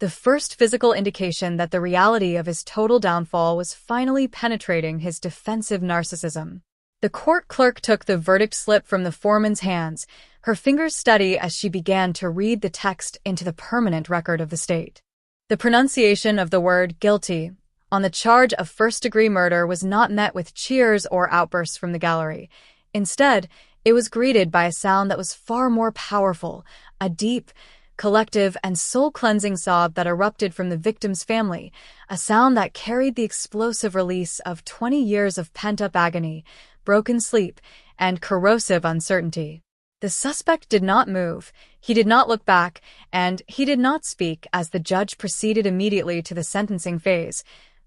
the first physical indication that the reality of his total downfall was finally penetrating his defensive narcissism. The court clerk took the verdict slip from the foreman's hands, her fingers steady as she began to read the text into the permanent record of the state. The pronunciation of the word guilty on the charge of first-degree murder was not met with cheers or outbursts from the gallery. Instead, it was greeted by a sound that was far more powerful, a deep, collective, and soul-cleansing sob that erupted from the victim's family, a sound that carried the explosive release of 20 years of pent-up agony, broken sleep, and corrosive uncertainty. The suspect did not move, he did not look back, and he did not speak as the judge proceeded immediately to the sentencing phase,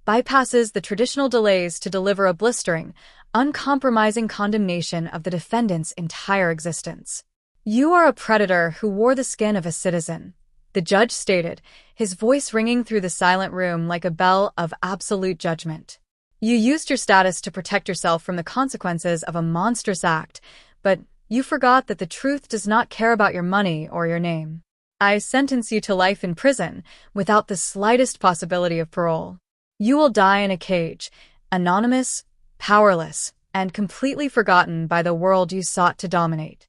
bypasses the traditional delays to deliver a blistering, uncompromising condemnation of the defendant's entire existence. "You are a predator who wore the skin of a citizen," the judge stated, his voice ringing through the silent room like a bell of absolute judgment. "You used your status to protect yourself from the consequences of a monstrous act, but you forgot that the truth does not care about your money or your name. I sentence you to life in prison without the slightest possibility of parole. You will die in a cage, anonymous, powerless, and completely forgotten by the world you sought to dominate."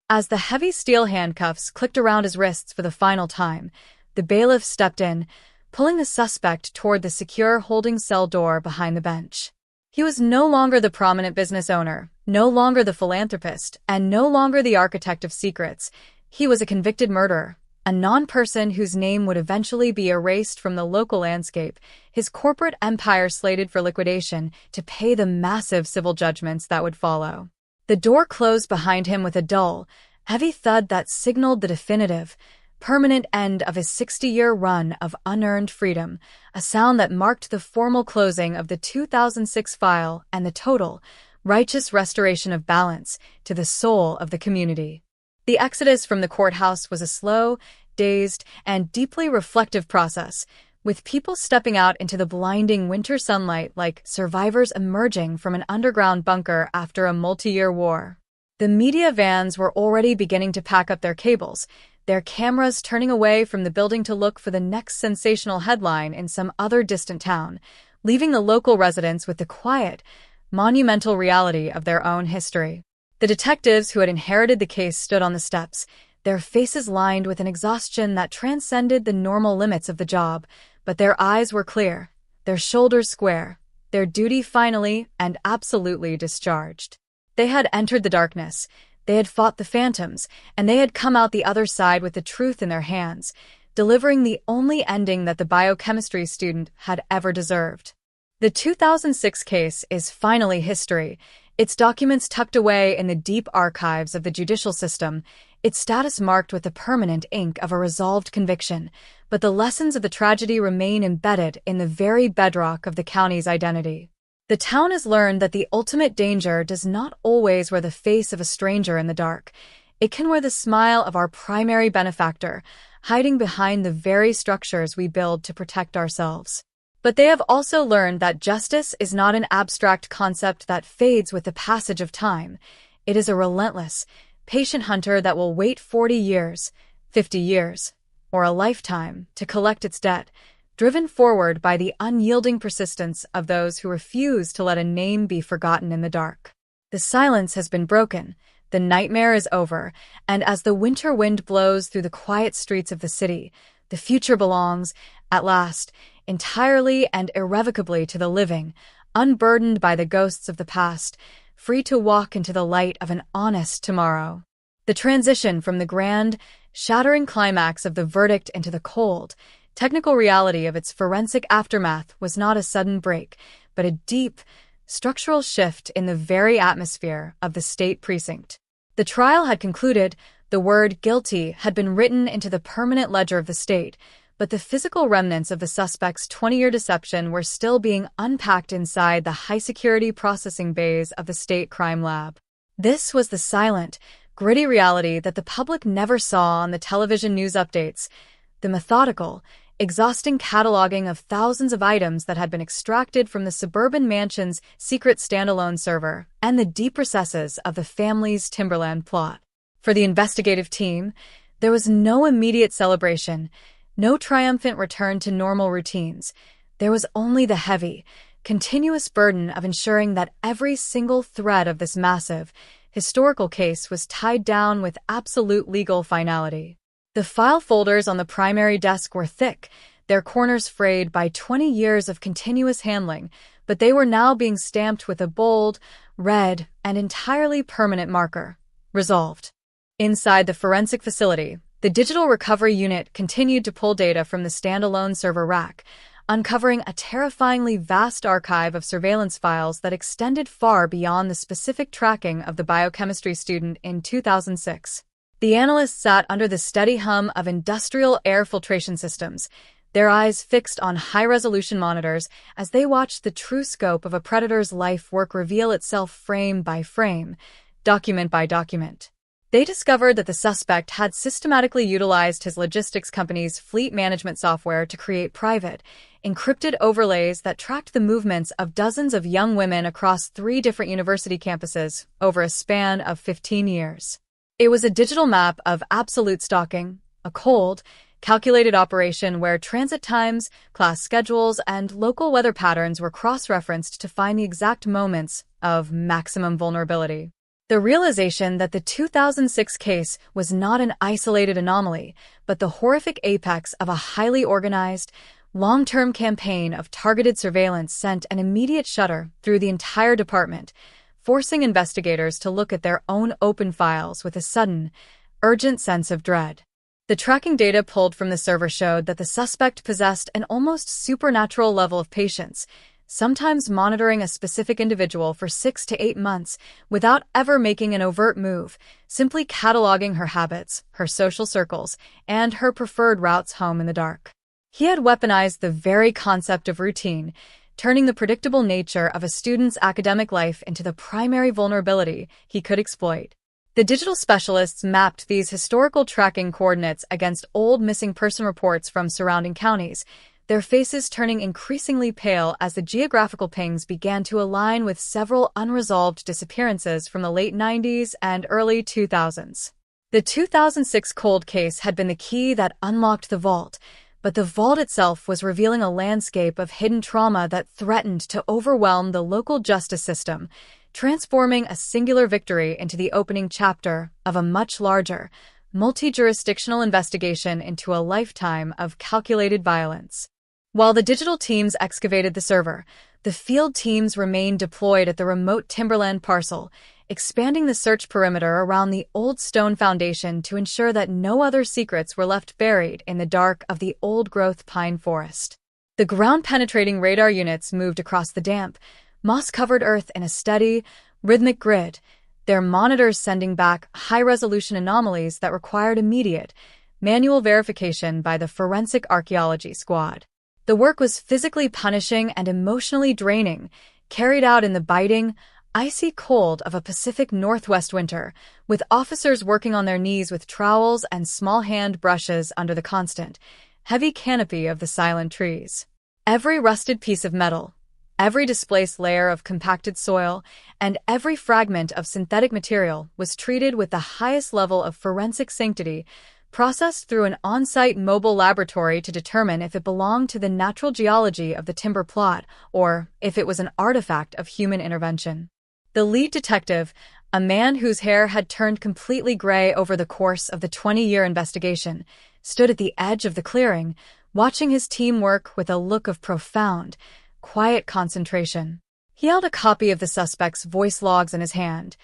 As the heavy steel handcuffs clicked around his wrists for the final time, the bailiff stepped in, pulling the suspect toward the secure holding cell door behind the bench. He was no longer the prominent business owner, no longer the philanthropist, and no longer the architect of secrets. He was a convicted murderer, a non-person whose name would eventually be erased from the local landscape, his corporate empire slated for liquidation to pay the massive civil judgments that would follow. The door closed behind him with a dull, heavy thud that signaled the definitive, permanent end of his 60-year run of unearned freedom, a sound that marked the formal closing of the 2006 file and the total, righteous restoration of balance to the soul of the community. The exodus from the courthouse was a slow, dazed, and deeply reflective process, with people stepping out into the blinding winter sunlight like survivors emerging from an underground bunker after a multi-year war. The media vans were already beginning to pack up their cables, their cameras turning away from the building to look for the next sensational headline in some other distant town, leaving the local residents with the quiet, monumental reality of their own history. The detectives who had inherited the case stood on the steps, their faces lined with an exhaustion that transcended the normal limits of the job, but their eyes were clear, their shoulders square, their duty finally and absolutely discharged. They had entered the darkness, they had fought the phantoms, and they had come out the other side with the truth in their hands, delivering the only ending that the biochemistry student had ever deserved. The 2006 case is finally history, its documents tucked away in the deep archives of the judicial system, its status marked with the permanent ink of a resolved conviction, but the lessons of the tragedy remain embedded in the very bedrock of the county's identity. The town has learned that the ultimate danger does not always wear the face of a stranger in the dark. It can wear the smile of our primary benefactor, hiding behind the very structures we build to protect ourselves. But they have also learned that justice is not an abstract concept that fades with the passage of time. It is a relentless, patient hunter that will wait 40 years, 50 years, or a lifetime to collect its debt, driven forward by the unyielding persistence of those who refuse to let a name be forgotten in the dark. The silence has been broken, the nightmare is over, and as the winter wind blows through the quiet streets of the city, the future belongs, at last, entirely and irrevocably to the living, unburdened by the ghosts of the past, free to walk into the light of an honest tomorrow. The transition from the grand, shattering climax of the verdict into the cold, technical reality of its forensic aftermath was not a sudden break, but a deep, structural shift in the very atmosphere of the state precinct. The trial had concluded, the word guilty had been written into the permanent ledger of the state, but the physical remnants of the suspect's 20-year deception were still being unpacked inside the high-security processing bays of the state crime lab. This was the silent, gritty reality that the public never saw on the television news updates, the methodical, exhausting cataloging of thousands of items that had been extracted from the suburban mansion's secret standalone server, and the deep recesses of the family's Timberland plot. For the investigative team, there was no immediate celebration. No triumphant return to normal routines. There was only the heavy, continuous burden of ensuring that every single thread of this massive, historical case was tied down with absolute legal finality. The file folders on the primary desk were thick, their corners frayed by 20 years of continuous handling, but they were now being stamped with a bold, red, and entirely permanent marker. Resolved. Inside the forensic facility, the digital recovery unit continued to pull data from the standalone server rack, uncovering a terrifyingly vast archive of surveillance files that extended far beyond the specific tracking of the biochemistry student in 2006. The analysts sat under the steady hum of industrial air filtration systems, their eyes fixed on high-resolution monitors as they watched the true scope of a predator's life work reveal itself frame by frame, document by document. They discovered that the suspect had systematically utilized his logistics company's fleet management software to create private, encrypted overlays that tracked the movements of dozens of young women across 3 different university campuses over a span of 15 years. It was a digital map of absolute stalking, a cold, calculated operation where transit times, class schedules, and local weather patterns were cross-referenced to find the exact moments of maximum vulnerability. The realization that the 2006 case was not an isolated anomaly, but the horrific apex of a highly organized, long-term campaign of targeted surveillance sent an immediate shudder through the entire department, forcing investigators to look at their own open files with a sudden, urgent sense of dread. The tracking data pulled from the server showed that the suspect possessed an almost supernatural level of patience, sometimes monitoring a specific individual for 6 to 8 months without ever making an overt move, simply cataloging her habits, her social circles, and her preferred routes home in the dark. He had weaponized the very concept of routine, turning the predictable nature of a student's academic life into the primary vulnerability he could exploit. The digital specialists mapped these historical tracking coordinates against old missing person reports from surrounding counties, their faces turning increasingly pale as the geographical pings began to align with several unresolved disappearances from the late 90s and early 2000s. The 2006 cold case had been the key that unlocked the vault, but the vault itself was revealing a landscape of hidden trauma that threatened to overwhelm the local justice system, transforming a singular victory into the opening chapter of a much larger, multi-jurisdictional investigation into a lifetime of calculated violence. While the digital teams excavated the server, the field teams remained deployed at the remote Timberland parcel, expanding the search perimeter around the old stone foundation to ensure that no other secrets were left buried in the dark of the old-growth pine forest. The ground-penetrating radar units moved across the damp, moss-covered earth in a steady, rhythmic grid, their monitors sending back high-resolution anomalies that required immediate, manual verification by the forensic archaeology squad. The work was physically punishing and emotionally draining, carried out in the biting, icy cold of a Pacific Northwest winter, with officers working on their knees with trowels and small hand brushes under the constant, heavy canopy of the silent trees. Every rusted piece of metal, every displaced layer of compacted soil, and every fragment of synthetic material was treated with the highest level of forensic sanctity, processed through an on-site mobile laboratory to determine if it belonged to the natural geology of the timber plot or if it was an artifact of human intervention. The lead detective, a man whose hair had turned completely gray over the course of the 20-year investigation, stood at the edge of the clearing, watching his team work with a look of profound, quiet concentration. He held a copy of the suspect's voice logs in his hand,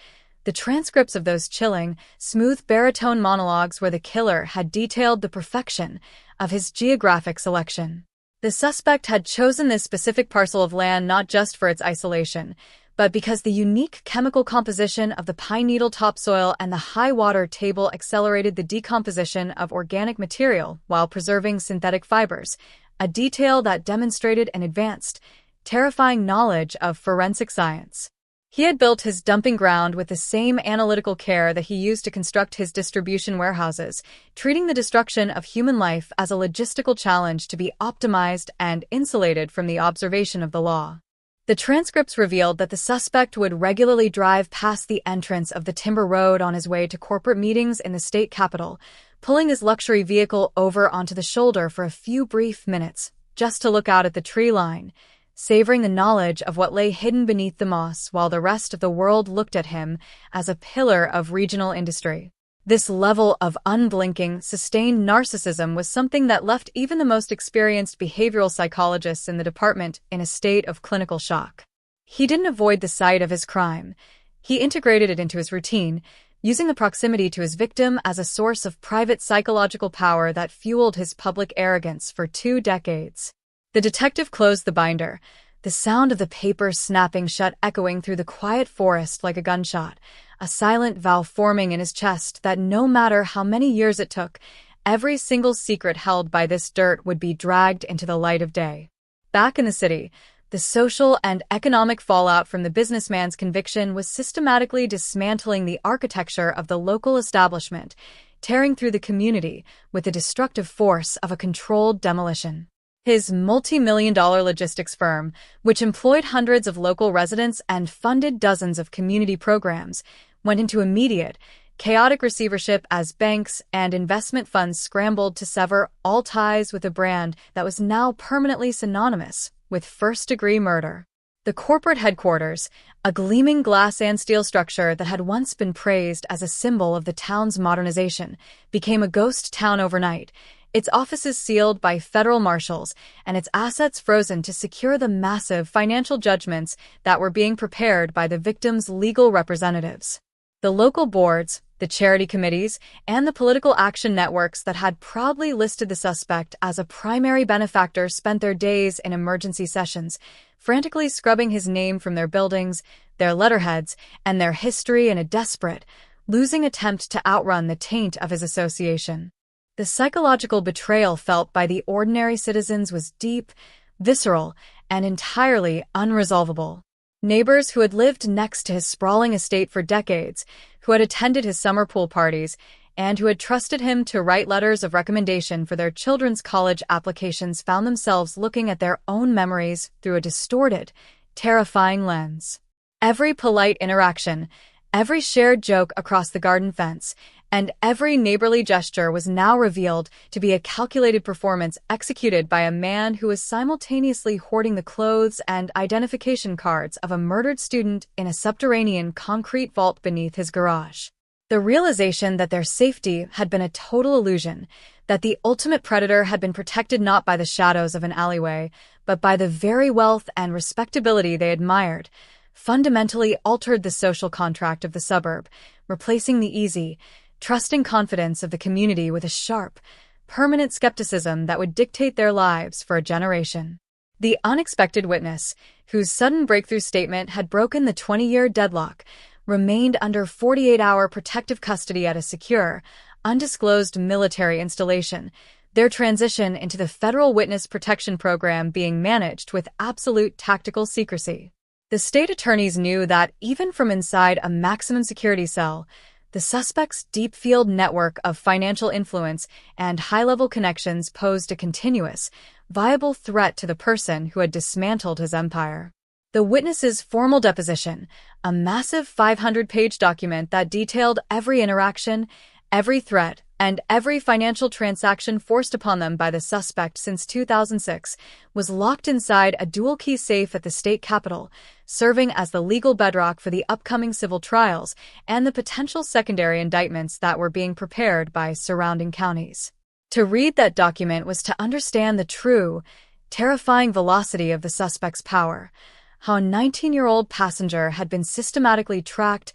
the transcripts of those chilling, smooth baritone monologues where the killer had detailed the perfection of his geographic selection. The suspect had chosen this specific parcel of land not just for its isolation, but because the unique chemical composition of the pine needle topsoil and the high water table accelerated the decomposition of organic material while preserving synthetic fibers, a detail that demonstrated an advanced, terrifying knowledge of forensic science. He had built his dumping ground with the same analytical care that he used to construct his distribution warehouses, treating the destruction of human life as a logistical challenge to be optimized and insulated from the observation of the law. The transcripts revealed that the suspect would regularly drive past the entrance of the Timber Road on his way to corporate meetings in the state capital, pulling his luxury vehicle over onto the shoulder for a few brief minutes, just to look out at the tree line, savoring the knowledge of what lay hidden beneath the moss while the rest of the world looked at him as a pillar of regional industry. This level of unblinking, sustained narcissism was something that left even the most experienced behavioral psychologists in the department in a state of clinical shock. He didn't avoid the sight of his crime. He integrated it into his routine, using the proximity to his victim as a source of private psychological power that fueled his public arrogance for 2 decades. The detective closed the binder, the sound of the paper snapping shut echoing through the quiet forest like a gunshot, a silent vow forming in his chest that no matter how many years it took, every single secret held by this dirt would be dragged into the light of day. Back in the city, the social and economic fallout from the businessman's conviction was systematically dismantling the architecture of the local establishment, tearing through the community with the destructive force of a controlled demolition. His multi-million-dollar logistics firm, which employed hundreds of local residents and funded dozens of community programs, went into immediate, chaotic receivership as banks and investment funds scrambled to sever all ties with a brand that was now permanently synonymous with first-degree murder. The corporate headquarters, a gleaming glass and steel structure that had once been praised as a symbol of the town's modernization, became a ghost town overnight, its offices sealed by federal marshals and its assets frozen to secure the massive financial judgments that were being prepared by the victims' legal representatives. The local boards, the charity committees, and the political action networks that had proudly listed the suspect as a primary benefactor spent their days in emergency sessions, frantically scrubbing his name from their buildings, their letterheads, and their history in a desperate, losing attempt to outrun the taint of his association. The psychological betrayal felt by the ordinary citizens was deep, visceral, and entirely unresolvable. Neighbors who had lived next to his sprawling estate for decades, who had attended his summer pool parties, and who had trusted him to write letters of recommendation for their children's college applications found themselves looking at their own memories through a distorted, terrifying lens. Every polite interaction, every shared joke across the garden fence, and every neighborly gesture was now revealed to be a calculated performance executed by a man who was simultaneously hoarding the clothes and identification cards of a murdered student in a subterranean concrete vault beneath his garage. The realization that their safety had been a total illusion, that the ultimate predator had been protected not by the shadows of an alleyway, but by the very wealth and respectability they admired, fundamentally altered the social contract of the suburb, replacing the easy, trusting confidence of the community with a sharp, permanent skepticism that would dictate their lives for a generation. The unexpected witness, whose sudden breakthrough statement had broken the 20-year deadlock, remained under 48-hour protective custody at a secure, undisclosed military installation, their transition into the Federal Witness Protection Program being managed with absolute tactical secrecy. The state attorneys knew that even from inside a maximum security cell, the suspect's deep field network of financial influence and high-level connections posed a continuous, viable threat to the person who had dismantled his empire. The witness's formal deposition, a massive 500-page document that detailed every interaction, every threat, and every financial transaction forced upon them by the suspect since 2006, was locked inside a dual-key safe at the state capitol, serving as the legal bedrock for the upcoming civil trials and the potential secondary indictments that were being prepared by surrounding counties. To read that document was to understand the true, terrifying velocity of the suspect's power, how a 19-year-old passenger had been systematically tracked,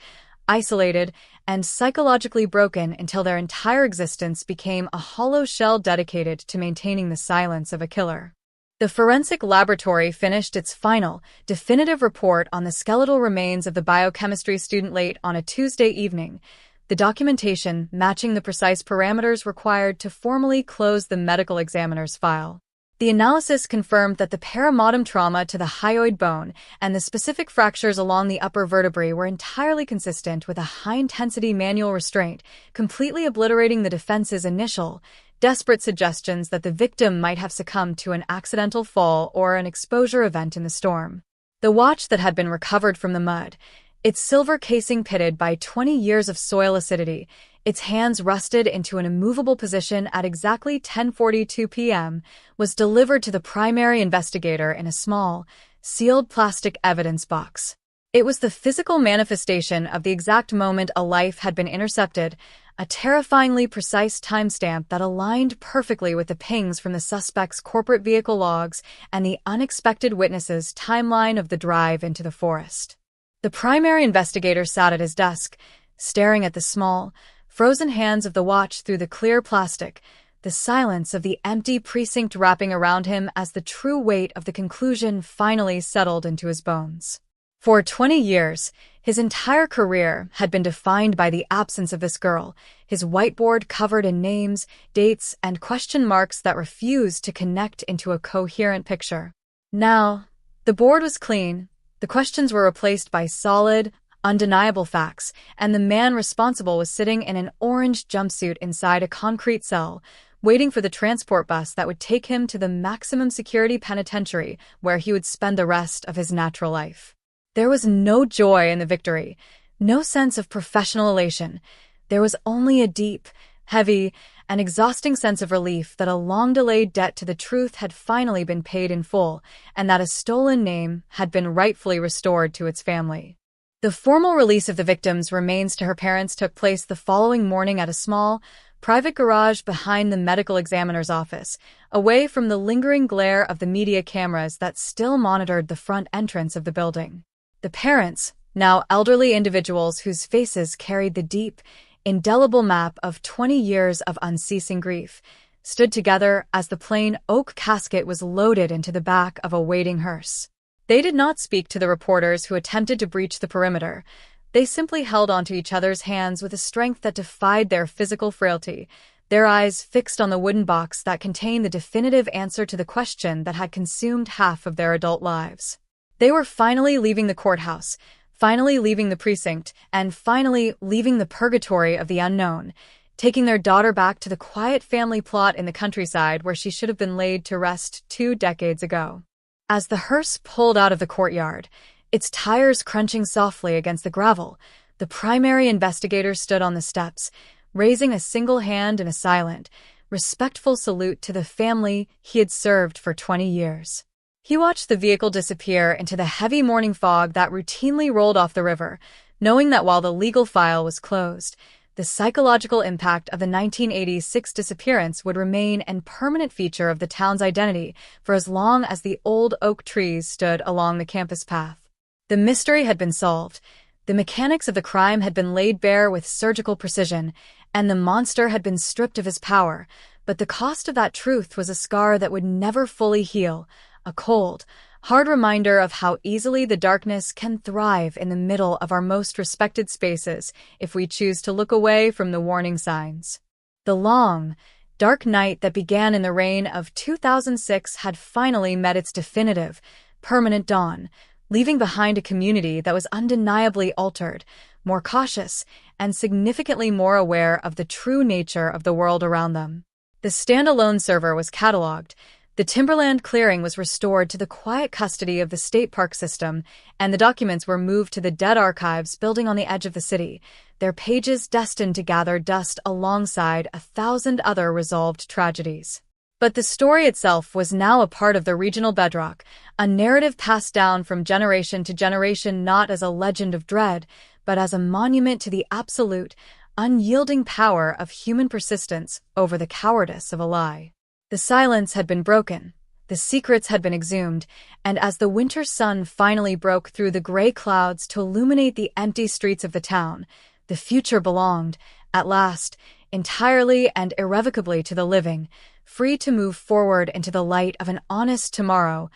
isolated, and psychologically broken until their entire existence became a hollow shell dedicated to maintaining the silence of a killer. The forensic laboratory finished its final, definitive report on the skeletal remains of the biochemistry student late on a Tuesday evening, the documentation matching the precise parameters required to formally close the medical examiner's file. The analysis confirmed that the perimodem trauma to the hyoid bone and the specific fractures along the upper vertebrae were entirely consistent with a high-intensity manual restraint, completely obliterating the defense's initial, desperate suggestions that the victim might have succumbed to an accidental fall or an exposure event in the storm. The watch that had been recovered from the mud, its silver casing pitted by 20 years of soil acidity, its hands rusted into an immovable position at exactly 10:42 p.m., was delivered to the primary investigator in a small, sealed plastic evidence box. It was the physical manifestation of the exact moment a life had been intercepted, a terrifyingly precise timestamp that aligned perfectly with the pings from the suspect's corporate vehicle logs and the unexpected witness's timeline of the drive into the forest. The primary investigator sat at his desk, staring at the small, frozen hands of the watch through the clear plastic, the silence of the empty precinct wrapping around him as the true weight of the conclusion finally settled into his bones. For 20 years, his entire career had been defined by the absence of this girl, his whiteboard covered in names, dates, and question marks that refused to connect into a coherent picture. Now, the board was clean, the questions were replaced by solid, undeniable facts, and the man responsible was sitting in an orange jumpsuit inside a concrete cell, waiting for the transport bus that would take him to the maximum security penitentiary where he would spend the rest of his natural life. There was no joy in the victory, no sense of professional elation. There was only a deep, heavy, and exhausting sense of relief that a long-delayed debt to the truth had finally been paid in full, and that a stolen name had been rightfully restored to its family. The formal release of the victim's remains to her parents took place the following morning at a small, private garage behind the medical examiner's office, away from the lingering glare of the media cameras that still monitored the front entrance of the building. The parents, now elderly individuals whose faces carried the deep, indelible map of 20 years of unceasing grief, stood together as the plain oak casket was loaded into the back of a waiting hearse. They did not speak to the reporters who attempted to breach the perimeter. They simply held onto each other's hands with a strength that defied their physical frailty, their eyes fixed on the wooden box that contained the definitive answer to the question that had consumed half of their adult lives. They were finally leaving the courthouse, finally leaving the precinct, and finally leaving the purgatory of the unknown, taking their daughter back to the quiet family plot in the countryside where she should have been laid to rest 2 decades ago. As the hearse pulled out of the courtyard, its tires crunching softly against the gravel, the primary investigator stood on the steps, raising a single hand in a silent, respectful salute to the family he had served for 20 years. He watched the vehicle disappear into the heavy morning fog that routinely rolled off the river, knowing that while the legal file was closed, the psychological impact of the 1986 disappearance would remain a permanent feature of the town's identity for as long as the old oak trees stood along the campus path. The mystery had been solved, the mechanics of the crime had been laid bare with surgical precision, and the monster had been stripped of his power, but the cost of that truth was a scar that would never fully heal, a cold, hard reminder of how easily the darkness can thrive in the middle of our most respected spaces if we choose to look away from the warning signs. The long, dark night that began in the rain of 2006 had finally met its definitive, permanent dawn, leaving behind a community that was undeniably altered, more cautious, and significantly more aware of the true nature of the world around them. The standalone server was cataloged, the timberland clearing was restored to the quiet custody of the state park system, and the documents were moved to the dead archives building on the edge of the city, their pages destined to gather dust alongside 1,000 other resolved tragedies. But the story itself was now a part of the regional bedrock, a narrative passed down from generation to generation not as a legend of dread, but as a monument to the absolute, unyielding power of human persistence over the cowardice of a lie. The silence had been broken, the secrets had been exhumed, and as the winter sun finally broke through the gray clouds to illuminate the empty streets of the town, the future belonged, at last, entirely and irrevocably to the living, free to move forward into the light of an honest tomorrow,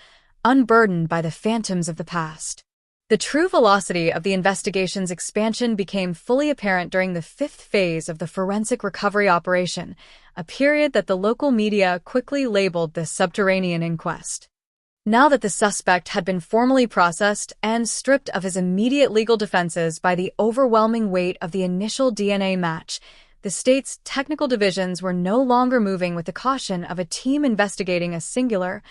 unburdened by the phantoms of the past. The true velocity of the investigation's expansion became fully apparent during the 5th phase of the forensic recovery operation, a period that the local media quickly labeled the subterranean inquest. Now that the suspect had been formally processed and stripped of his immediate legal defenses by the overwhelming weight of the initial DNA match, the state's technical divisions were no longer moving with the caution of a team investigating a singular,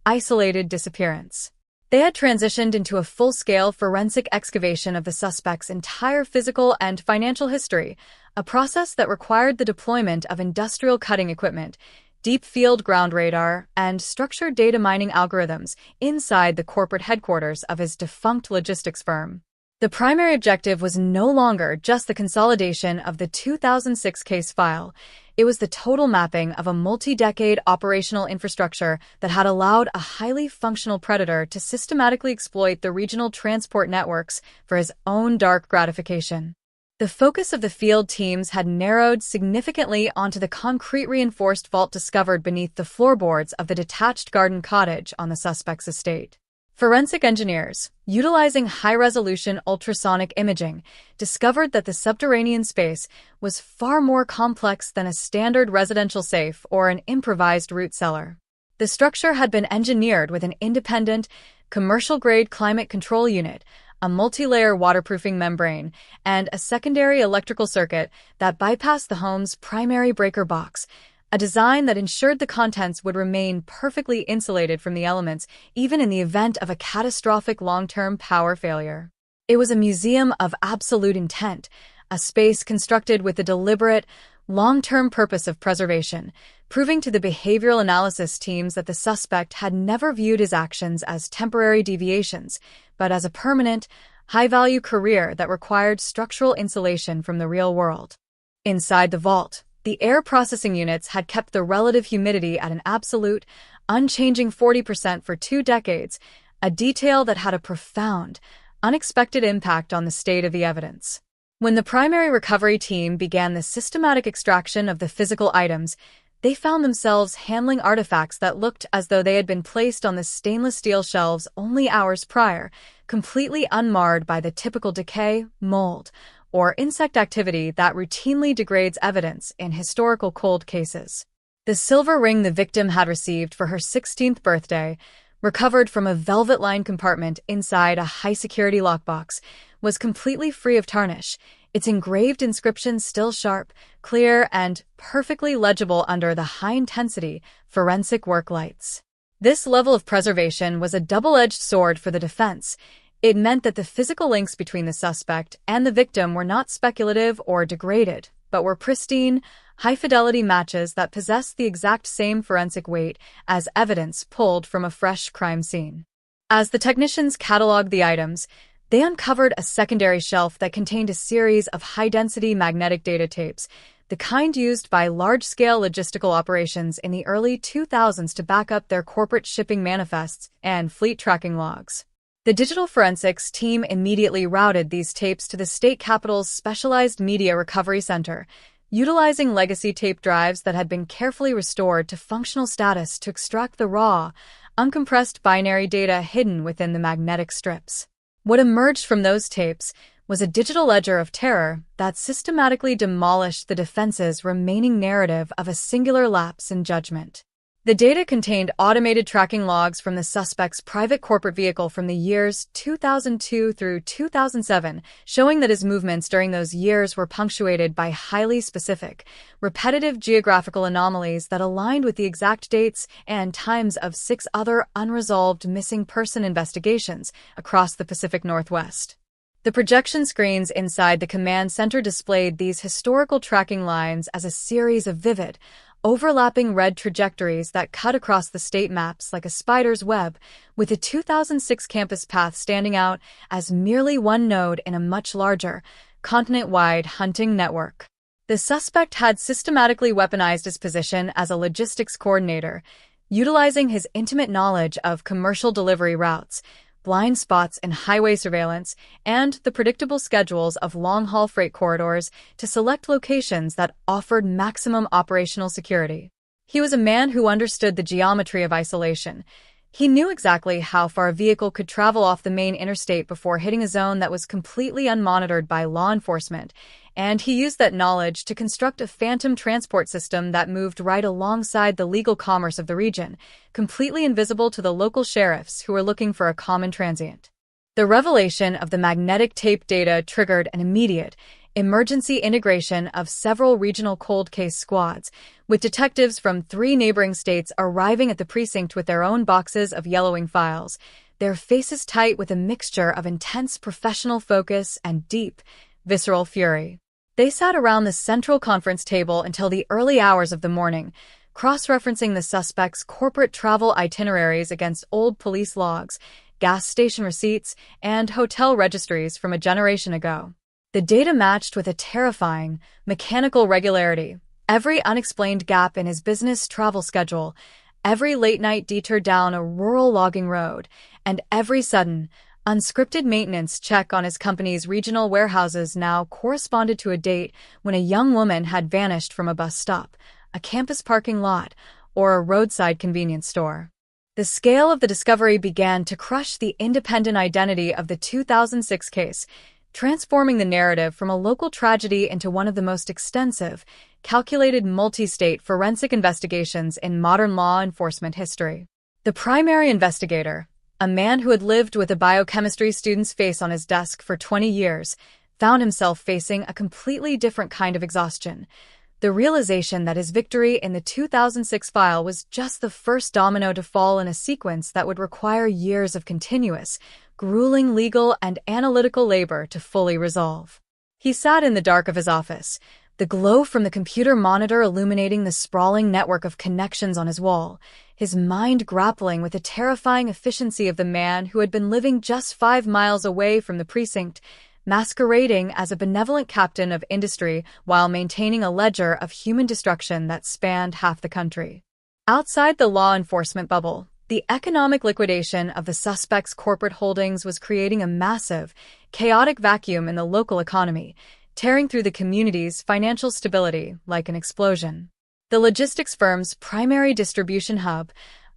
isolated disappearance. They had transitioned into a full-scale forensic excavation of the suspect's entire physical and financial history, a process that required the deployment of industrial cutting equipment, deep field ground radar, and structured data mining algorithms inside the corporate headquarters of his defunct logistics firm. The primary objective was no longer just the consolidation of the 2006 case file. It was the total mapping of a multi-decade operational infrastructure that had allowed a highly functional predator to systematically exploit the regional transport networks for his own dark gratification. The focus of the field teams had narrowed significantly onto the concrete-reinforced vault discovered beneath the floorboards of the detached garden cottage on the suspect's estate. Forensic engineers, utilizing high-resolution ultrasonic imaging, discovered that the subterranean space was far more complex than a standard residential safe or an improvised root cellar. The structure had been engineered with an independent, commercial-grade climate control unit, a multi-layer waterproofing membrane, and a secondary electrical circuit that bypassed the home's primary breaker box, a design that ensured the contents would remain perfectly insulated from the elements even in the event of a catastrophic long-term power failure. It was a museum of absolute intent, a space constructed with the deliberate, long-term purpose of preservation, proving to the behavioral analysis teams that the suspect had never viewed his actions as temporary deviations, but as a permanent, high-value career that required structural insulation from the real world. Inside the vault, the air processing units had kept the relative humidity at an absolute, unchanging 40% for 2 decades, a detail that had a profound, unexpected impact on the state of the evidence. When the primary recovery team began the systematic extraction of the physical items, they found themselves handling artifacts that looked as though they had been placed on the stainless steel shelves only hours prior, completely unmarred by the typical decay, mold, or insect activity that routinely degrades evidence in historical cold cases. The silver ring the victim had received for her 16th birthday, recovered from a velvet-lined compartment inside a high-security lockbox, was completely free of tarnish, its engraved inscription still sharp, clear, and perfectly legible under the high-intensity forensic work lights. This level of preservation was a double-edged sword for the defense. It meant that the physical links between the suspect and the victim were not speculative or degraded, but were pristine, high-fidelity matches that possessed the exact same forensic weight as evidence pulled from a fresh crime scene. As the technicians cataloged the items, they uncovered a secondary shelf that contained a series of high-density magnetic data tapes, the kind used by large-scale logistical operations in the early 2000s to back up their corporate shipping manifests and fleet tracking logs. The digital forensics team immediately routed these tapes to the state capitol's specialized media recovery center, utilizing legacy tape drives that had been carefully restored to functional status to extract the raw, uncompressed binary data hidden within the magnetic strips. What emerged from those tapes was a digital ledger of terror that systematically demolished the defense's remaining narrative of a singular lapse in judgment. The data contained automated tracking logs from the suspect's private corporate vehicle from the years 2002 through 2007, showing that his movements during those years were punctuated by highly specific, repetitive geographical anomalies that aligned with the exact dates and times of 6 other unresolved missing person investigations across the Pacific Northwest. The projection screens inside the command center displayed these historical tracking lines as a series of vivid, overlapping red trajectories that cut across the state maps like a spider's web, with the 2006 campus path standing out as merely one node in a much larger, continent-wide hunting network. The suspect had systematically weaponized his position as a logistics coordinator, utilizing his intimate knowledge of commercial delivery routes, blind spots in highway surveillance, and the predictable schedules of long-haul freight corridors to select locations that offered maximum operational security. He was a man who understood the geometry of isolation. He knew exactly how far a vehicle could travel off the main interstate before hitting a zone that was completely unmonitored by law enforcement, and he used that knowledge to construct a phantom transport system that moved right alongside the legal commerce of the region, completely invisible to the local sheriffs who were looking for a common transient. The revelation of the magnetic tape data triggered an immediate, emergency integration of several regional cold case squads, with detectives from 3 neighboring states arriving at the precinct with their own boxes of yellowing files, their faces tight with a mixture of intense professional focus and deep, visceral fury. They sat around the central conference table until the early hours of the morning, cross-referencing the suspect's corporate travel itineraries against old police logs, gas station receipts, and hotel registries from a generation ago. The data matched with a terrifying, mechanical regularity. Every unexplained gap in his business travel schedule, every late-night detour down a rural logging road, and every sudden, unscripted maintenance check on his company's regional warehouses now corresponded to a date when a young woman had vanished from a bus stop, a campus parking lot, or a roadside convenience store. The scale of the discovery began to crush the independent identity of the 2006 case, transforming the narrative from a local tragedy into one of the most extensive, calculated multi-state forensic investigations in modern law enforcement history. The primary investigator, a man who had lived with a biochemistry student's face on his desk for 20 years, found himself facing a completely different kind of exhaustion. The realization that his victory in the 2006 file was just the first domino to fall in a sequence that would require years of continuous, grueling legal and analytical labor to fully resolve. He sat in the dark of his office, the glow from the computer monitor illuminating the sprawling network of connections on his wall, his mind grappling with the terrifying efficiency of the man who had been living just 5 miles away from the precinct, masquerading as a benevolent captain of industry while maintaining a ledger of human destruction that spanned half the country. Outside the law enforcement bubble, the economic liquidation of the suspect's corporate holdings was creating a massive, chaotic vacuum in the local economy, tearing through the community's financial stability like an explosion. The logistics firm's primary distribution hub,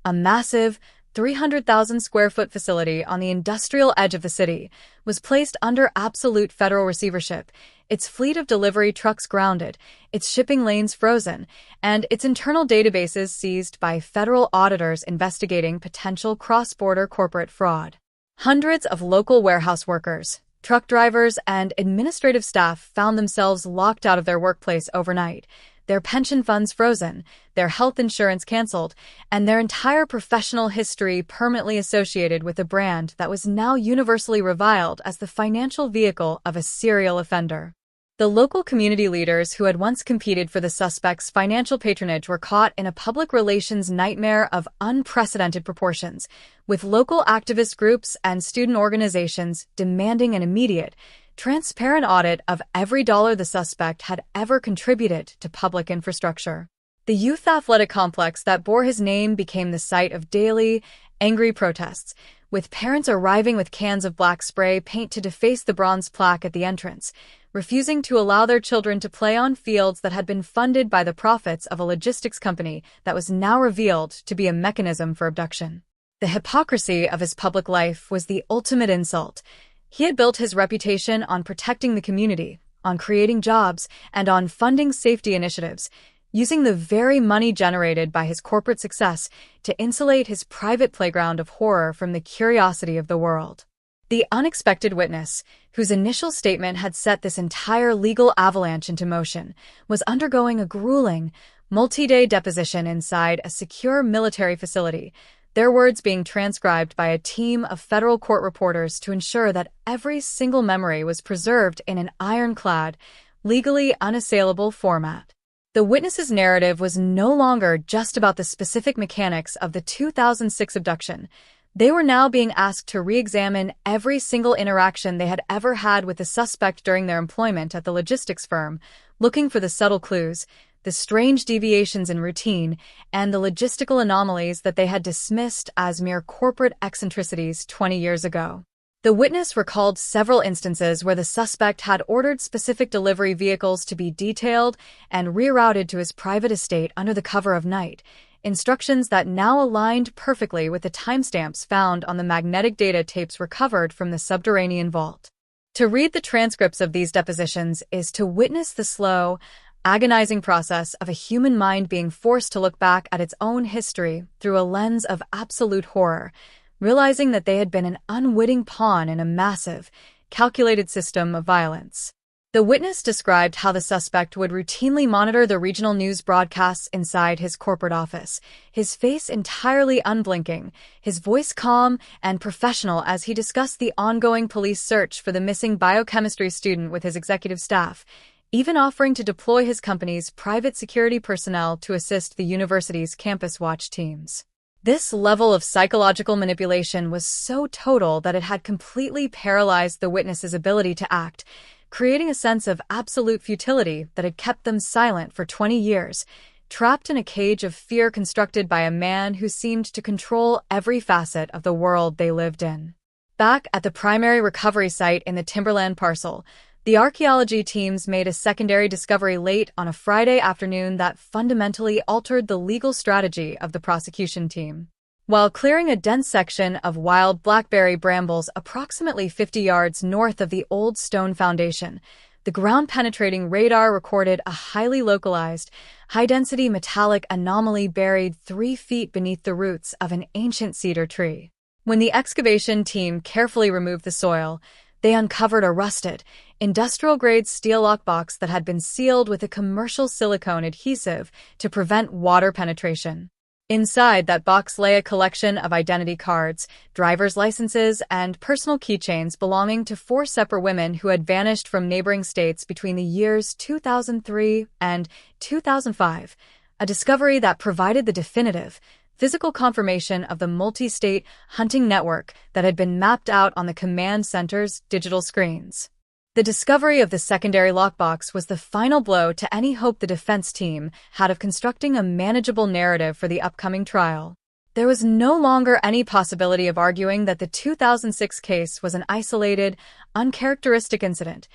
a massive 300,000 square foot facility on the industrial edge of the city, was placed under absolute federal receivership, its fleet of delivery trucks grounded, its shipping lanes frozen, and its internal databases seized by federal auditors investigating potential cross-border corporate fraud. Hundreds of local warehouse workers, truck drivers, and administrative staff found themselves locked out of their workplace overnight, their pension funds frozen, their health insurance canceled, and their entire professional history permanently associated with a brand that was now universally reviled as the financial vehicle of a serial offender. The local community leaders who had once competed for the suspect's financial patronage were caught in a public relations nightmare of unprecedented proportions, with local activist groups and student organizations demanding an immediate, transparent audit of every dollar the suspect had ever contributed to public infrastructure. The youth athletic complex that bore his name became the site of daily, angry protests, with parents arriving with cans of black spray paint to deface the bronze plaque at the entrance, refusing to allow their children to play on fields that had been funded by the profits of a logistics company that was now revealed to be a mechanism for abduction. The hypocrisy of his public life was the ultimate insult. He had built his reputation on protecting the community, on creating jobs, and on funding safety initiatives, using the very money generated by his corporate success to insulate his private playground of horror from the curiosity of the world. The unexpected witness, whose initial statement had set this entire legal avalanche into motion, was undergoing a grueling, multi-day deposition inside a secure military facility, their words being transcribed by a team of federal court reporters to ensure that every single memory was preserved in an ironclad, legally unassailable format. The witness's narrative was no longer just about the specific mechanics of the 2006 abduction. They were now being asked to re-examine every single interaction they had ever had with the suspect during their employment at the logistics firm, looking for the subtle clues, the strange deviations in routine, and the logistical anomalies that they had dismissed as mere corporate eccentricities 20 years ago. The witness recalled several instances where the suspect had ordered specific delivery vehicles to be detailed and rerouted to his private estate under the cover of night, instructions that now aligned perfectly with the timestamps found on the magnetic data tapes recovered from the subterranean vault. To read the transcripts of these depositions is to witness the slow, agonizing process of a human mind being forced to look back at its own history through a lens of absolute horror, realizing that they had been an unwitting pawn in a massive, calculated system of violence. The witness described how the suspect would routinely monitor the regional news broadcasts inside his corporate office, his face entirely unblinking, his voice calm and professional as he discussed the ongoing police search for the missing biochemistry student with his executive staff, even offering to deploy his company's private security personnel to assist the university's campus watch teams. This level of psychological manipulation was so total that it had completely paralyzed the witness's ability to act, creating a sense of absolute futility that had kept them silent for 20 years, trapped in a cage of fear constructed by a man who seemed to control every facet of the world they lived in. Back at the primary recovery site in the Timberland parcel, the archaeology teams made a secondary discovery late on a Friday afternoon that fundamentally altered the legal strategy of the prosecution team. While clearing a dense section of wild blackberry brambles approximately 50 yards north of the old stone foundation, the ground-penetrating radar recorded a highly localized, high-density metallic anomaly buried 3 feet beneath the roots of an ancient cedar tree. When the excavation team carefully removed the soil, they uncovered a rusted, industrial-grade steel lockbox that had been sealed with a commercial silicone adhesive to prevent water penetration. Inside that box lay a collection of identity cards, driver's licenses, and personal keychains belonging to 4 separate women who had vanished from neighboring states between the years 2003 and 2005, a discovery that provided the definitive, physical confirmation of the multi-state hunting network that had been mapped out on the command center's digital screens. The discovery of the secondary lockbox was the final blow to any hope the defense team had of constructing a manageable narrative for the upcoming trial. There was no longer any possibility of arguing that the 2006 case was an isolated, uncharacteristic incident.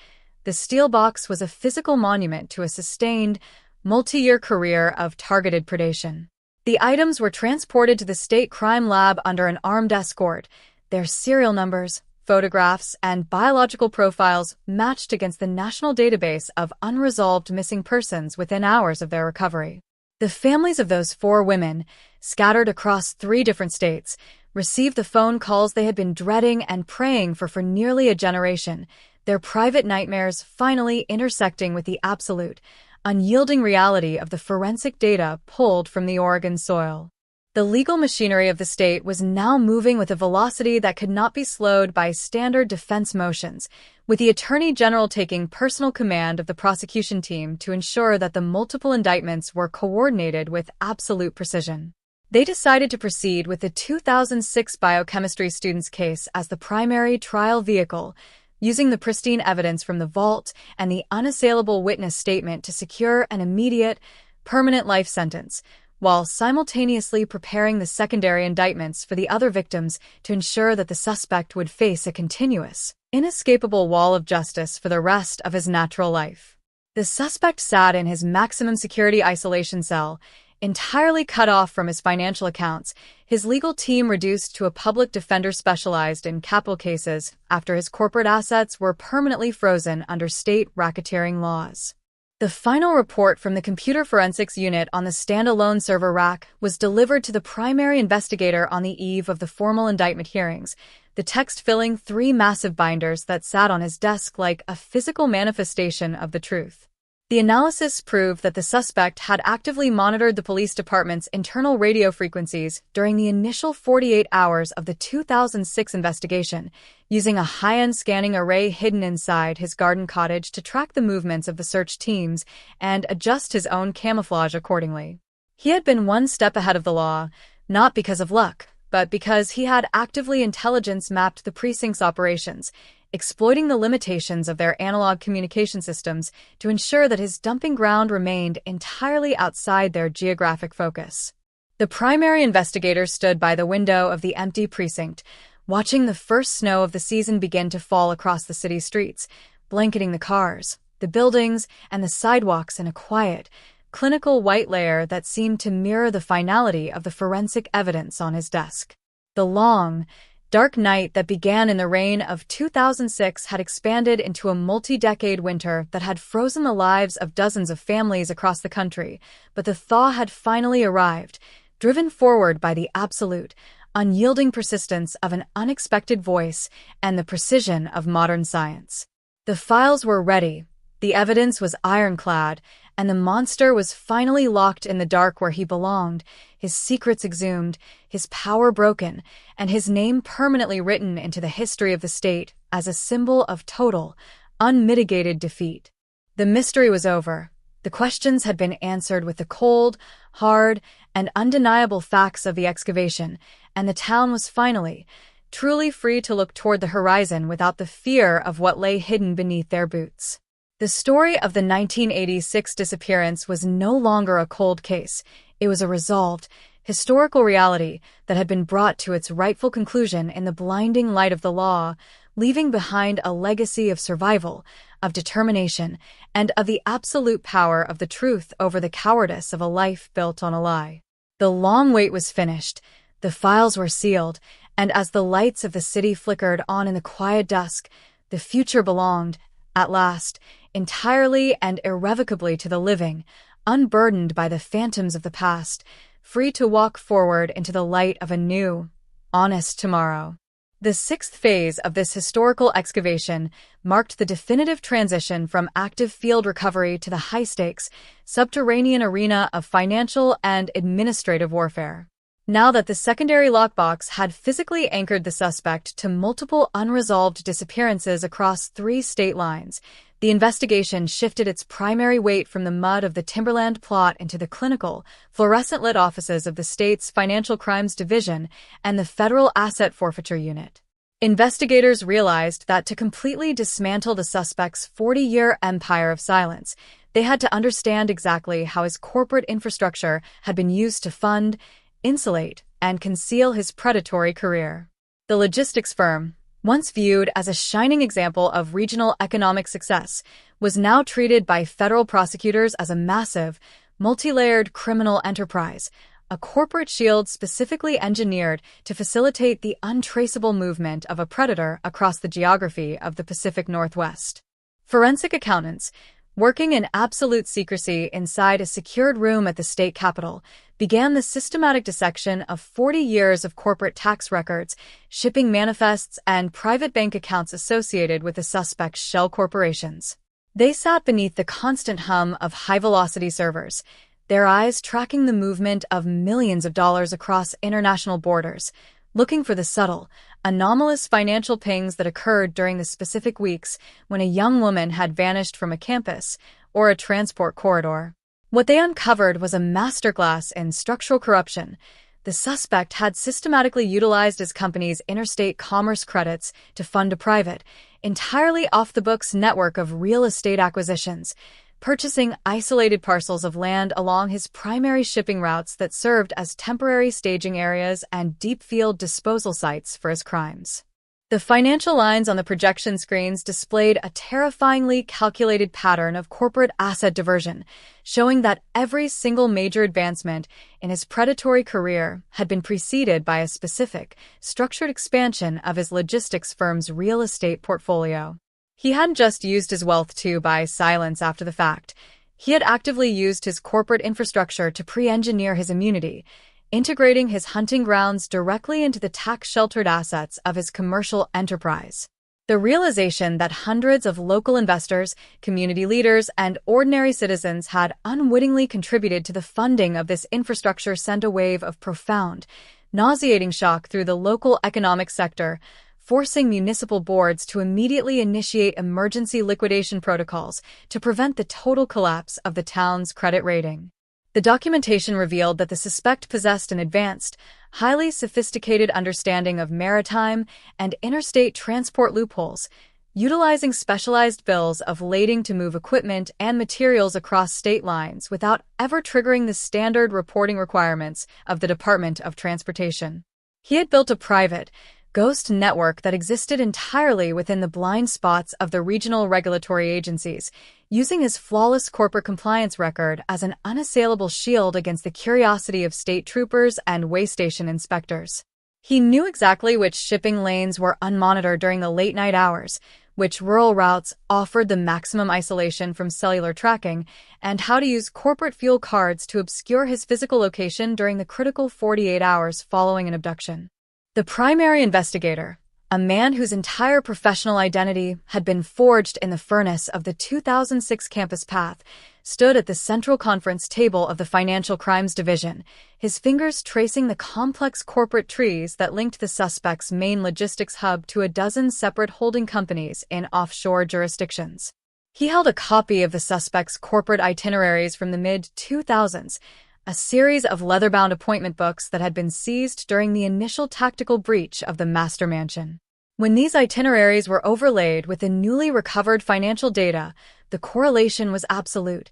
The steel box was a physical monument to a sustained, multi-year career of targeted predation. The items were transported to the state crime lab under an armed escort, their serial numbers, photographs, and biological profiles matched against the national database of unresolved missing persons within hours of their recovery. The families of those 4 women, scattered across 3 different states, received the phone calls they had been dreading and praying for nearly a generation, their private nightmares finally intersecting with the absolute, unyielding reality of the forensic data pulled from the Oregon soil. The legal machinery of the state was now moving with a velocity that could not be slowed by standard defense motions, with the Attorney General taking personal command of the prosecution team to ensure that the multiple indictments were coordinated with absolute precision. They decided to proceed with the 2006 biochemistry student's case as the primary trial vehicle, using the pristine evidence from the vault and the unassailable witness statement to secure an immediate, permanent life sentence, while simultaneously preparing the secondary indictments for the other victims to ensure that the suspect would face a continuous, inescapable wall of justice for the rest of his natural life. The suspect sat in his maximum security isolation cell, entirely cut off from his financial accounts, his legal team reduced to a public defender specialized in capital cases after his corporate assets were permanently frozen under state racketeering laws. The final report from the computer forensics unit on the standalone server rack was delivered to the primary investigator on the eve of the formal indictment hearings, the text filling 3 massive binders that sat on his desk like a physical manifestation of the truth. The analysis proved that the suspect had actively monitored the police department's internal radio frequencies during the initial 48 hours of the 2006 investigation, using a high-end scanning array hidden inside his garden cottage to track the movements of the search teams and adjust his own camouflage accordingly. He had been 1 step ahead of the law, not because of luck, but because he had actively intelligence mapped the precinct's operations, exploiting the limitations of their analog communication systems to ensure that his dumping ground remained entirely outside their geographic focus. The primary investigator stood by the window of the empty precinct, watching the first snow of the season begin to fall across the city streets, blanketing the cars, the buildings, and the sidewalks in a quiet, clinical white layer that seemed to mirror the finality of the forensic evidence on his desk. The long, dark night that began in the rain of 2006 had expanded into a multi-decade winter that had frozen the lives of dozens of families across the country, but the thaw had finally arrived, driven forward by the absolute, unyielding persistence of an unexpected voice and the precision of modern science. The files were ready, The evidence was ironclad, and the monster was finally locked in the dark where he belonged, his secrets exhumed, his power broken, and his name permanently written into the history of the state as a symbol of total, unmitigated defeat. The mystery was over. The questions had been answered with the cold, hard, and undeniable facts of the excavation, and the town was finally, truly free to look toward the horizon without the fear of what lay hidden beneath their boots. The story of the 1986 disappearance was no longer a cold case. It was a resolved, historical reality that had been brought to its rightful conclusion in the blinding light of the law, leaving behind a legacy of survival, of determination, and of the absolute power of the truth over the cowardice of a life built on a lie. The long wait was finished, the files were sealed, and as the lights of the city flickered on in the quiet dusk, the future belonged, at last, entirely and irrevocably to the living, unburdened by the phantoms of the past, free to walk forward into the light of a new, honest tomorrow. The sixth phase of this historical excavation marked the definitive transition from active field recovery to the high-stakes, subterranean arena of financial and administrative warfare. Now that the secondary lockbox had physically anchored the suspect to multiple unresolved disappearances across 3 state lines, the investigation shifted its primary weight from the mud of the Timberland plot into the clinical, fluorescent-lit offices of the state's Financial Crimes Division and the Federal Asset Forfeiture Unit. Investigators realized that to completely dismantle the suspect's 40-year empire of silence, they had to understand exactly how his corporate infrastructure had been used to fund, insulate, and conceal his predatory career. The logistics firm, once viewed as a shining example of regional economic success, was now treated by federal prosecutors as a massive, multi-layered criminal enterprise, a corporate shield specifically engineered to facilitate the untraceable movement of a predator across the geography of the Pacific Northwest. Forensic accountants, working in absolute secrecy inside a secured room at the state capitol, began the systematic dissection of 40 years of corporate tax records, shipping manifests, and private bank accounts associated with the suspect's shell corporations. They sat beneath the constant hum of high-velocity servers, their eyes tracking the movement of millions of dollars across international borders, looking for the subtle, anomalous financial pings that occurred during the specific weeks when a young woman had vanished from a campus or a transport corridor. What they uncovered was a masterclass in structural corruption. The suspect had systematically utilized his company's interstate commerce credits to fund a private, entirely off-the-books network of real estate acquisitions, purchasing isolated parcels of land along his primary shipping routes that served as temporary staging areas and deep field disposal sites for his crimes. The financial lines on the projection screens displayed a terrifyingly calculated pattern of corporate asset diversion, showing that every single major advancement in his predatory career had been preceded by a specific, structured expansion of his logistics firm's real estate portfolio. He hadn't just used his wealth to buy silence after the fact. He had actively used his corporate infrastructure to pre-engineer his immunity, integrating his hunting grounds directly into the tax-sheltered assets of his commercial enterprise. The realization that hundreds of local investors, community leaders, and ordinary citizens had unwittingly contributed to the funding of this infrastructure sent a wave of profound, nauseating shock through the local economic sector, forcing municipal boards to immediately initiate emergency liquidation protocols to prevent the total collapse of the town's credit rating. The documentation revealed that the suspect possessed an advanced, highly sophisticated understanding of maritime and interstate transport loopholes, utilizing specialized bills of lading to move equipment and materials across state lines without ever triggering the standard reporting requirements of the Department of Transportation. He had built a private, ghost network that existed entirely within the blind spots of the regional regulatory agencies, using his flawless corporate compliance record as an unassailable shield against the curiosity of state troopers and way station inspectors. He knew exactly which shipping lanes were unmonitored during the late-night hours, which rural routes offered the maximum isolation from cellular tracking, and how to use corporate fuel cards to obscure his physical location during the critical 48 hours following an abduction. The primary investigator, a man whose entire professional identity had been forged in the furnace of the 2006 campus path, stood at the central conference table of the Financial Crimes Division, his fingers tracing the complex corporate trees that linked the suspect's main logistics hub to a dozen separate holding companies in offshore jurisdictions. He held a copy of the suspect's corporate itineraries from the mid-2000s, a series of leather-bound appointment books that had been seized during the initial tactical breach of the master mansion. When these itineraries were overlaid with the newly recovered financial data, the correlation was absolute.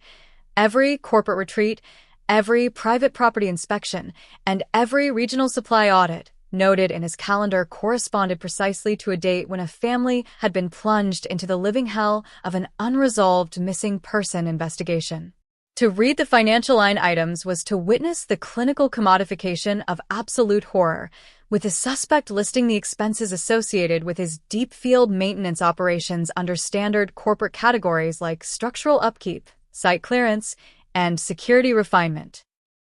Every corporate retreat, every private property inspection, and every regional supply audit noted in his calendar corresponded precisely to a date when a family had been plunged into the living hell of an unresolved missing person investigation. To read the financial line items was to witness the clinical commodification of absolute horror, with the suspect listing the expenses associated with his deep field maintenance operations under standard corporate categories like structural upkeep, site clearance, and security refinement.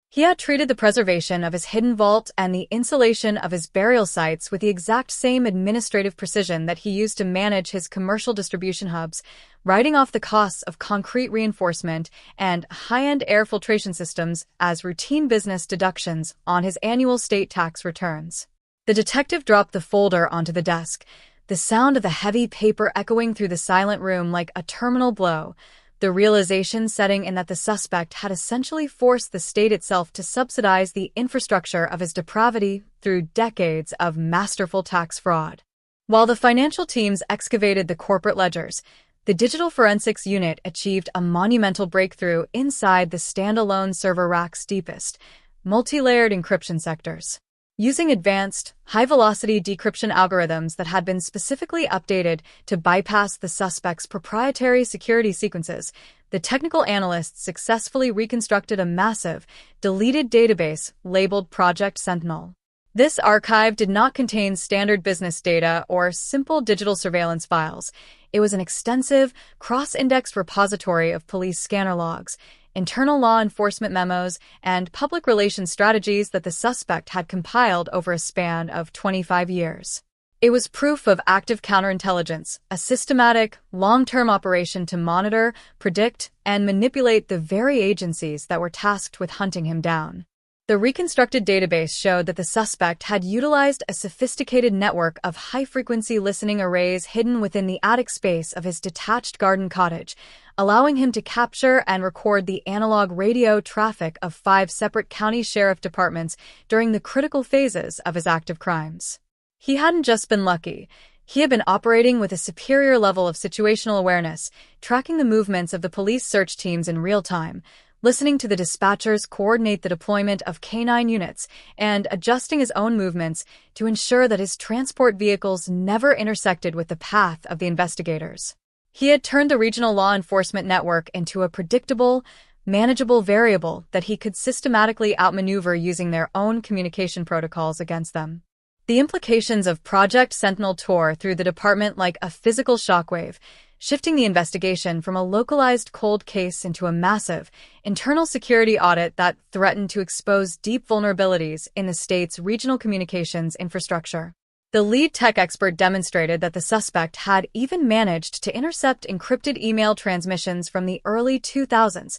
He had treated the preservation of his hidden vault and the insulation of his burial sites with the exact same administrative precision that he used to manage his commercial distribution hubs, writing off the costs of concrete reinforcement and high-end air filtration systems as routine business deductions on his annual state tax returns. The detective dropped the folder onto the desk, the sound of the heavy paper echoing through the silent room like a terminal blow, the realization setting in that the suspect had essentially forced the state itself to subsidize the infrastructure of his depravity through decades of masterful tax fraud. While the financial teams excavated the corporate ledgers, the digital forensics unit achieved a monumental breakthrough inside the standalone server rack's deepest, multi-layered encryption sectors. Using advanced, high-velocity decryption algorithms that had been specifically updated to bypass the suspect's proprietary security sequences, the technical analysts successfully reconstructed a massive, deleted database labeled Project Sentinel. This archive did not contain standard business data or simple digital surveillance files. It was an extensive, cross-indexed repository of police scanner logs, internal law enforcement memos, and public relations strategies that the suspect had compiled over a span of 25 years. It was proof of active counterintelligence, a systematic, long-term operation to monitor, predict, and manipulate the very agencies that were tasked with hunting him down. The reconstructed database showed that the suspect had utilized a sophisticated network of high-frequency listening arrays hidden within the attic space of his detached garden cottage, allowing him to capture and record the analog radio traffic of 5 separate county sheriff departments during the critical phases of his active crimes. He hadn't just been lucky. He had been operating with a superior level of situational awareness, tracking the movements of the police search teams in real time, listening to the dispatchers coordinate the deployment of K-9 units, and adjusting his own movements to ensure that his transport vehicles never intersected with the path of the investigators. He had turned the regional law enforcement network into a predictable, manageable variable that he could systematically outmaneuver using their own communication protocols against them. The implications of Project Sentinel tore through the department like a physical shockwave, shifting the investigation from a localized cold case into a massive, internal security audit that threatened to expose deep vulnerabilities in the state's regional communications infrastructure. The lead tech expert demonstrated that the suspect had even managed to intercept encrypted email transmissions from the early 2000s,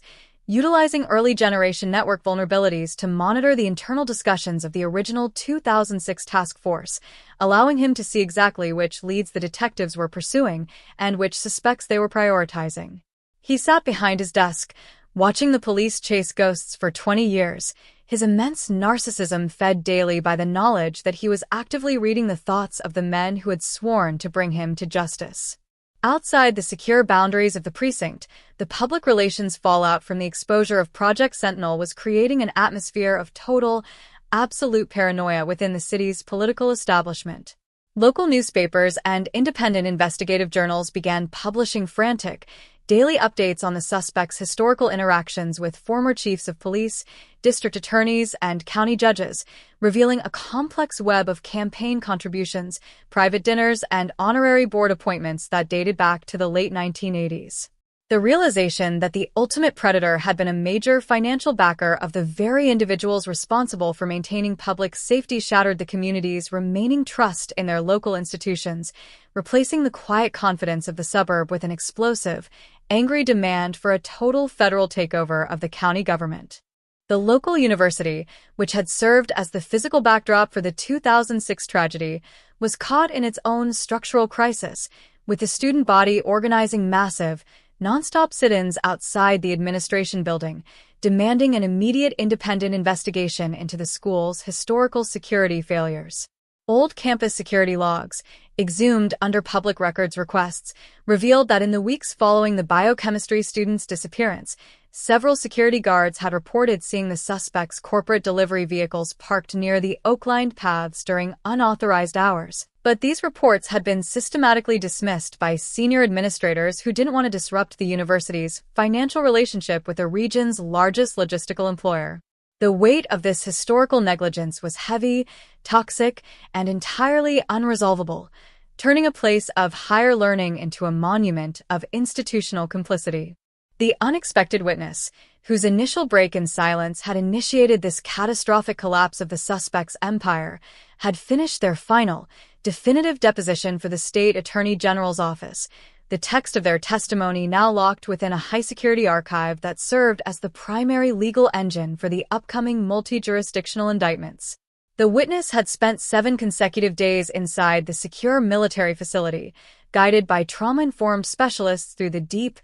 utilizing early-generation network vulnerabilities to monitor the internal discussions of the original 2006 task force, allowing him to see exactly which leads the detectives were pursuing and which suspects they were prioritizing. He sat behind his desk, watching the police chase ghosts for 20 years, his immense narcissism fed daily by the knowledge that he was actively reading the thoughts of the men who had sworn to bring him to justice. Outside the secure boundaries of the precinct, the public relations fallout from the exposure of Project Sentinel was creating an atmosphere of total, absolute paranoia within the city's political establishment. Local newspapers and independent investigative journals began publishing frantic, daily updates on the suspect's historical interactions with former chiefs of police, district attorneys, and county judges, revealing a complex web of campaign contributions, private dinners, and honorary board appointments that dated back to the late 1980s. The realization that the ultimate predator had been a major financial backer of the very individuals responsible for maintaining public safety shattered the community's remaining trust in their local institutions, replacing the quiet confidence of the suburb with an explosive, angry demand for a total federal takeover of the county government. The local university, which had served as the physical backdrop for the 2006 tragedy, was caught in its own structural crisis, with the student body organizing massive, non-stop sit-ins outside the administration building, demanding an immediate independent investigation into the school's historical security failures. Old campus security logs, exhumed under public records requests, revealed that in the weeks following the biochemistry student's disappearance, several security guards had reported seeing the suspect's corporate delivery vehicles parked near the oak-lined paths during unauthorized hours. But these reports had been systematically dismissed by senior administrators who didn't want to disrupt the university's financial relationship with the region's largest logistical employer. The weight of this historical negligence was heavy, toxic, and entirely unresolvable, turning a place of higher learning into a monument of institutional complicity. The unexpected witness, whose initial break in silence had initiated this catastrophic collapse of the suspect's empire, had finished their final, definitive deposition for the state attorney general's office, the text of their testimony now locked within a high-security archive that served as the primary legal engine for the upcoming multi-jurisdictional indictments. The witness had spent 7 consecutive days inside the secure military facility, guided by trauma-informed specialists through the deep,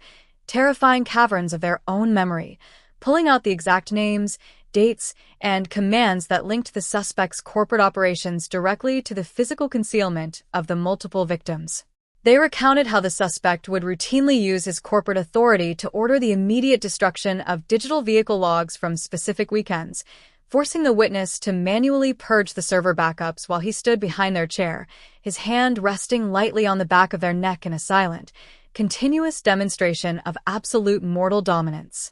terrifying caverns of their own memory, pulling out the exact names, dates, and commands that linked the suspect's corporate operations directly to the physical concealment of the multiple victims. They recounted how the suspect would routinely use his corporate authority to order the immediate destruction of digital vehicle logs from specific weekends, forcing the witness to manually purge the server backups while he stood behind their chair, his hand resting lightly on the back of their neck in a silent, continuous demonstration of absolute mortal dominance.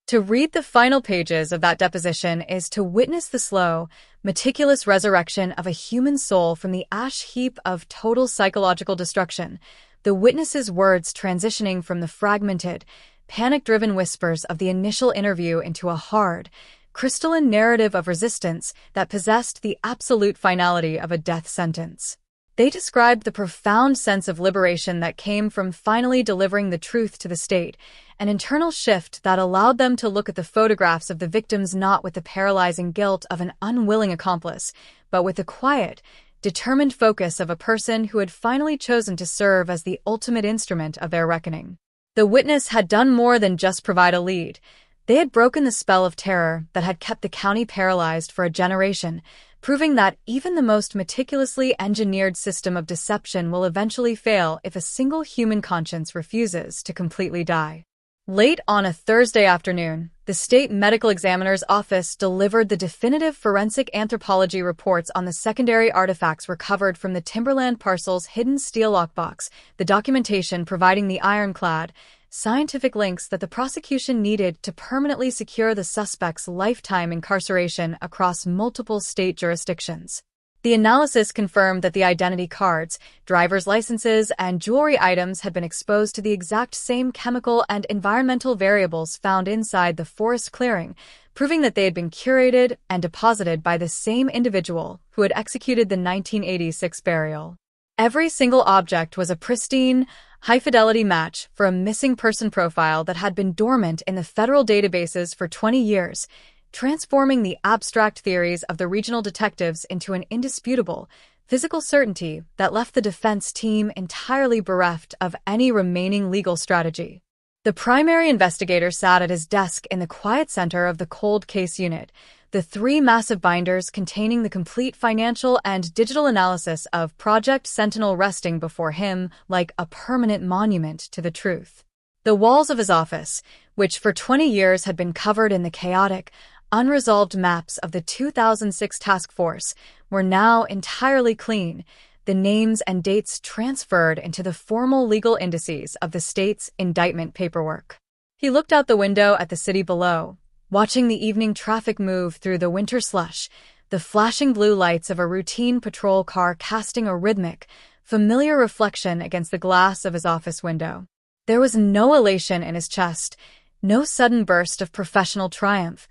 To read the final pages of that deposition is to witness the slow, meticulous resurrection of a human soul from the ash heap of total psychological destruction, the witness's words transitioning from the fragmented, panic-driven whispers of the initial interview into a hard, crystalline narrative of resistance that possessed the absolute finality of a death sentence. They described the profound sense of liberation that came from finally delivering the truth to the state, an internal shift that allowed them to look at the photographs of the victims not with the paralyzing guilt of an unwilling accomplice, but with the quiet, determined focus of a person who had finally chosen to serve as the ultimate instrument of their reckoning. The witness had done more than just provide a lead. They had broken the spell of terror that had kept the county paralyzed for a generation, proving that even the most meticulously engineered system of deception will eventually fail if a single human conscience refuses to completely die. Late on a Thursday afternoon, the state medical examiner's office delivered the definitive forensic anthropology reports on the secondary artifacts recovered from the Timberland parcel's hidden steel lockbox, the documentation providing the ironclad, scientific links that the prosecution needed to permanently secure the suspect's lifetime incarceration across multiple state jurisdictions. The analysis confirmed that the identity cards, driver's licenses, and jewelry items had been exposed to the exact same chemical and environmental variables found inside the forest clearing, proving that they had been curated and deposited by the same individual who had executed the 1986 burial. Every single object was a pristine, high-fidelity match for a missing person profile that had been dormant in the federal databases for 20 years, transforming the abstract theories of the regional detectives into an indisputable, physical certainty that left the defense team entirely bereft of any remaining legal strategy. The primary investigator sat at his desk in the quiet center of the cold case unit, the 3 massive binders containing the complete financial and digital analysis of Project Sentinel resting before him like a permanent monument to the truth. The walls of his office, which for 20 years had been covered in the chaotic, unresolved maps of the 2006 task force, were now entirely clean, the names and dates transferred into the formal legal indices of the state's indictment paperwork. He looked out the window at the city below, watching the evening traffic move through the winter slush, the flashing blue lights of a routine patrol car casting a rhythmic, familiar reflection against the glass of his office window. There was no elation in his chest, no sudden burst of professional triumph.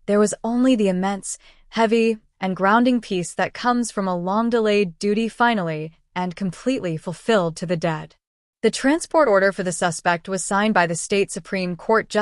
There was only the immense, heavy, and grounding peace that comes from a long-delayed duty finally and completely fulfilled to the dead. The transport order for the suspect was signed by the state Supreme Court Justice